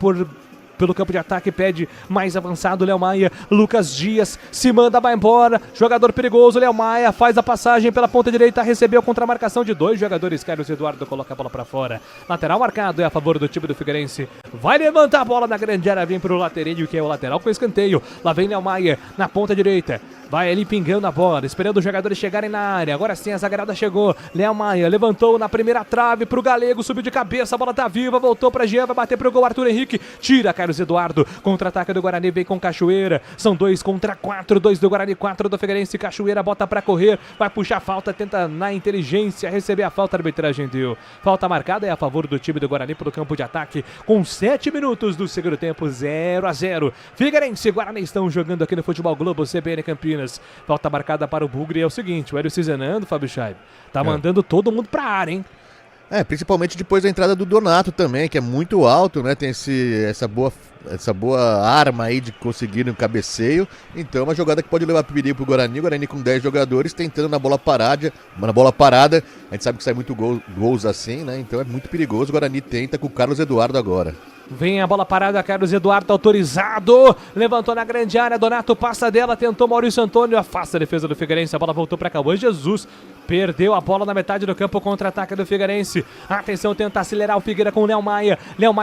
pelo campo de ataque, pede mais avançado, Léo Maia. Lucas Dias se manda, vai embora, jogador perigoso, Léo Maia faz a passagem pela ponta direita, recebeu contra a marcação de 2 jogadores, Carlos Eduardo coloca a bola pra fora, lateral marcado, é a favor do time do Figueirense, vai levantar a bola na grande área, vem pro lateral, que é o lateral com escanteio, lá vem Léo Maia na ponta direita, vai ali pingando a bola, esperando os jogadores chegarem na área, agora sim a zagueirada chegou, Léo Maia levantou na primeira trave pro Galego, subiu de cabeça, a bola tá viva, voltou pra Jean, vai bater pro gol, Arthur Henrique, tira Carlos Eduardo, contra-ataque do Guarani, vem com Cachoeira, são 2 contra 4, 2 do Guarani, 4 do Figueirense, Cachoeira bota pra correr, vai puxar falta, tenta na inteligência receber a falta, a arbitragem deu, falta marcada, é a favor do time do Guarani pelo campo de ataque, com 7 minutos do segundo tempo, 0-0, Figueirense e Guarani estão jogando aqui no Futebol Globo, CBN Campinas, falta marcada para o Bugre, é o seguinte, o Hélio Cizenando, Fábio Scheib, tá mandando todo mundo pra área, hein? Principalmente depois da entrada do Donato também, que é muito alto, né? Tem essa boa arma aí de conseguir um cabeceio. Então é uma jogada que pode levar perigo pro Guarani. O Guarani com 10 jogadores tentando na bola parada. A gente sabe que sai muito gols assim, né? Então é muito perigoso. O Guarani tenta com o Carlos Eduardo agora. Vem a bola parada, Carlos Eduardo autorizado, levantou na grande área, Donato passa dela, tentou Maurício Antônio, afasta a defesa do Figueirense, a bola voltou para Cauã Jesus, perdeu a bola na metade do campo, contra-ataque do Figueirense, atenção, tenta acelerar o Figueira com o Léo Maia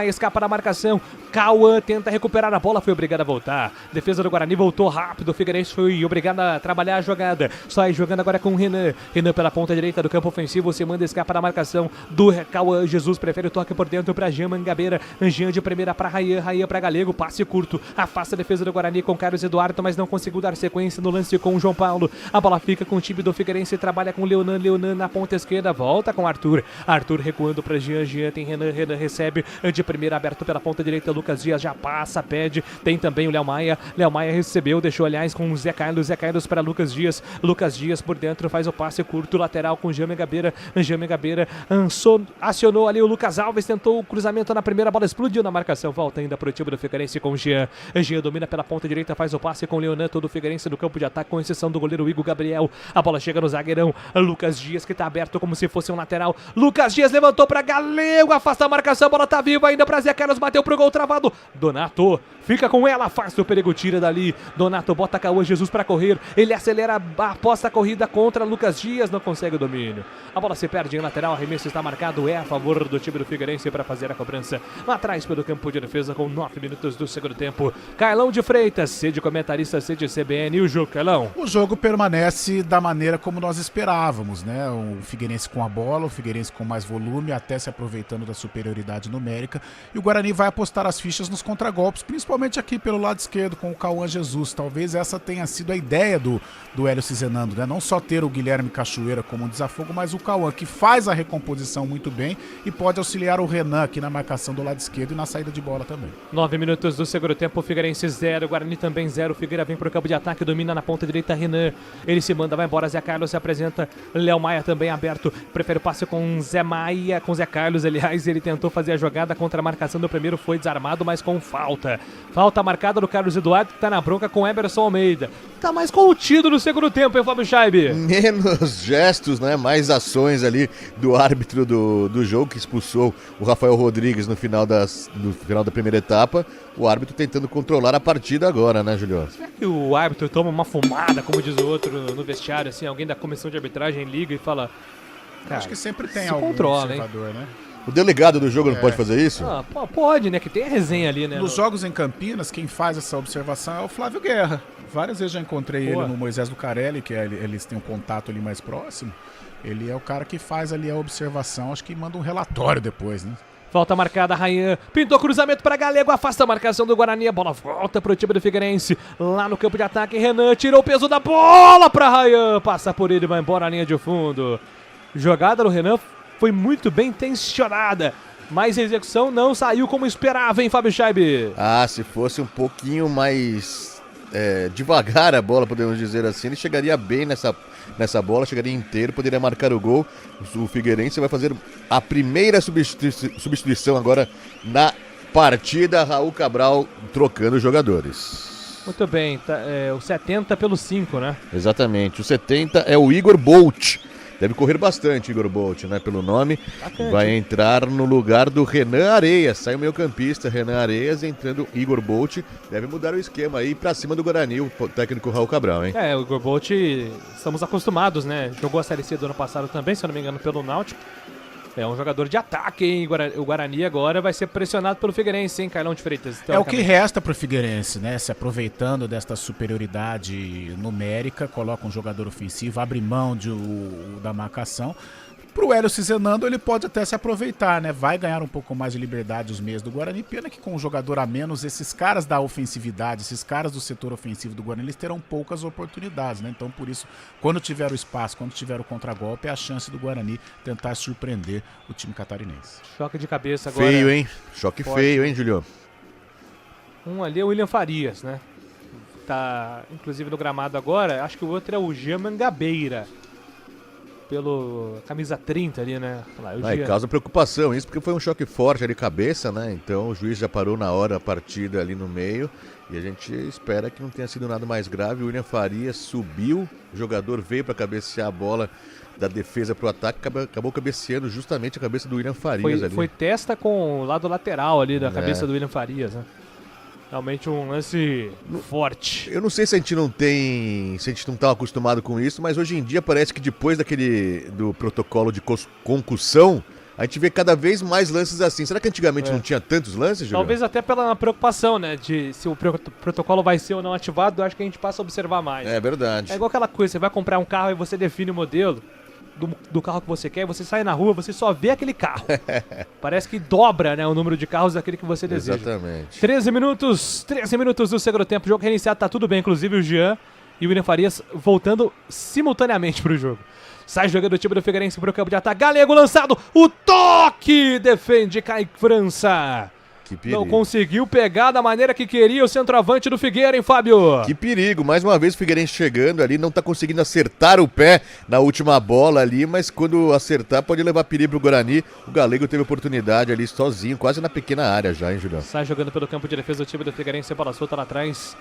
escapa da marcação, Cauã tenta recuperar a bola, foi obrigado a voltar, defesa do Guarani voltou rápido, o Figueirense foi obrigado a trabalhar a jogada, sai jogando agora com o Renan pela ponta direita do campo ofensivo, se manda, escapa da marcação do Cauã Jesus, prefere o toque por dentro para Jean Mangabeira, Jean de primeira para Rayan para Galego, passe curto, afasta a defesa do Guarani com Carlos Eduardo, mas não conseguiu dar sequência no lance com o João Paulo, a bola fica com o time do Figueirense, trabalha com Leonan na ponta esquerda, volta com Arthur recuando para Jean tem Renan recebe de primeira, aberto pela ponta direita, Lucas Dias já passa, pede, tem também o Léo Maia recebeu, deixou aliás com o Zé Carlos para Lucas Dias por dentro, faz o passe curto, lateral com Jean Mangabeira acionou ali o Lucas Alves, tentou o cruzamento na primeira, bola explodiu na marcação, volta ainda pro time do Figueirense com Jean domina pela ponta direita, faz o passe com o Leonan, todo o Figueirense no campo de ataque, com exceção do goleiro Igor Gabriel, a bola chega no zagueirão, Lucas Dias, que tá aberto como se fosse um lateral. Lucas Dias levantou pra Galego, afasta a marcação, a bola tá viva ainda pra Zé Carlos, bateu pro gol travado. Donato fica com ela, afasta o perigo, tira dali. Donato bota Cauã Jesus pra correr, ele acelera, aposta a corrida contra Lucas Dias, não consegue o domínio. A bola se perde em lateral, arremesso está marcado, é a favor do time do Figueirense para fazer a cobrança. Lá atrás pelo campo de defesa com 9 minutos do segundo tempo. Carlão de Freitas, sede comentarista, sede CBN e o jogo, Carlão. O jogo permanece da maneira como nós esperávamos, né? O Figueirense com a bola, o Figueirense com mais volume, até se aproveitando da superioridade numérica. E o Guarani vai apostar as fichas nos contragolpes, principalmente aqui pelo lado esquerdo com o Cauã Jesus. Talvez essa tenha sido a ideia do Hélio Cizenando, né? Não só ter o Guilherme Cachoeira como um desafogo, mas o Cauã, que faz a recomposição muito bem e pode auxiliar o Renan aqui na marcação do lado esquerdo e na saída de bola também. 9 minutos do segundo tempo, Figueirense 0, Guarani também 0. Figueira vem pro campo de ataque, domina na ponta direita Renan. Ele se manda, vai embora, Zé Carlos se apresenta. Léo Maia também aberto, prefere o passe com Zé Maia, com Zé Carlos, aliás, ele tentou fazer a jogada contra a marcação do primeiro, foi desarmado, mas com falta. Falta marcada do Carlos Eduardo, que tá na bronca com Emerson Almeida. Tá mais contido no segundo tempo, hein, Fábio Scheibe? Menos gestos, né? Mais ações ali do árbitro do jogo, que expulsou o Rafael Rodrigues no final da primeira etapa. O árbitro tentando controlar a partida agora, né, Julio? Será que o árbitro toma uma fumada, como diz o outro, no vestiário, assim, alguém da comissão de arbitragem liga e fala... Cara, acho que sempre tem se algum controla, observador, né? O delegado do jogo não pode fazer isso? Ah, pode, né? Que tem a resenha ali, né? Nos jogos em Campinas, quem faz essa observação é o Flávio Guerra. Várias vezes já encontrei ele no Moisés Lucarelli, que eles têm um contato ali mais próximo. Ele é o cara que faz ali a observação, acho que manda um relatório depois, né? Falta marcada, Rayan. Pintou cruzamento para Galego, afasta a marcação do Guarani. A bola volta pro time do Figueirense. Lá no campo de ataque, Renan tirou o peso da bola para Rayan. Passa por ele, vai embora a linha de fundo. Jogada do Renan foi muito bem tensionada, mas a execução não saiu como esperava, hein, Fábio Scheibe? Ah, se fosse um pouquinho mais devagar a bola, podemos dizer assim, ele chegaria bem nessa bola, chegaria inteiro, poderia marcar o gol. O Figueirense vai fazer a primeira substituição agora na partida. Raul Cabral trocando os jogadores. Muito bem, tá, o 70 pelo 5, né? Exatamente, o 70 é o Igor Bolt. Deve correr bastante, Igor Bolt, né? Pelo nome. Bastante. Vai entrar no lugar do Renan Areias. Sai o meio-campista, Renan Areias, entrando Igor Bolt. Deve mudar o esquema aí pra cima do Guarani, o técnico Raul Cabral, hein? O Igor Bolt, estamos acostumados, né? Jogou a Série C do ano passado também, se eu não me engano, pelo Náutico. É um jogador de ataque, hein? O Guarani agora vai ser pressionado pelo Figueirense, hein, Carlão de Freitas? É o que resta pro Figueirense, né? Se aproveitando desta superioridade numérica, coloca um jogador ofensivo, abre mão da marcação. Pro Hélio Cizenando, ele pode até se aproveitar, né? Vai ganhar um pouco mais de liberdade os meios do Guarani. Pena que com um jogador a menos, esses caras da ofensividade, esses caras do setor ofensivo do Guarani, eles terão poucas oportunidades, né? Então, por isso, quando tiver o espaço, quando tiver o contragolpe, é a chance do Guarani tentar surpreender o time catarinense. Choque de cabeça agora. Feio, hein? Choque feio, hein, Julio? Um ali é o William Farias, né? Tá, inclusive, no gramado agora. Acho que o outro é o Jean Mangabeira. Pelo camisa 30 ali, né? E causa preocupação isso, porque foi um choque forte ali, cabeça, né? Então o juiz já parou na hora a partida ali no meio. E a gente espera que não tenha sido nada mais grave. O William Farias subiu, o jogador veio para cabecear a bola da defesa para o ataque, acabou cabeceando justamente a cabeça do William Farias ali. Foi testa com o lado lateral ali da cabeça do William Farias, né? Realmente um lance forte. Eu não sei se a gente não tá acostumado com isso, mas hoje em dia parece que depois do protocolo de concussão, a gente vê cada vez mais lances assim. Será que antigamente não tinha tantos lances, Julião? Talvez até pela preocupação, né, de se o protocolo vai ser ou não ativado, eu acho que a gente passa a observar mais. É verdade. É igual aquela coisa, você vai comprar um carro e você define o modelo do carro que você quer, você sai na rua, você só vê aquele carro. Parece que dobra, né, o número de carros daquele que você deseja. Exatamente. 13 minutos do segundo tempo, jogo reiniciado, tá tudo bem, inclusive o Jean e o William Farias voltando simultaneamente pro jogo. Sai jogando o time do Figueirense pro campo de ataque, Galego lançado, o toque, defende Kaique França. Que perigo. Não conseguiu pegar da maneira que queria o centroavante do Figueira, hein, Fábio? Que perigo, mais uma vez o Figueirense chegando ali, não tá conseguindo acertar o pé na última bola ali, mas quando acertar pode levar perigo pro Guarani. O Galego teve oportunidade ali sozinho, quase na pequena área já, hein, Julião? Sai jogando pelo campo de defesa do time do Figueirense, bola solta lá atrás.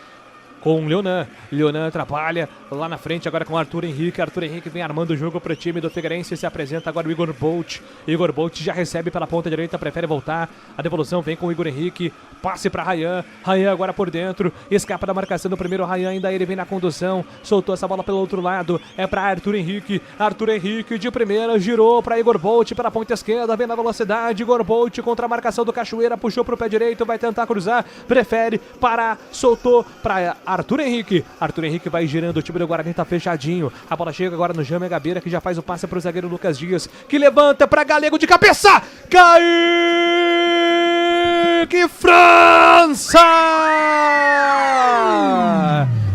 com o Leonan. Leonan atrapalha lá na frente agora com o Arthur Henrique. Arthur Henrique vem armando o jogo para o time do Figueirense. Se apresenta agora o Igor Bolt. Igor Bolt já recebe pela ponta direita, prefere voltar. A devolução vem com o Igor Henrique. Passe para Rayan. Rayan agora por dentro. Escapa da marcação do primeiro Rayan. Ainda ele vem na condução. Soltou essa bola pelo outro lado. É para Arthur Henrique. Arthur Henrique de primeira. Girou para Igor Bolt pela ponta esquerda. Vem na velocidade. Igor Bolt contra a marcação do Cachoeira. Puxou para o pé direito. Vai tentar cruzar. Prefere parar. Soltou para Arthur Henrique. Arthur Henrique vai girando, o time do Guarani tá fechadinho. A bola chega agora no Jame Gabeira, que já faz o passe pro zagueiro Lucas Dias, que levanta para Galego de cabeça. Kaique França!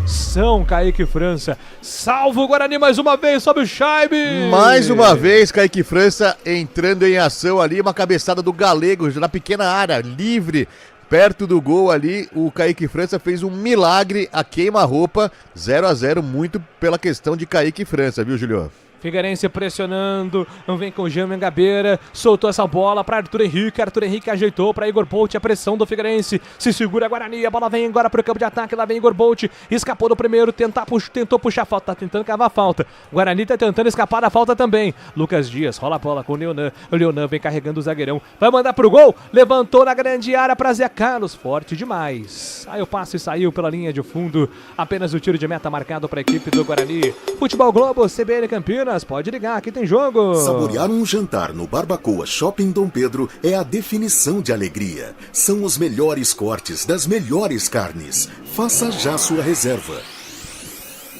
São Kaique França. Salva o Guarani mais uma vez, sobe o Scheibe. Mais uma vez, Kaique França entrando em ação ali, uma cabeçada do Galego na pequena área, livre. Perto do gol ali, o Kaique França fez um milagre, a queima-roupa, 0-0, muito pela questão de Kaique França, viu, Julio? Figueirense pressionando, não vem com o Jean Gabeira, soltou essa bola para Arthur Henrique ajeitou para Igor Bolt, a pressão do Figueirense, se segura Guarani, a bola vem agora para o campo de ataque, lá vem Igor Bolt, escapou do primeiro, tentou puxar a falta, tá tentando cavar a falta, Guarani tá tentando escapar da falta também, Lucas Dias rola a bola com o Leonan vem carregando o zagueirão, vai mandar pro gol, levantou na grande área para Zé Carlos, forte demais, aí o passe saiu pela linha de fundo, apenas o tiro de meta marcado para a equipe do Guarani. Futebol Globo, CBN Campinas, pode ligar, aqui tem jogo. Saborear um jantar no Barbacoa Shopping Dom Pedro é a definição de alegria. São os melhores cortes das melhores carnes. Faça já sua reserva.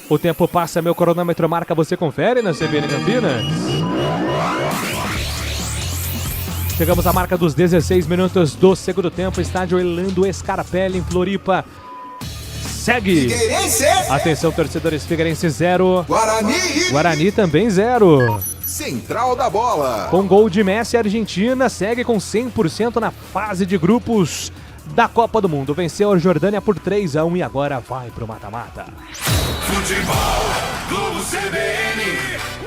O tempo passa, meu cronômetro marca, você confere na CBN Campinas. Chegamos à marca dos 16 minutos do segundo tempo, estádio Orlando Scarpelli em Floripa. Segue. Figueirense. Atenção, torcedores, Figueirense 0. Guarani também 0. Central da bola. Com gol de Messi, a Argentina segue com 100% na fase de grupos da Copa do Mundo. Venceu a Jordânia por 3-1 e agora vai pro mata-mata. Futebol, Globo CBN,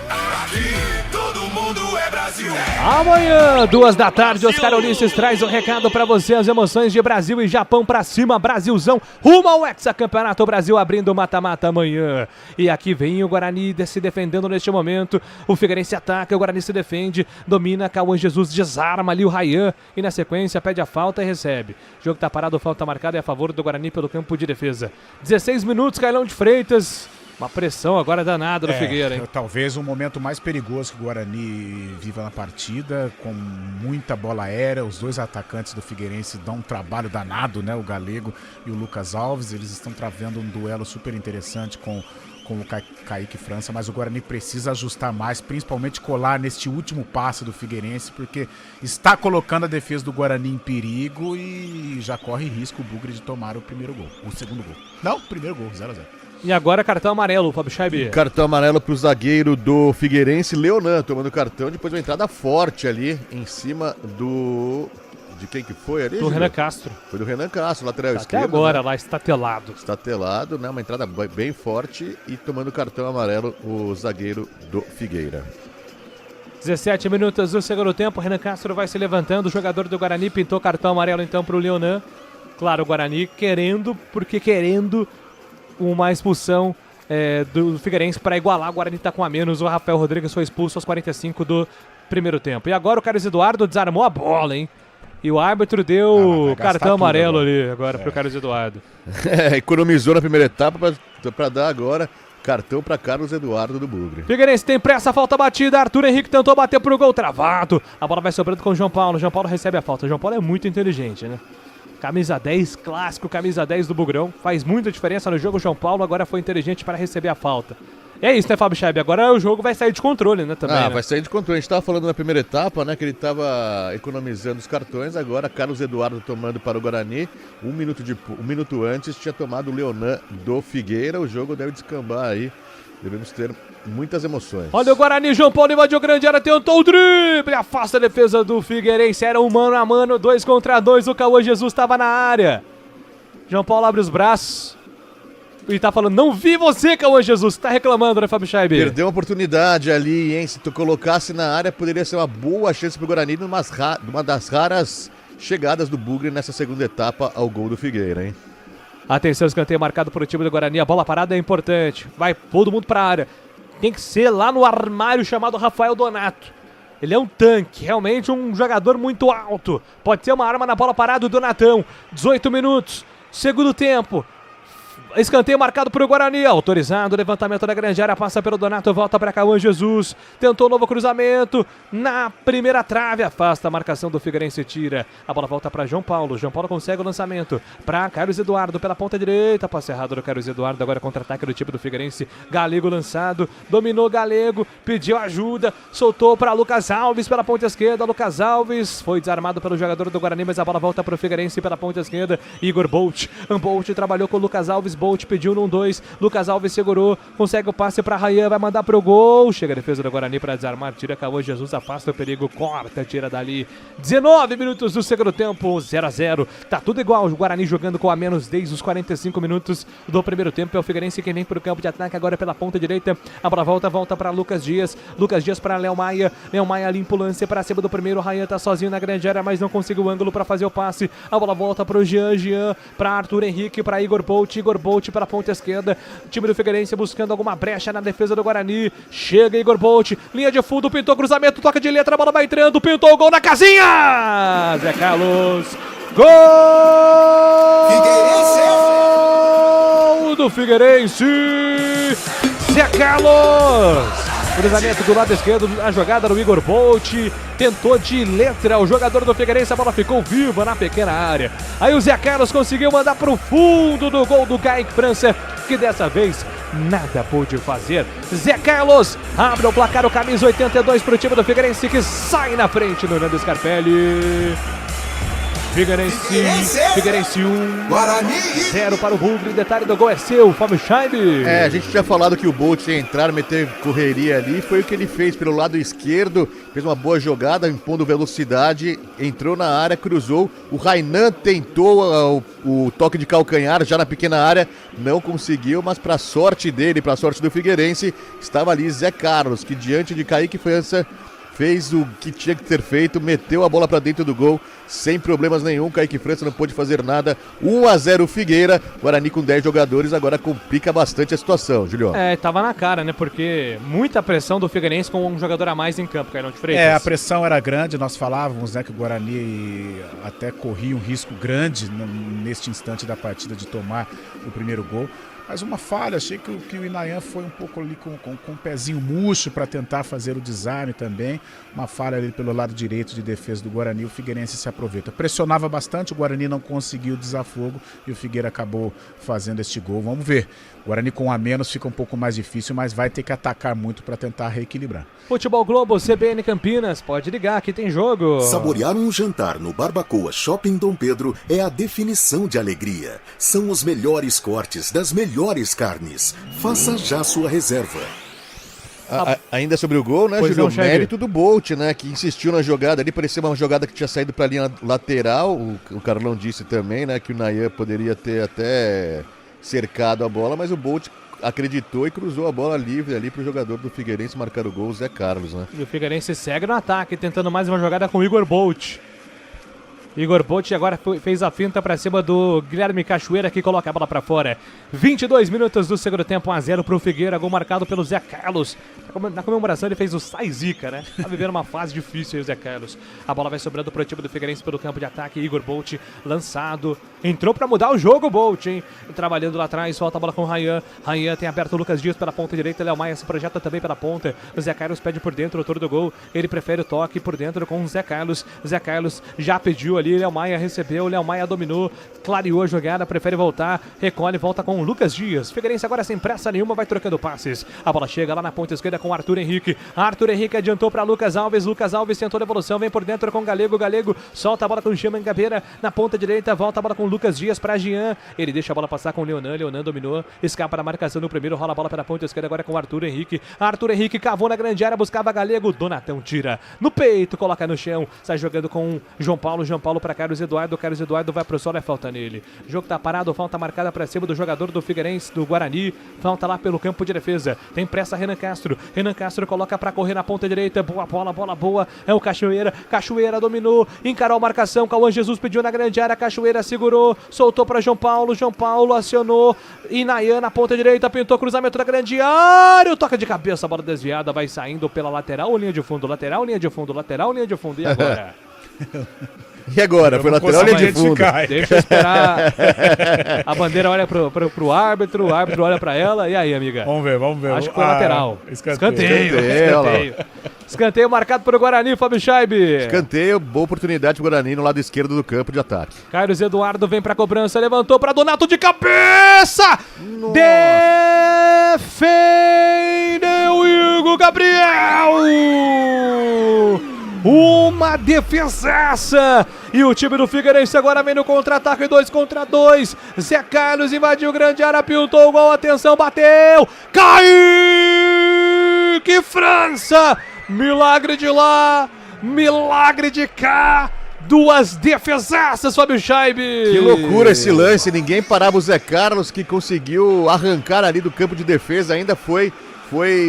aqui todo mundo é Brasil. Amanhã, 14h, Oscar Ulisses traz o recado pra você, as emoções de Brasil e Japão pra cima, Brasilzão, rumo ao Hexacampeonato Brasil, abrindo o mata-mata amanhã. E aqui vem o Guarani se defendendo neste momento, o Figueirense ataca, o Guarani se defende, domina, Cauã Jesus desarma ali o Rayan e na sequência pede a falta e recebe. O jogo tá parado, falta marcada é a favor do Guarani pelo campo de defesa. 16 minutos, Cailão de Freitas. Uma pressão agora danada do Figueira, hein? Talvez o momento mais perigoso que o Guarani viva na partida, com muita bola aérea. Os dois atacantes do Figueirense dão um trabalho danado, né? O Galego e o Lucas Alves. Eles estão travando um duelo super interessante com o Kaique França, mas o Guarani precisa ajustar mais, principalmente colar neste último passe do Figueirense, porque está colocando a defesa do Guarani em perigo e já corre risco o Bugre de tomar o segundo gol. Não, primeiro gol, 0-0. E agora cartão amarelo, Fábio Scheibe. Cartão amarelo pro zagueiro do Figueirense, Leonan, tomando cartão depois de uma entrada forte ali em cima do... De quem que foi ali? Do Renan Castro. Foi do Renan Castro, lateral tá esquerdo. Até agora, né? lá estatelado. Estatelado, né? Uma entrada bem forte e tomando cartão amarelo o zagueiro do Figueira. 17 minutos do segundo tempo, Renan Castro vai se levantando, o jogador do Guarani pintou cartão amarelo então pro Leonan. Claro, o Guarani querendo uma expulsão do Figueirense para igualar, o Guarani tá com a menos, o Rafael Rodrigues foi expulso aos 45 do primeiro tempo. E agora o Carlos Eduardo desarmou a bola, hein? E o árbitro deu cartão amarelo ali agora pro Carlos Eduardo. Economizou na primeira etapa para dar agora cartão para Carlos Eduardo do Bugre. Figueirense tem pressa, falta batida, Arthur Henrique tentou bater pro gol, travado. A bola vai sobrando com o João Paulo recebe a falta. O João Paulo é muito inteligente, né? Camisa 10, clássico, camisa 10 do Bugrão. Faz muita diferença no jogo. O João Paulo agora foi inteligente para receber a falta. É isso, né, Fábio Scheibe? Agora o jogo vai sair de controle, né, também. Né? Vai sair de controle. A gente tava falando na primeira etapa, né, que ele tava economizando os cartões. Agora, Carlos Eduardo tomando para o Guarani. Um minuto antes, tinha tomado o Leonan do Figueira. O jogo deve descambar aí. Devemos ter muitas emoções. Olha o Guarani, João Paulo invadiu grande área, tentou o drible, afasta a defesa do Figueirense, era um mano a mano, 2 contra 2, o Cauã Jesus estava na área. João Paulo abre os braços e tá falando, não vi você, Cauã Jesus, tá reclamando, né, Fábio Scheibe? Perdeu uma oportunidade ali, hein, se tu colocasse na área, poderia ser uma boa chance pro Guarani, numa das raras chegadas do Bugre nessa segunda etapa ao gol do Figueira, hein. Atenção, escanteio marcado por o time do Guarani. A bola parada é importante. Vai todo mundo pra área. Tem que ser lá no armário chamado Rafael Donato. Ele é um tanque, realmente um jogador muito alto. Pode ser uma arma na bola parada, o Donatão. 18 minutos, segundo tempo. Escanteio marcado para o Guarani, autorizado, levantamento da grande área, passa pelo Donato, volta para Cauã Jesus, tentou novo cruzamento, na primeira trave, afasta a marcação do Figueirense, tira, a bola volta para João Paulo consegue o lançamento para Carlos Eduardo, pela ponta direita, passe errado do Carlos Eduardo, agora contra-ataque do time do Figueirense, Galego lançado, dominou Galego, pediu ajuda, soltou para Lucas Alves pela ponta esquerda, Lucas Alves foi desarmado pelo jogador do Guarani, mas a bola volta para o Figueirense pela ponta esquerda, Igor Bolt trabalhou com o Lucas Alves, Bolt pediu no 1-2, Lucas Alves segurou, consegue o passe para Rayan, vai mandar pro gol, chega a defesa do Guarani para desarmar, tira, Cauã Jesus, afasta o perigo, corta, tira dali, 19 minutos do segundo tempo, 0-0, tá tudo igual, o Guarani jogando com a menos desde os 45 minutos do primeiro tempo, é o Figueirense quem vem pro campo de ataque agora pela ponta direita, a bola volta para Lucas Dias para Léo Maia limpa o lance para cima do primeiro, Rayan tá sozinho na grande área, mas não conseguiu o ângulo para fazer o passe, a bola volta pro Jean para Arthur Henrique, para Igor Bolt pela ponta esquerda, time do Figueirense buscando alguma brecha na defesa do Guarani, chega Igor Bolt, linha de fundo, pintou cruzamento, toca de letra, a bola vai entrando, pintou o gol na casinha, Zé Carlos, gol do Figueirense, Zé Carlos, cruzamento do lado esquerdo, a jogada do Igor Bolt, tentou de letra o jogador do Figueirense, a bola ficou viva na pequena área. Aí o Zé Carlos conseguiu mandar para o fundo do gol do Kaique França, que dessa vez nada pôde fazer. Zé Carlos abre o placar, o camisa 82 para o time do Figueirense, que sai na frente no Nando Scarpelli. Figueirense 1, Guarani 0 para o Rubro. Detalhe do gol é seu, Fábio Scheibe. A gente tinha falado que o Bolt ia entrar, meter correria ali, foi o que ele fez pelo lado esquerdo, fez uma boa jogada, impondo velocidade, entrou na área, cruzou, o Rainan tentou o toque de calcanhar já na pequena área, não conseguiu, mas para sorte dele, para sorte do Figueirense, estava ali Zé Carlos, que diante de Kaique França fez o que tinha que ter feito, meteu a bola para dentro do gol, sem problemas nenhum, Kaique França não pôde fazer nada, 1-0 Figueira, Guarani com 10 jogadores, agora complica bastante a situação, Julio. Tava na cara, né, porque muita pressão do Figueirense com um jogador a mais em campo, Cairão de Freitas. A pressão era grande, nós falávamos, né, que o Guarani até corria um risco grande neste instante da partida de tomar o primeiro gol. Mas uma falha, achei que o Inayan foi um pouco ali com um pezinho murcho para tentar fazer o desarme também. Uma falha ali pelo lado direito de defesa do Guarani, o Figueirense se aproveita. Pressionava bastante, o Guarani não conseguiu o desafogo e o Figueira acabou fazendo este gol. Vamos ver. O Guarani com a menos fica um pouco mais difícil, mas vai ter que atacar muito para tentar reequilibrar. Futebol Globo, CBN Campinas, pode ligar, aqui tem jogo. Saborear um jantar no Barbacoa Shopping Dom Pedro é a definição de alegria. São os melhores cortes das melhores carnes. Faça já sua reserva. Ainda sobre o gol, né, Júlio? Mérito do Bolt, né, que insistiu na jogada ali, parecia uma jogada que tinha saído para a linha lateral, o Carlão disse também, né, que o Nayan poderia ter até cercado a bola, mas o Bolt acreditou e cruzou a bola livre ali pro jogador do Figueirense marcar o gol, o Zé Carlos, né. E o Figueirense segue no ataque, tentando mais uma jogada com o Igor Bolt. Igor Bolt agora fez a finta pra cima do Guilherme Cachoeira, que coloca a bola pra fora. 22 minutos do segundo tempo, 1-0 pro Figueira, gol marcado pelo Zé Carlos. Na comemoração ele fez o sai zica, né? Tá vivendo uma fase difícil aí o Zé Carlos. A bola vai sobrando pro time do Figueirense pelo campo de ataque, Igor Bolt lançado. Entrou pra mudar o jogo, Bolt, hein? Trabalhando lá atrás, volta a bola com o Rayan. Rayan tem aberto o Lucas Dias pela ponta direita, Léo Maia se projeta também pela ponta. O Zé Carlos pede por dentro, o autor do gol. Ele prefere o toque por dentro com o Zé Carlos. Zé Carlos já pediu ali, Léo Maia recebeu, Léo Maia dominou, clareou a jogada, prefere voltar, recolhe, volta com o Lucas Dias. Figueirense agora sem pressa nenhuma, vai trocando passes. A bola chega lá na ponta esquerda com o Arthur Henrique. Arthur Henrique adiantou para Lucas Alves. Lucas Alves tentou a devolução, vem por dentro com o Galego. Galego solta a bola com o Jean Mangabeira na ponta direita, volta a bola com o Lucas Dias para Jean. Ele deixa a bola passar com o Leonan. Leonan dominou, escapa da marcação no primeiro, rola a bola pela ponta esquerda agora com o Arthur Henrique. Arthur Henrique cavou na grande área, buscava Galego. Donatão tira no peito, coloca no chão, sai jogando com João Paulo. João Paulo para Carlos Eduardo. Carlos Eduardo vai pro solo, é falta nele. O jogo tá parado, falta marcada para cima do jogador do Figueirense, do Guarani. Falta lá pelo campo de defesa. Tem pressa Renan Castro. Renan Castro coloca pra correr na ponta direita. Boa bola. É o Cachoeira. Cachoeira dominou. Encarou a marcação. Cauã Jesus pediu na grande área. Cachoeira segurou. Soltou pra João Paulo. João Paulo acionou. Inayan na ponta direita. Pintou cruzamento da grande área. Toca de cabeça. Bola desviada. Vai saindo pela lateral. Linha de fundo. Lateral. Linha de fundo. Lateral. Linha de fundo. E agora? E agora? Foi lateral ou linha de fundo? Deixa eu esperar. A bandeira olha pro árbitro, o árbitro olha pra ela. E aí, amiga? Vamos ver. Acho que foi lateral. Escanteio. Escanteio marcado pro Guarani, Fábio Scheibe. Escanteio, boa oportunidade pro Guarani no lado esquerdo do campo de ataque. Carlos Eduardo vem pra cobrança, levantou pra Donato de cabeça! Defendeu Igor Gabriel! Uma defesaça! E o time do Figueirense agora vem no contra-ataque 2 contra 2. Zé Carlos invadiu grande área, pintou o gol, atenção, bateu! Kaique França! Milagre de lá, milagre de cá. 2 defesaças, Fábio Scheibe. Que loucura esse lance, ninguém parava o Zé Carlos, que conseguiu arrancar ali do campo de defesa, ainda foi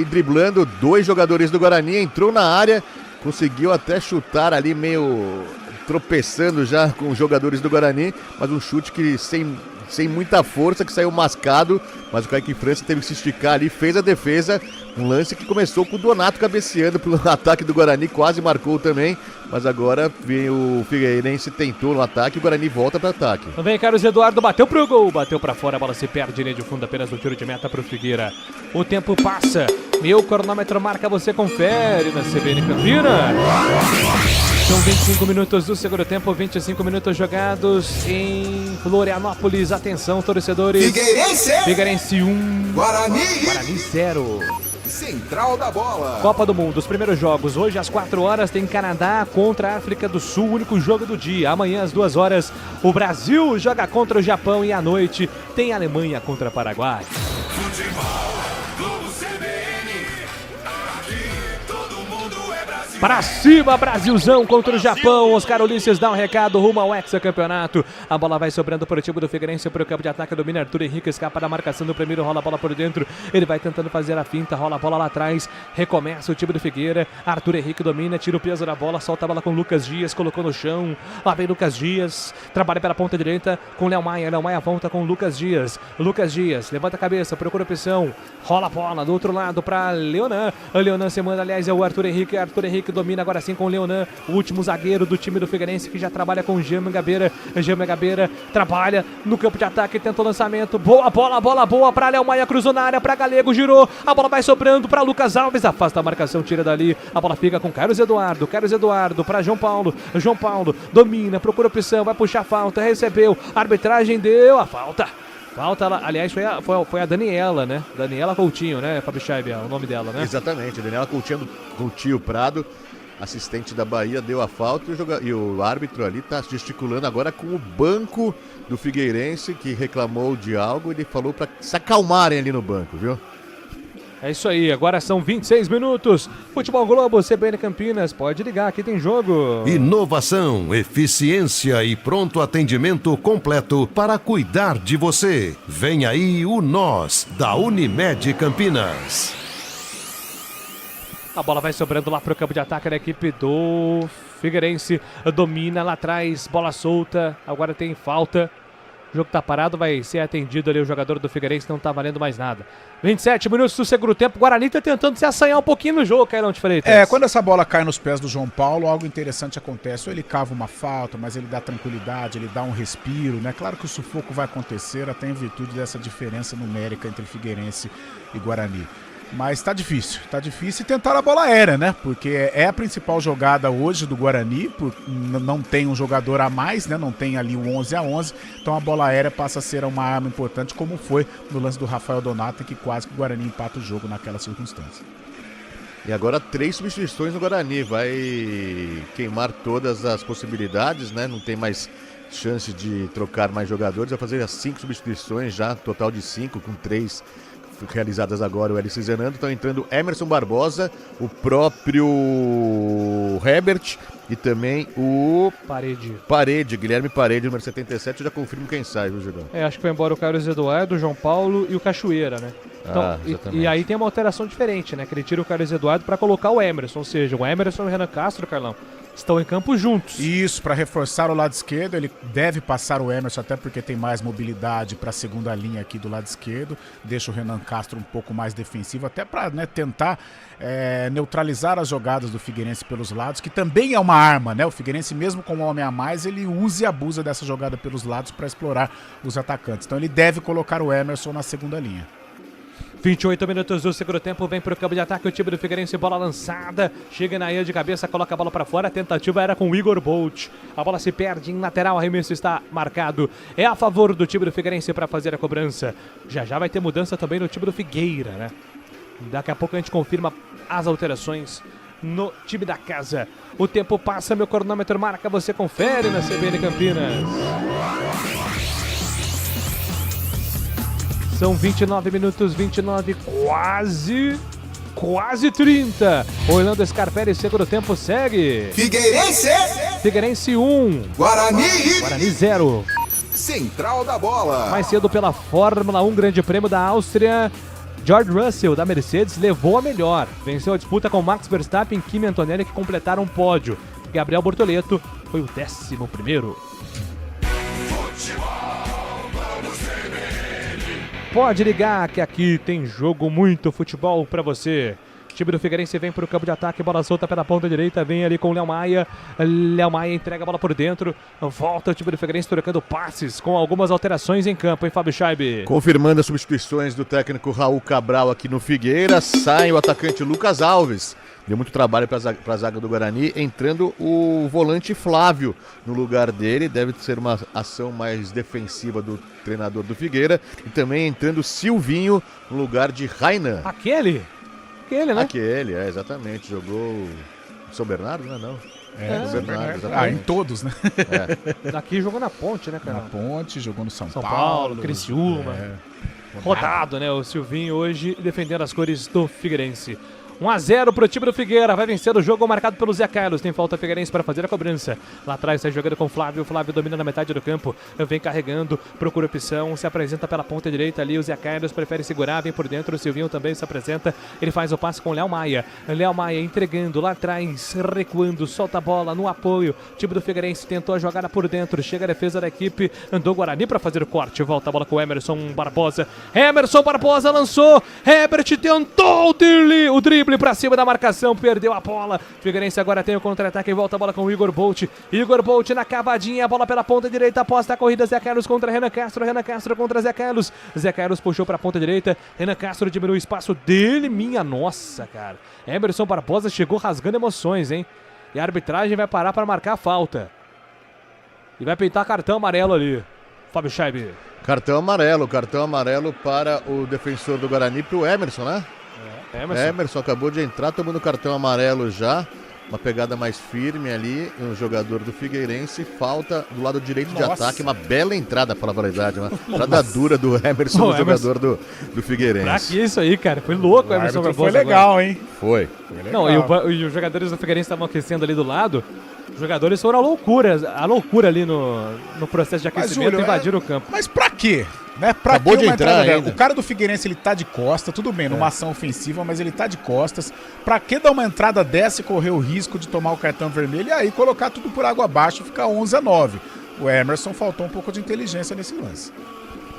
driblando 2 jogadores do Guarani, entrou na área, conseguiu até chutar ali meio tropeçando já com os jogadores do Guarani, mas um chute que sem muita força, que saiu mascado, mas o Kaique França teve que se esticar ali, fez a defesa, um lance que começou com o Donato cabeceando pelo ataque do Guarani, quase marcou também, mas agora vem o Figueirense, tentou no ataque, o Guarani volta para ataque. Vem Carlos Eduardo, bateu pro gol, bateu para fora, a bola se perde, linha de fundo apenas no tiro de meta pro Figueira. O tempo passa, meu cronômetro marca, você confere na CBN Campinas. São 25 minutos do segundo tempo, 25 minutos jogados em Florianópolis. Atenção, torcedores. Figueirense 1, Guarani 0. Central da Bola. Copa do Mundo, os primeiros jogos. Hoje às 4 horas tem Canadá contra a África do Sul, o único jogo do dia. Amanhã às 2 horas o Brasil joga contra o Japão e à noite tem Alemanha contra Paraguai. Para cima, Brasilzão contra o Japão. Oscar Ulisses dá um recado rumo ao hexacampeonato. A bola vai sobrando para o time do Figueirense, para o campo de ataque. Domina Arthur Henrique, escapa da marcação do primeiro, rola a bola por dentro. Ele vai tentando fazer a finta, rola a bola lá atrás. Recomeça o time do Figueira. Arthur Henrique domina, tira o peso da bola, solta a bola com Lucas Dias, colocou no chão. Lá vem Lucas Dias, trabalha pela ponta direita com Léo Maia. Léo Maia volta com Lucas Dias. Lucas Dias levanta a cabeça, procura opção. Rola a bola do outro lado para Leonan. O Leonan se manda, aliás, é o Arthur Henrique. Arthur Henrique domina agora sim com o Leonan, o último zagueiro do time do Figueirense, que já trabalha com o Jean Mangabeira. Jean Mangabeira trabalha no campo de ataque, tenta o lançamento. Boa bola para Léo Maia, cruzou na área para Galego, girou. A bola vai sobrando para Lucas Alves, afasta a marcação, tira dali. A bola fica com Carlos Eduardo para João Paulo. João Paulo domina, procura opção, vai puxar a falta, recebeu. A arbitragem deu a falta. Falta, aliás, foi a Daniela, né? Daniela Coutinho, né, Fábio Scheibe, é o nome dela, né? Exatamente, Daniela Coutinho Prado, assistente da Bahia, deu a falta e o árbitro ali tá gesticulando agora com o banco do Figueirense, que reclamou de algo. Ele falou para se acalmarem ali no banco, viu? É isso aí, agora são 26 minutos. Futebol Globo, CBN Campinas, pode ligar, aqui tem jogo. Inovação, eficiência e pronto atendimento completo para cuidar de você. Vem aí o Nós, da Unimed Campinas. A bola vai sobrando lá para o campo de ataque da equipe do Figueirense. Domina lá atrás, bola solta, agora tem falta. O jogo tá parado, vai ser atendido ali o jogador do Figueirense, não tá valendo mais nada. 27 minutos do segundo tempo, Guarani tá tentando se assanhar um pouquinho no jogo, Cairão de Freitas. Quando essa bola cai nos pés do João Paulo, algo interessante acontece. Ou ele cava uma falta, mas ele dá tranquilidade, ele dá um respiro, né? Claro que o sufoco vai acontecer até em virtude dessa diferença numérica entre Figueirense e Guarani. Mas tá difícil e tentar a bola aérea, né? Porque é a principal jogada hoje do Guarani, não tem um jogador a mais, né? Não tem ali o 11-11, então a bola aérea passa a ser uma arma importante, como foi no lance do Rafael Donato, que quase que o Guarani empata o jogo naquela circunstância. E agora 3 substituições no Guarani, vai queimar todas as possibilidades, né? Não tem mais chance de trocar mais jogadores, vai fazer as 5 substituições já, total de 5, com 3 realizadas agora. O Hélice Zenando, estão entrando Emerson Barbosa, o próprio Herbert e também o Guilherme Parede, número 77. Eu já confirmo quem sai, viu, Judão? Acho que foi embora o Carlos Eduardo, o João Paulo e o Cachoeira, né? Então, e aí tem uma alteração diferente, né? Que ele tira o Carlos Eduardo para colocar o Emerson. Ou seja, o Emerson e o Renan Castro, Carlão, estão em campo juntos. Isso, para reforçar o lado esquerdo, ele deve passar o Emerson, até porque tem mais mobilidade para a segunda linha aqui do lado esquerdo. Deixa o Renan Castro um pouco mais defensivo, até para tentar neutralizar as jogadas do Figueirense pelos lados, que também é uma arma, né? O Figueirense, mesmo com um homem a mais, ele usa e abusa dessa jogada pelos lados para explorar os atacantes. Então ele deve colocar o Emerson na segunda linha. 28 minutos do segundo tempo, vem pro campo de ataque o time do Figueirense, bola lançada, chega na área de cabeça, coloca a bola para fora, a tentativa era com o Igor Bolt, a bola se perde em lateral, o arremesso está marcado, é a favor do time do Figueirense para fazer a cobrança. Já vai ter mudança também no time do Figueira, né? Daqui a pouco a gente confirma as alterações no time da casa. O tempo passa, meu cronômetro marca, você confere na CBN Campinas. São 29 minutos, 29, quase 30. Orlando Scarpelli, segundo tempo, segue. Figueirense 1. Guarani 0. Central da bola. Mais cedo pela Fórmula 1, Grande Prêmio da Áustria. George Russell, da Mercedes, levou a melhor. Venceu a disputa com Max Verstappen e Kimi Antonelli, que completaram um pódio. Gabriel Bortoleto foi o 11º. Pode ligar que aqui tem jogo muito futebol pra você. O time do Figueirense vem pro campo de ataque, bola solta pela ponta direita, vem ali com o Léo Maia. Léo Maia entrega a bola por dentro, volta o time do Figueirense trocando passes com algumas alterações em campo, hein, Fábio Scheibe? Confirmando as substituições do técnico Raul Cabral aqui no Figueira, sai o atacante Lucas Alves. Deu muito trabalho para a zaga do Guarani, entrando o volante Flávio no lugar dele. Deve ser uma ação mais defensiva do treinador do Figueira. E também entrando Silvinho no lugar de Rainan. Aquele, né? Aquele, exatamente. Jogou São Bernardo, né? Não. São Bernardo, em todos, né? Daqui jogou na Ponte, né, cara? Na Ponte, jogou no São Paulo. Paulo, Criciúma. Rodado, né? O Silvinho hoje defendendo as cores do Figueirense. 1-0 pro time do Figueira, vai vencer o jogo marcado pelo Zé Carlos, tem falta Figueirense para fazer a cobrança. Lá atrás sai jogando com o Flávio domina na metade do campo, vem carregando, procura opção, se apresenta pela ponta direita ali, o Zé Carlos prefere segurar, vem por dentro, o Silvinho também se apresenta, ele faz o passe com o Léo Maia entregando lá atrás, recuando, solta a bola no apoio, o time do Figueirense tentou a jogada por dentro, chega a defesa da equipe, andou Guarani para fazer o corte, volta a bola com o Emerson Barbosa lançou, Herbert tentou o drible pra cima da marcação, perdeu a bola. Figueirense agora tem o contra-ataque e volta a bola com o Igor Bolt. Igor Bolt na cavadinha, a bola pela ponta direita, aposta a corrida, Zé Carlos contra Renan Castro contra Zé Carlos. Zé Carlos puxou pra ponta direita, Renan Castro diminuiu o espaço dele, minha nossa, cara. Emerson Barbosa chegou rasgando emoções, hein? E a arbitragem vai parar pra marcar a falta. E vai pintar cartão amarelo ali. Fábio Scheibe. Cartão amarelo para o defensor do Guarani, pro Emerson, né? Emerson acabou de entrar tomando cartão amarelo já. Uma pegada mais firme ali, um jogador do Figueirense, falta do lado direito de ataque, uma bela entrada, para a verdade, uma entrada dura do Emerson, o jogador do Figueirense. Pra que isso aí, cara? Foi louco o Emerson Barbosa. Foi legal, agora. Hein? Foi legal. Não, e os jogadores do Figueirense estavam aquecendo ali do lado. Os jogadores foram a loucura ali no processo de aquecimento, Júlio, invadiram o campo. Mas pra quê? Né? Acabou de entrar o cara do Figueirense, ele tá de costa, tudo bem, numa ação ofensiva, mas ele tá de costas. Pra que dar uma entrada dessa e correr o risco de tomar o cartão vermelho e aí colocar tudo por água abaixo e ficar 11-9? O Emerson faltou um pouco de inteligência nesse lance.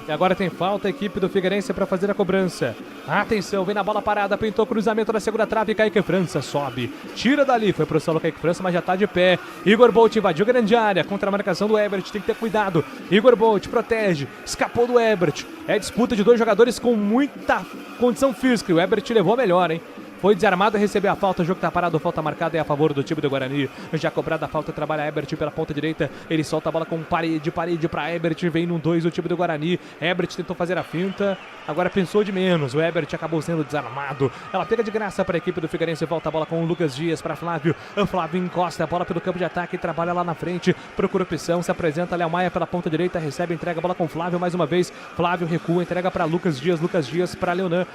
E agora tem falta a equipe do Figueirense para fazer a cobrança. Atenção, vem na bola parada, pintou cruzamento na segunda trave, Kaique França sobe. Tira dali, foi pro solo Kaique França, mas já tá de pé. Igor Bolt invadiu grande área, contra a marcação do Herbert, tem que ter cuidado. Igor Bolt protege, escapou do Herbert. É disputa de dois jogadores com muita condição física e o Herbert levou a melhor, hein? Foi desarmado, recebeu a falta, o jogo tá parado, falta marcada é a favor do time do Guarani. Já cobrada a falta, trabalha Herbert pela ponta direita, ele solta a bola com parede pra Herbert, vem no 2 o time do Guarani. Herbert tentou fazer a finta, agora pensou de menos, o Herbert acabou sendo desarmado. Ela pega de graça para a equipe do Figueirense, volta a bola com o Lucas Dias para Flávio. O Flávio encosta a bola pelo campo de ataque, trabalha lá na frente, procura opção, se apresenta Léo Maia pela ponta direita, recebe, entrega a bola com o Flávio mais uma vez. Flávio recua, entrega para Lucas Dias para Leonan,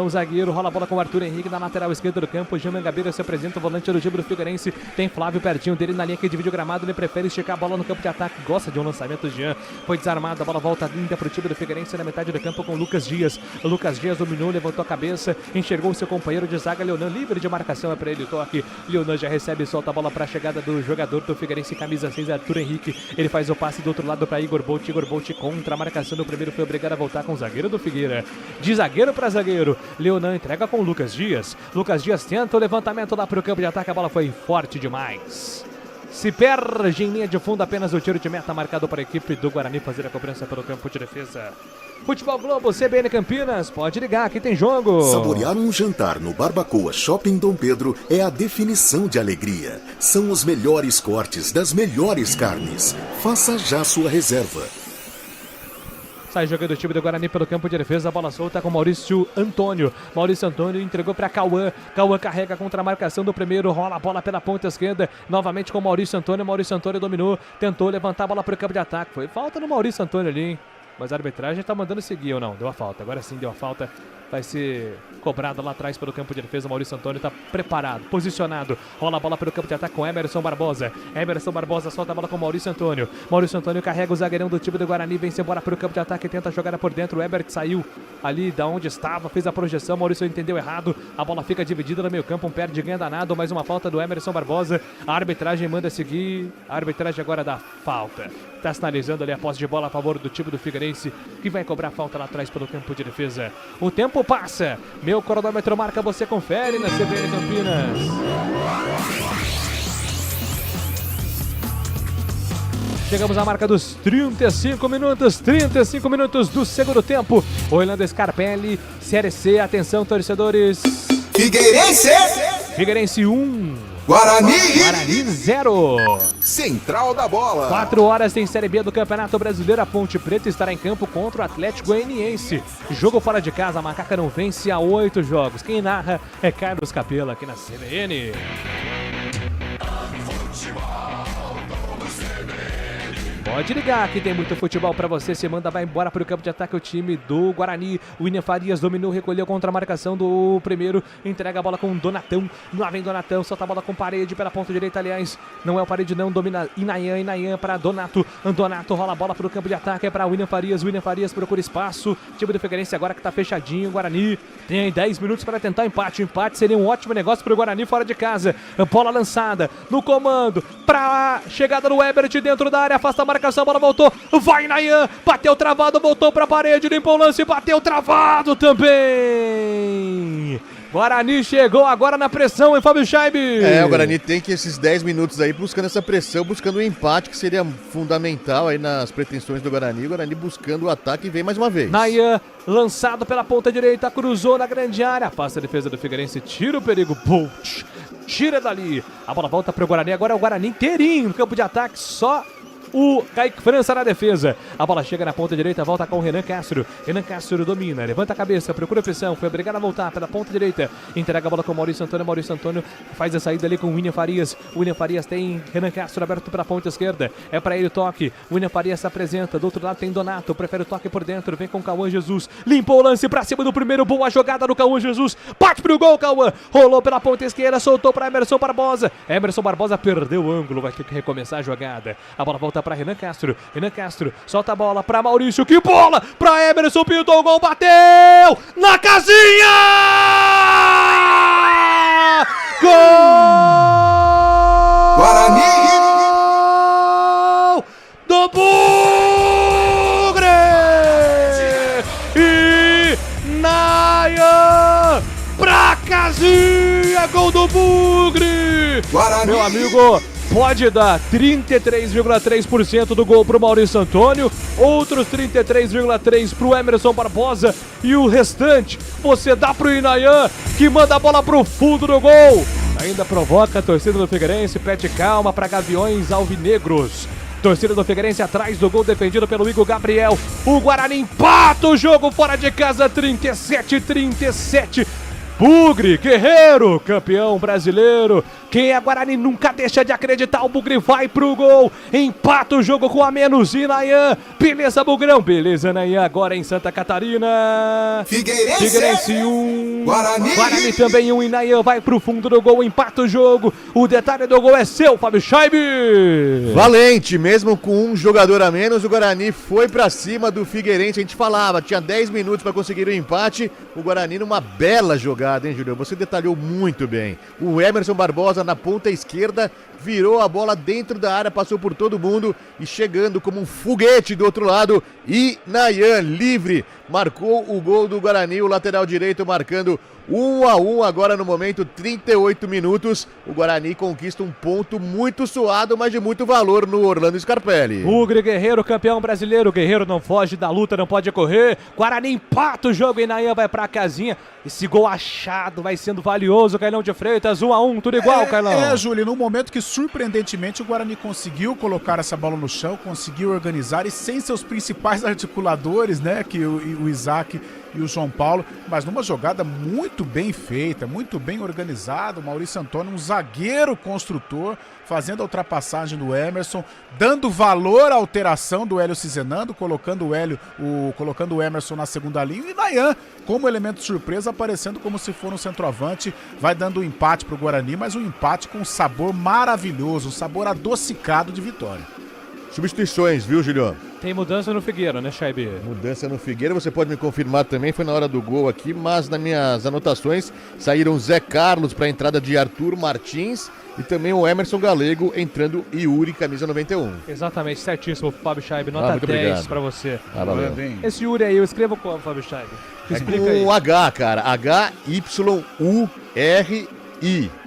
o zagueiro, rola a bola com o Arthur Henrique na lateral esquerda do campo. Jean Mangabeira se apresenta, o volante do time do Figueirense. Tem Flávio pertinho dele na linha que divide o gramado. Ele prefere esticar a bola no campo de ataque. Gosta de um lançamento. Jean foi desarmado. A bola volta linda para o time do Figueirense na metade do campo com o Lucas Dias. O Lucas Dias dominou, levantou a cabeça, enxergou o seu companheiro de zaga, Leonan, livre de marcação. É para ele o toque. Leonan já recebe e solta a bola para a chegada do jogador do Figueirense, camisa 6, Arthur Henrique. Ele faz o passe do outro lado para Igor Bolt. Igor Bolt contra a marcação do primeiro, foi obrigado a voltar com o zagueiro do Figueira. De zagueiro para zagueiro. Leonan entrega com o Lucas Dias. Lucas Dias tenta o levantamento lá para o campo de ataque. A bola foi forte demais. Se perde em linha de fundo, apenas o tiro de meta marcado para a equipe do Guarani fazer a cobrança pelo campo de defesa. Futebol Globo, CBN Campinas, pode ligar, aqui tem jogo. Saborear um jantar no Barbacoa Shopping Dom Pedro é a definição de alegria. São os melhores cortes das melhores carnes. Faça já sua reserva. Sai jogando o time do Guarani pelo campo de defesa, a bola solta com Maurício Antônio. Maurício Antônio entregou para Cauã. Cauã carrega contra a marcação do primeiro, rola a bola pela ponta esquerda. Novamente com Maurício Antônio. Maurício Antônio dominou, tentou levantar a bola para o campo de ataque. Foi falta no Maurício Antônio ali, hein? Mas a arbitragem tá mandando seguir ou não? Deu a falta, agora sim deu a falta. Vai ser cobrado lá atrás pelo campo de defesa. O Maurício Antônio tá preparado, posicionado. Rola a bola pelo campo de ataque com Emerson Barbosa. Emerson Barbosa solta a bola com Maurício Antônio. Maurício Antônio carrega o zagueirão do time do Guarani. Vem-se embora pelo campo de ataque, tenta a jogada por dentro. O Eber que saiu ali da onde estava, fez a projeção. Maurício entendeu errado. A bola fica dividida no meio campo. Um perde ganha danado. Mais uma falta do Emerson Barbosa. A arbitragem manda seguir. A arbitragem agora dá falta. Tá sinalizando ali a posse de bola a favor do time do Figueirense, que vai cobrar falta lá atrás pelo campo de defesa. O tempo passa. Meu cronômetro marca, você confere na CBN Campinas. Chegamos à marca dos 35 minutos. 35 minutos do segundo tempo. Orlando Scarpelli, Série C. Atenção, torcedores. Figueirense 1. Guarani 0. Central da bola. 4 horas tem Série B do Campeonato Brasileiro. A Ponte Preta estará em campo contra o Atlético Goianiense. Jogo fora de casa, a Macaca não vence há 8 jogos. Quem narra é Carlos Capela aqui na CBN. Pode ligar, que tem muito futebol pra você. Se manda, vai embora pro campo de ataque o time do Guarani. O William Farias dominou, recolheu contra a marcação do primeiro. Entrega a bola com o Donatão. Lá vem Donatão, solta a bola com Parede pela ponta direita, aliás. Não é o Parede não, domina Inayan para Donato. Donato rola a bola pro campo de ataque, é pra William Farias. William Farias procura espaço. Time do Figueirense agora que tá fechadinho. O Guarani tem aí 10 minutos para tentar o empate. O empate seria um ótimo negócio pro Guarani fora de casa. Bola lançada no comando pra chegada do Ebert dentro da área. Afasta a marcação, a bola voltou, vai Nayan, bateu travado, voltou pra parede, limpou o lance, bateu travado também. Guarani chegou agora na pressão, hein, Fábio Scheib? O Guarani tem que esses 10 minutos aí buscando essa pressão, buscando o empate, que seria fundamental aí nas pretensões do Guarani. O Guarani buscando o ataque e vem mais uma vez. Nayan, lançado pela ponta direita, cruzou na grande área, afasta a defesa do Figueirense, tira o perigo, Bolt, tira dali. A bola volta pro Guarani, agora é o Guarani inteirinho no campo de ataque, só o Kaique França na defesa. A bola chega na ponta direita, volta com o Renan Castro. Renan Castro domina, levanta a cabeça, procura pressão, foi obrigado a voltar pela ponta direita. Entrega a bola com o Maurício Antônio. Maurício Antônio faz a saída ali com o William Farias. O William Farias tem Renan Castro aberto pela ponta esquerda. É pra ele o toque. O William Farias se apresenta. Do outro lado tem Donato, prefere o toque por dentro. Vem com o Cauã Jesus. Limpou o lance pra cima do primeiro. Boa jogada do Cauã Jesus. Bate pro gol, Cauã. Rolou pela ponta esquerda, soltou pra Emerson Barbosa. Emerson Barbosa perdeu o ângulo, vai ter que recomeçar a jogada. A bola volta pra Renan Castro. Renan Castro solta a bola pra Maurício, que bola pra Emerson, pintou o gol, bateu na casinha! Gol! Guarani! Do Bugre! E Nayan pra casinha, gol do Bugre! Guarani! Meu amigo, pode dar 33,3% do gol pro Maurício Antônio, outros 33,3% pro Emerson Barbosa e o restante você dá pro Inayan, que manda a bola pro fundo do gol. Ainda provoca a torcida do Figueirense, pede calma para Gaviões Alvinegros. Torcida do Figueirense atrás do gol defendido pelo Igor Gabriel. O Guarani empata o jogo fora de casa, 37-37. Bugre, guerreiro, campeão brasileiro, Quem é Guarani nunca deixa de acreditar. O Bugre vai pro gol. Empata o jogo com a menos. E Nayan. Beleza, Bugrão. Beleza, Nayan. Agora em Santa Catarina. Figueirense 1. Guarani também 1. E Nayan vai pro fundo do gol. Empata o jogo. O detalhe do gol é seu, Fábio Scheibe. Valente, mesmo com um jogador a menos, o Guarani foi pra cima do Figueirense. A gente falava, tinha 10 minutos pra conseguir o empate. O Guarani numa bela jogada, hein, Julião? Você detalhou muito bem. O Emerson Barbosa na ponta esquerda virou a bola dentro da área, passou por todo mundo e chegando como um foguete do outro lado. E Nayan, livre, marcou o gol do Guarani, o lateral direito marcando 1-1 agora no momento, 38 minutos. O Guarani conquista um ponto muito suado, mas de muito valor no Orlando Scarpelli. Bugre Guerreiro, campeão brasileiro. Guerreiro não foge da luta, não pode correr. Guarani empata o jogo e Nayan vai pra casinha. Esse gol achado vai sendo valioso, Carlão de Freitas, 1-1, tudo igual, Carlão. Júlio, no momento que surpreendentemente o Guarani conseguiu colocar essa bola no chão, conseguiu organizar e sem seus principais articuladores, né, que o Isaac e o João Paulo, mas numa jogada muito bem feita, muito bem organizada. O Maurício Antônio, um zagueiro construtor, fazendo a ultrapassagem do Emerson, dando valor à alteração do Hélio Cizenando, colocando o Emerson na segunda linha, e Nayan, como elemento surpresa, aparecendo como se for um centroavante, vai dando um empate pro Guarani, mas um empate com um sabor maravilhoso, um sabor adocicado de vitória. Substituições, viu, Julião? Tem mudança no Figueira, né, Scheibe? Mudança no Figueira, você pode me confirmar também, foi na hora do gol aqui, mas nas minhas anotações saíram Zé Carlos para a entrada de Arthur Martins e também o Emerson Galego entrando Yuri, camisa 91. Exatamente, certíssimo, Fábio Scheibe, nota 10 para você. Valeu. Esse Yuri aí, eu escrevo como, Fábio Scheibe? Explica aí. H, cara, H-Y-U-R-I.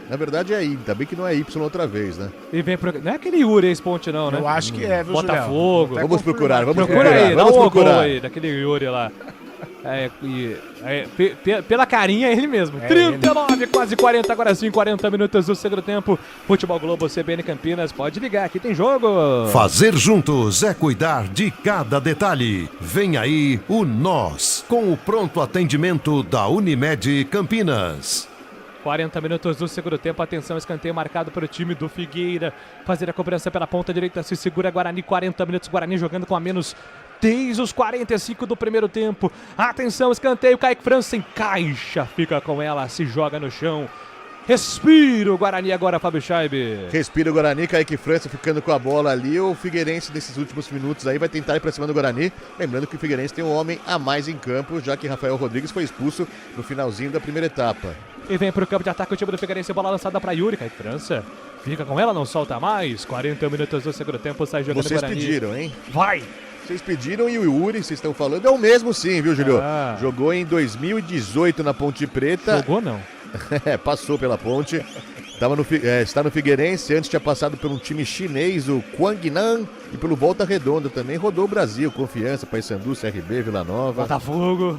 Na verdade é I, ainda bem que não é Y outra vez, né? E vem pro... Não é aquele Yuri Ex-Ponte não, né? Eu acho que é, viu, Botafogo. Vamos procurar, Procura aí, dá um gol aí, daquele Yuri lá. Pela carinha é ele mesmo. 39, ele. Quase 40, agora sim, 40 minutos do segundo tempo. Futebol Globo CBN Campinas, pode ligar, aqui tem jogo. Fazer juntos é cuidar de cada detalhe. Vem aí o Nós, com o pronto atendimento da Unimed Campinas. 40 minutos do segundo tempo, atenção, escanteio marcado para o time do Figueira, fazer a cobrança pela ponta direita, se segura Guarani, 40 minutos, Guarani jogando com a menos desde os 45 do primeiro tempo, atenção, escanteio, Kaique França encaixa, fica com ela, se joga no chão. Respira o Guarani agora, Fábio Scheibe. Respira o Guarani, Kaique França ficando com a bola ali. O Figueirense nesses últimos minutos aí vai tentar ir pra cima do Guarani. Lembrando que o Figueirense tem um homem a mais em campo, já que Rafael Rodrigues foi expulso no finalzinho da primeira etapa. E vem pro campo de ataque o time do Figueirense, bola lançada pra Yuri, Kaique França. Fica com ela, não solta mais. 40 minutos do segundo tempo, sai jogando o Guarani. Vocês pediram, hein? Vai! Vocês pediram e o Yuri, vocês estão falando, é o mesmo sim, viu, Julio? Jogou em 2018 na Ponte Preta. Jogou não? Passou pela Ponte. Está no Figueirense, antes tinha passado por um time chinês, o Guangnan, e pelo Volta Redonda também. Rodou o Brasil, Confiança, Paysandu, CRB, Vila Nova. Botafogo.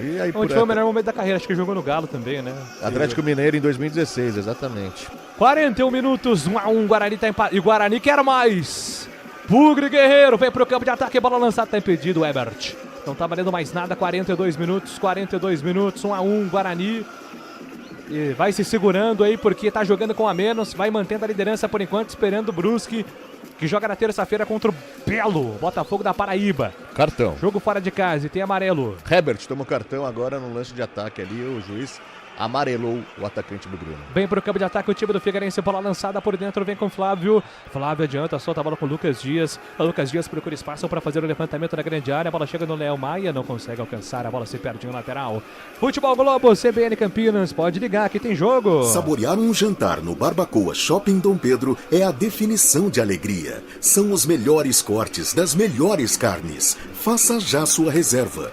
E aí, onde foi o melhor momento da carreira? Acho que jogou no Galo também, né? Atlético Mineiro em 2016, exatamente. 41 minutos, 1-1, Guarani tá empatado. E Guarani quer mais. Bugre Guerreiro vem pro campo de ataque, bola lançada, tá impedido o Ebert. Não tá valendo mais nada, 42 minutos, 1-1, Guarani. E vai se segurando aí porque tá jogando com a menos, vai mantendo a liderança por enquanto, esperando o Brusque, que joga na terça-feira contra o Belo, Botafogo da Paraíba. Cartão. Jogo fora de casa e tem amarelo. Herbert toma o cartão agora no lance de ataque ali, o juiz amarelou o atacante do Bruno. Vem pro campo de ataque o time do Figueirense, bola lançada por dentro, vem com Flávio. Flávio adianta, solta a bola com o Lucas Dias. O Lucas Dias procura espaço para fazer o levantamento na grande área. A bola chega no Léo Maia, não consegue alcançar, a bola se perde no lateral. Futebol Globo, CBN Campinas, pode ligar, que tem jogo. Saborear um jantar no Barbacoa Shopping Dom Pedro é a definição de alegria. São os melhores cortes das melhores carnes. Faça já sua reserva.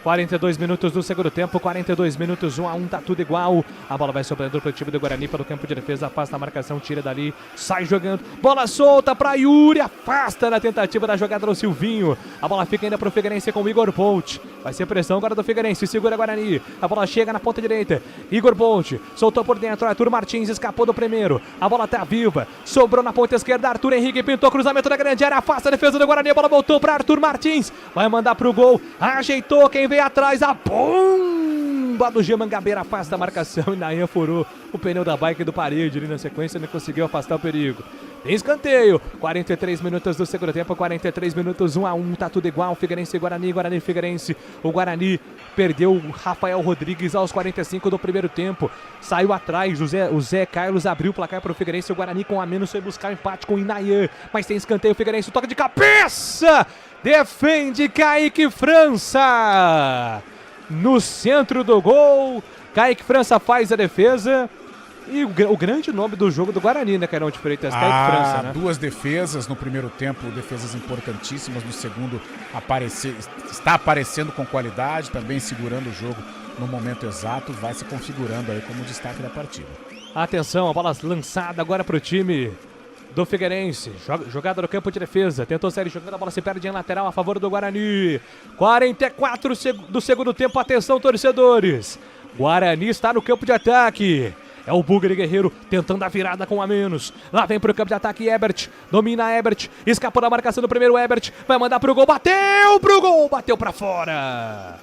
42 minutos do segundo tempo, 42 minutos, 1-1, tá tudo igual. A bola vai sobrando pro time do Guarani pelo campo de defesa, afasta a marcação, tira dali, sai jogando. Bola solta pra Yuri, afasta na tentativa da jogada do Silvinho. A bola fica ainda pro Figueirense com o Igor Bolt. Vai ser pressão agora do Figueirense, segura Guarani. A bola chega na ponta direita, Igor Bolt, soltou por dentro, Arthur Martins escapou do primeiro. A bola tá viva, sobrou na ponta esquerda, Arthur Henrique pintou cruzamento da grande área, afasta a defesa do Guarani, a bola voltou pra Arthur Martins. Vai mandar pro gol, ajeitou, quem veio atrás, a bomba bomba do G Mangabeira afasta a marcação e Nayan furou o pneu da bike do Parede ali na sequência, não conseguiu afastar o perigo. Tem escanteio, 43 minutos do segundo tempo, 43 minutos, 1-1, tá tudo igual, Figueirense e Guarani, Guarani e Figueirense. O Guarani perdeu o Rafael Rodrigues aos 45 do primeiro tempo, saiu atrás, o Zé Carlos abriu o placar para o Figueirense, o Guarani com a menos foi buscar o empate com o Inayan, mas tem escanteio, o Figueirense toca de cabeça, defende Kaique França, no centro do gol, Kaique França faz a defesa. E o grande nome do jogo do Guarani, né, Cairão de Freitas? Kaique França, né? 2 defesas no primeiro tempo, defesas importantíssimas. No segundo, está aparecendo com qualidade, também segurando o jogo no momento exato. Vai se configurando aí como destaque da partida. Atenção, a bola lançada agora para o time do Figueirense. Jogada no campo de defesa. Tentou sair jogando, a bola se perde em lateral a favor do Guarani. 44 do segundo tempo. Atenção, torcedores. Guarani está no campo de ataque. É o Bugre Guerreiro tentando a virada com a menos. Lá vem pro campo de ataque Ebert. Domina Ebert. Escapou da marcação do primeiro Ebert. Vai mandar pro gol. Bateu pro gol. Bateu pra fora.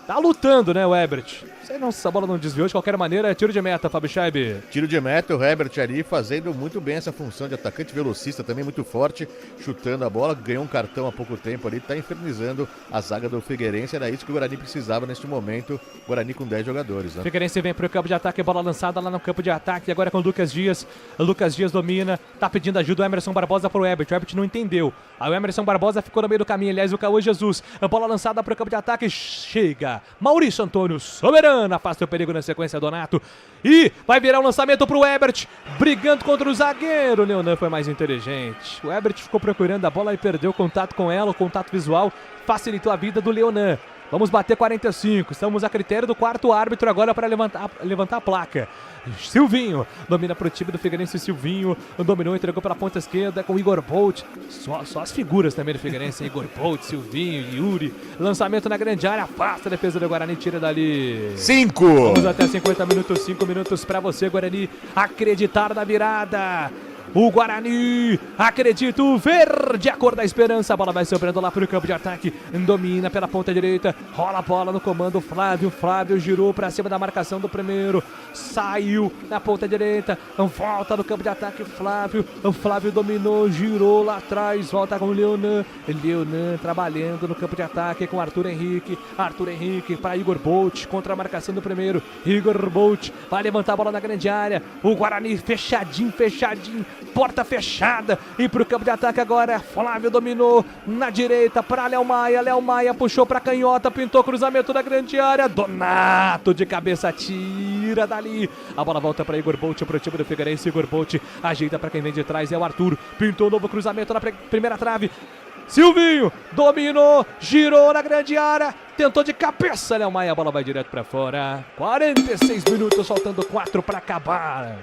Tá lutando, né, o Ebert? Sei não se essa bola não desviou de qualquer maneira. É tiro de meta, Fábio Scheib. Tiro de meta, o Herbert ali fazendo muito bem essa função de atacante velocista, também muito forte, chutando a bola, ganhou um cartão há pouco tempo ali, tá infernizando a zaga do Figueirense, era isso que o Guarani precisava neste momento, Guarani com 10 jogadores, né? Figueirense vem pro campo de ataque, bola lançada lá no campo de ataque, agora com o Lucas Dias. O Lucas Dias domina, tá pedindo ajuda o Emerson Barbosa pro Herbert, o Herbert não entendeu. Aí o Emerson Barbosa ficou no meio do caminho, aliás o Caô Jesus, a bola lançada pro campo de ataque, chega Maurício Antônio Soberano, afasta o perigo na sequência, Donato, e vai virar um lançamento pro Ebert, brigando contra o zagueiro. O Leonan foi mais inteligente, o Ebert ficou procurando a bola e perdeu o contato com ela, o contato visual facilitou a vida do Leonan. Vamos bater 45, estamos a critério do quarto árbitro agora para levantar a placa. Silvinho domina pro time do Figueirense, Silvinho dominou, entregou pela ponta esquerda com o Igor Bolt. Só as figuras também do Figueirense, Igor Bolt, Silvinho, Yuri. Lançamento na grande área, afasta a defesa do Guarani, tira dali. 5! Vamos até 50 minutos, 5 minutos para você, Guarani, acreditar na virada. O Guarani, acredito, verde, a cor da esperança. A bola vai sobrando lá pro campo de ataque. Domina pela ponta direita. Rola a bola no comando. Flávio girou pra cima da marcação do primeiro. Saiu na ponta direita. Volta no campo de ataque. Flávio dominou, girou lá atrás. Volta com o Leonan. Leonan trabalhando no campo de ataque com Arthur Henrique. Arthur Henrique para Igor Bolt contra a marcação do primeiro. Igor Bolt vai levantar a bola na grande área. O Guarani fechadinho. Porta fechada e pro campo de ataque agora, Flávio dominou na direita para Léo Maia puxou pra canhota, pintou cruzamento da grande área, Donato de cabeça tira dali, a bola volta para Igor Bolt pro time do Figueirense, Igor Bolt ajeita pra quem vem de trás, é o Arthur, pintou novo cruzamento na primeira trave, Silvinho dominou, girou na grande área, tentou de cabeça, Léo Maia, a bola vai direto pra fora, 46 minutos, faltando 4 para acabar.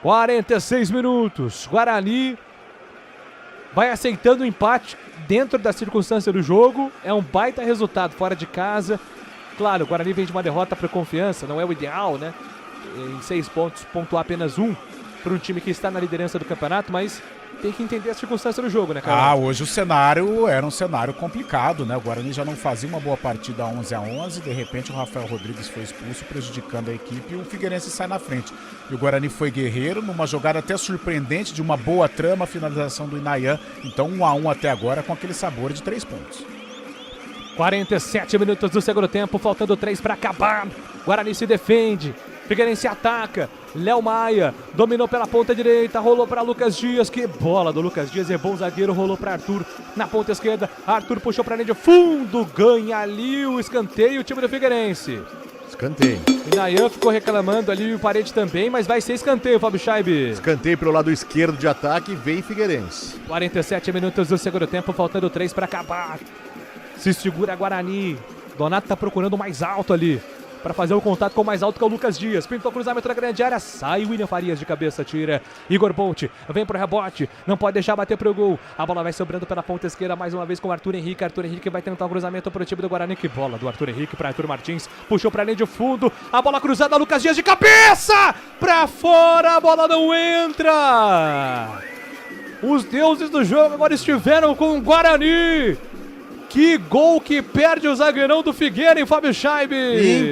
46 minutos, Guarani vai aceitando o empate dentro da circunstância do jogo, é um baita resultado fora de casa, claro, o Guarani vem de uma derrota para Confiança, não é o ideal, né, em 6 pontos, pontuar apenas 1 para um time que está na liderança do campeonato, mas tem que entender a circunstância do jogo, né, cara? Hoje o cenário era um cenário complicado, né? O Guarani já não fazia uma boa partida 11-11, de repente o Rafael Rodrigues foi expulso, prejudicando a equipe e o Figueirense sai na frente. E o Guarani foi guerreiro, numa jogada até surpreendente, de uma boa trama, finalização do Inayan. Então 1-1 até agora com aquele sabor de 3 pontos. 47 minutos do segundo tempo, faltando 3 para acabar. Guarani se defende. Figueirense ataca, Léo Maia dominou pela ponta direita, rolou para Lucas Dias, que bola do Lucas Dias, é bom zagueiro, rolou para Arthur na ponta esquerda, Arthur puxou para a linha de fundo, ganha ali o escanteio, o time do Figueirense. Escanteio. E Nayan ficou reclamando ali, o Parede também, mas vai ser escanteio, Fábio Scheib. Escanteio pelo lado esquerdo de ataque, vem Figueirense. 47 minutos do segundo tempo, faltando 3 para acabar. Se segura Guarani, Donato tá procurando mais alto ali, para fazer o contato com o mais alto, que é o Lucas Dias. Pintou cruzamento na grande área, sai William Farias de cabeça, tira Igor Bolt, vem pro rebote, não pode deixar bater pro gol, a bola vai sobrando pela ponta esquerda mais uma vez com o Arthur Henrique vai tentar o cruzamento pro time do Guarani, que bola do Arthur Henrique para Arthur Martins, puxou pra linha de fundo, a bola cruzada, Lucas Dias de cabeça, pra fora, a bola não entra. Os deuses do jogo agora estiveram com o Guarani. Que gol que perde o zagueirão do Figueira, hein, Fábio Scheib?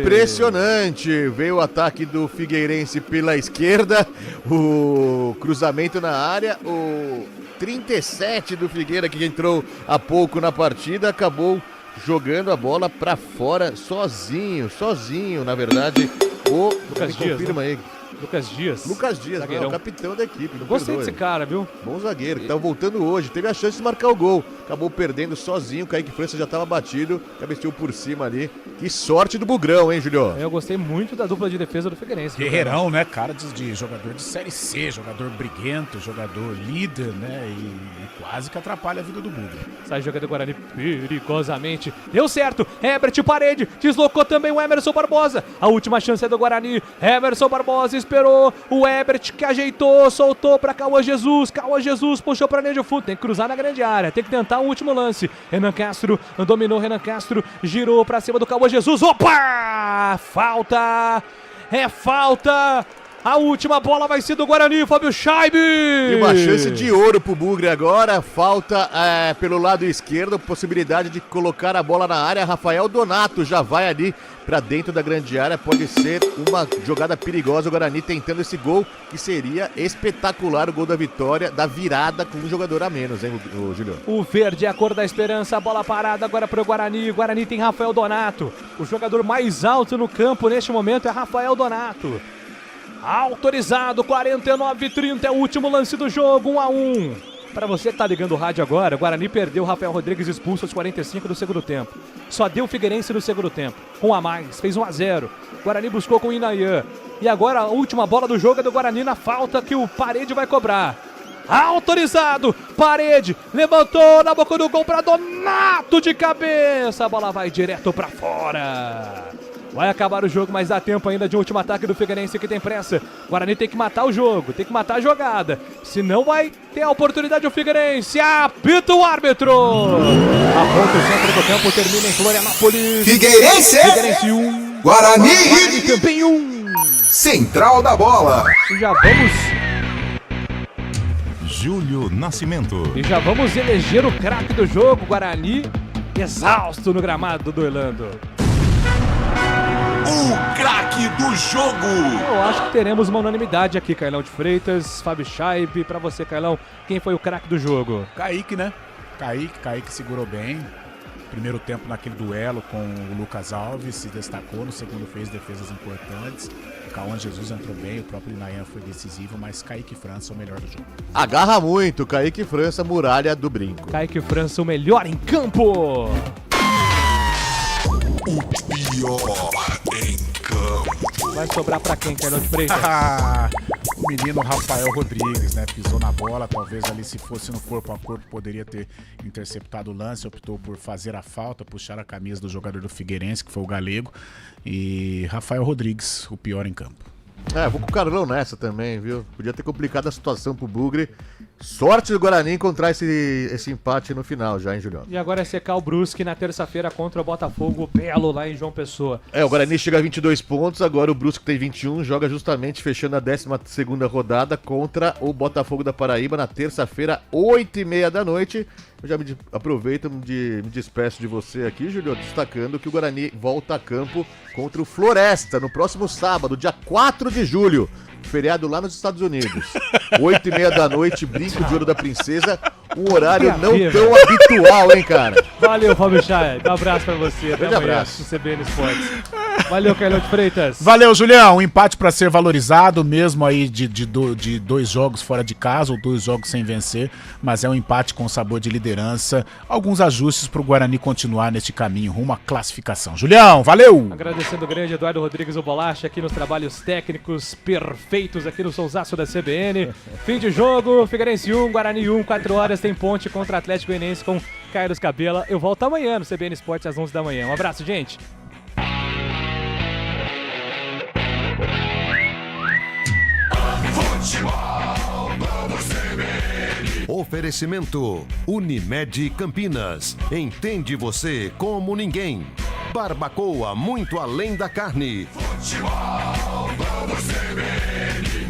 Impressionante. Veio o ataque do Figueirense pela esquerda, o cruzamento na área, o 37 do Figueira, que entrou há pouco na partida, acabou jogando a bola pra fora sozinho, na verdade. O Lucas Dias, confirma aí. Lucas Dias, é o capitão da equipe. Gostei desse cara, viu? Bom zagueiro, que tá voltando hoje. Teve a chance de marcar o gol. Acabou perdendo sozinho. O Kaique França já tava batido. Cabeceou por cima ali. Que sorte do Bugrão, hein, Julio? Eu gostei muito da dupla de defesa do Figueirense. Guerreirão, né? Cara de jogador de Série C, jogador briguento, jogador líder, né? E quase que atrapalha a vida do Bugrão. Sai jogando o Guarani perigosamente. Deu certo. Herbert, parede. Deslocou também o Emerson Barbosa. A última chance é do Guarani. Emerson Barbosa esperou o Herbert, que ajeitou, soltou pra Cauã Jesus. Cauã Jesus puxou pra linha de fundo. Tem que cruzar na grande área. Tem que tentar um último lance. Renan Castro dominou. Renan Castro girou pra cima do Cauã Jesus. Opa! Falta! É falta! A última bola vai ser do Guarani, Fábio Scheib. E uma chance de ouro pro Bugre agora. Falta pelo lado esquerdo, possibilidade de colocar a bola na área. Rafael Donato já vai ali pra dentro da grande área. Pode ser uma jogada perigosa. O Guarani tentando esse gol, que seria espetacular. O gol da vitória, da virada com um jogador a menos, hein, Julio? O verde é a cor da esperança. A bola parada agora pro Guarani. O Guarani tem Rafael Donato. O jogador mais alto no campo neste momento é Rafael Donato. Autorizado, 49-30, é o último lance do jogo, 1-1. Para você que tá ligando o rádio agora, o Guarani perdeu o Rafael Rodrigues expulso aos 45 do segundo tempo. Só deu o Figueirense no segundo tempo, com a mais, fez 1-0. O Guarani buscou com o Inayan. E agora a última bola do jogo é do Guarani na falta que o Parede vai cobrar. Autorizado, Parede, levantou na boca do gol para Donato de cabeça. A bola vai direto para fora. Vai acabar o jogo, mas dá tempo ainda de um último ataque do Figueirense, que tem pressa. Guarani tem que matar o jogo, tem que matar a jogada. Senão vai ter a oportunidade o Figueirense. Apita o árbitro. Aponta o centro do campo, termina em Florianópolis. Figueirense 1. Guarani também 1. Central da bola. E já vamos... Júlio Nascimento. E já vamos eleger o craque do jogo. Guarani exausto no gramado do Orlando. O craque do jogo! Eu acho que teremos uma unanimidade aqui, Carlão de Freitas, Fábio Scheib. Pra você, Carlão, quem foi o craque do jogo? Kaique, né? Kaique segurou bem. Primeiro tempo naquele duelo com o Lucas Alves, se destacou. No segundo fez defesas importantes. O Cauã Jesus entrou bem, o próprio Inayan foi decisivo, mas Kaique França é o melhor do jogo. Agarra muito, Kaique França, muralha do brinco. Kaique França, o melhor em campo! O pior em campo. Vai sobrar pra quem, Carlão de Freitas? O menino Rafael Rodrigues, né? Pisou na bola, talvez ali se fosse no corpo a corpo poderia ter interceptado o lance, optou por fazer a falta, puxar a camisa do jogador do Figueirense, que foi o Galego. E Rafael Rodrigues, o pior em campo. Vou com o Carlão nessa também, viu? Podia ter complicado a situação pro Bugre. Sorte do Guarani encontrar esse empate no final já, hein, Julião? E agora é secar o Brusque na terça-feira contra o Botafogo Belo lá em João Pessoa. O Guarani chega a 22 pontos, agora o Brusque tem 21, joga justamente fechando a 12ª rodada contra o Botafogo da Paraíba na terça-feira, 8h30 da noite. Eu já aproveito, me despeço de você aqui, Julio, destacando que o Guarani volta a campo contra o Floresta no próximo sábado, dia 4 de julho. Feriado lá nos Estados Unidos. 8h30 da noite, brinco de ouro da princesa. Um horário não tão habitual, hein, cara? Valeu, Fábio Scheib. Um abraço pra você. Grande abraço. No CBN Esportes. Valeu, Carlão de Freitas. Valeu, Julião. Um empate pra ser valorizado, mesmo aí de 2 jogos fora de casa ou 2 jogos sem vencer. Mas é um empate com sabor de liderança. Alguns ajustes pro Guarani continuar neste caminho rumo à classificação. Julião, valeu! Agradecendo o grande Eduardo Rodrigues, o Bolacha, aqui nos trabalhos técnicos perfeitos aqui no Sonsaço da CBN. Fim de jogo, Figueirense 1, Guarani 1, 4 horas, tem ponte contra Atlético Goianiense com Carlos Cabela. Eu volto amanhã no CBN Esportes às 11 da manhã. Um abraço, gente! Oferecimento Unimed Campinas. Entende você como ninguém. Barbacoa, muito além da carne. Futebol, vamos CBN.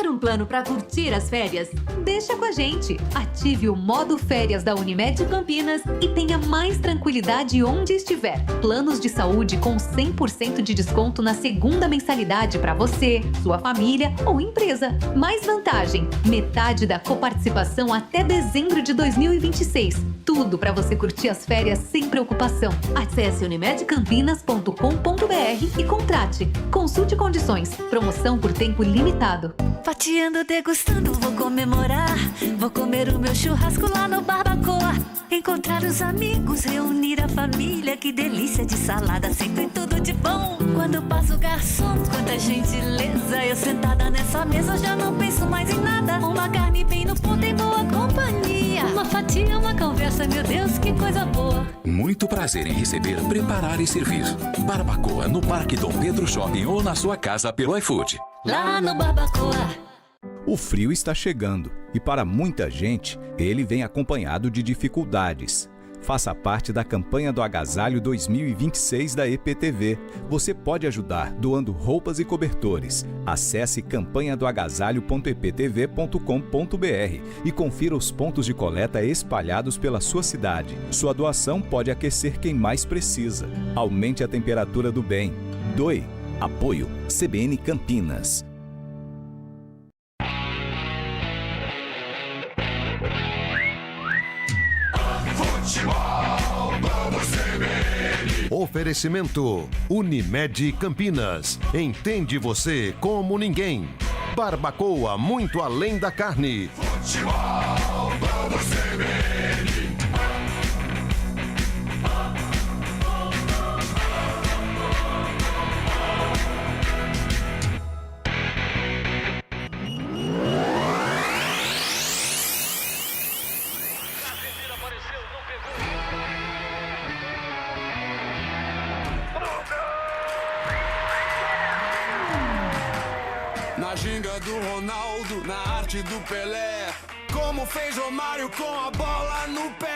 Quer um plano para curtir as férias? Deixa com a gente. Ative o modo férias da Unimed Campinas e tenha mais tranquilidade onde estiver. Planos de saúde com 100% de desconto na segunda mensalidade para você, sua família ou empresa. Mais vantagem, metade da coparticipação até dezembro de 2026. Tudo para você curtir as férias sem preocupação. Acesse unimedcampinas.com.br e contrate. Consulte condições. Promoção por tempo limitado. Fatiando, degustando, vou comemorar. Vou comer o meu churrasco lá no Barbacoa. Encontrar os amigos, reunir a família. Que delícia de salada, sempre tudo de bom. Quando passa o garçom, quanta gentileza. Eu sentada nessa mesa já não penso mais em nada. Uma carne bem no ponto em boa companhia. Uma fatia, uma conversa, meu Deus, que coisa boa. Muito prazer em receber, preparar e servir. Barbacoa no Parque Dom Pedro Shopping ou na sua casa pelo iFood. Lá no Barbacoa. O frio está chegando e para muita gente ele vem acompanhado de dificuldades. Faça parte da campanha do Agasalho 2026 da EPTV. Você pode ajudar doando roupas e cobertores. Acesse campanhadoagasalho.eptv.com.br e confira os pontos de coleta espalhados pela sua cidade. Sua doação pode aquecer quem mais precisa. Aumente a temperatura do bem. Doe. Apoio CBN Campinas. Oferecimento Unimed Campinas. Entende você como ninguém. Barbacoa, muito além da carne. Futebol, vamos CBN. Na ginga do Ronaldo, na arte do Pelé, como fez Romário com a bola no pé.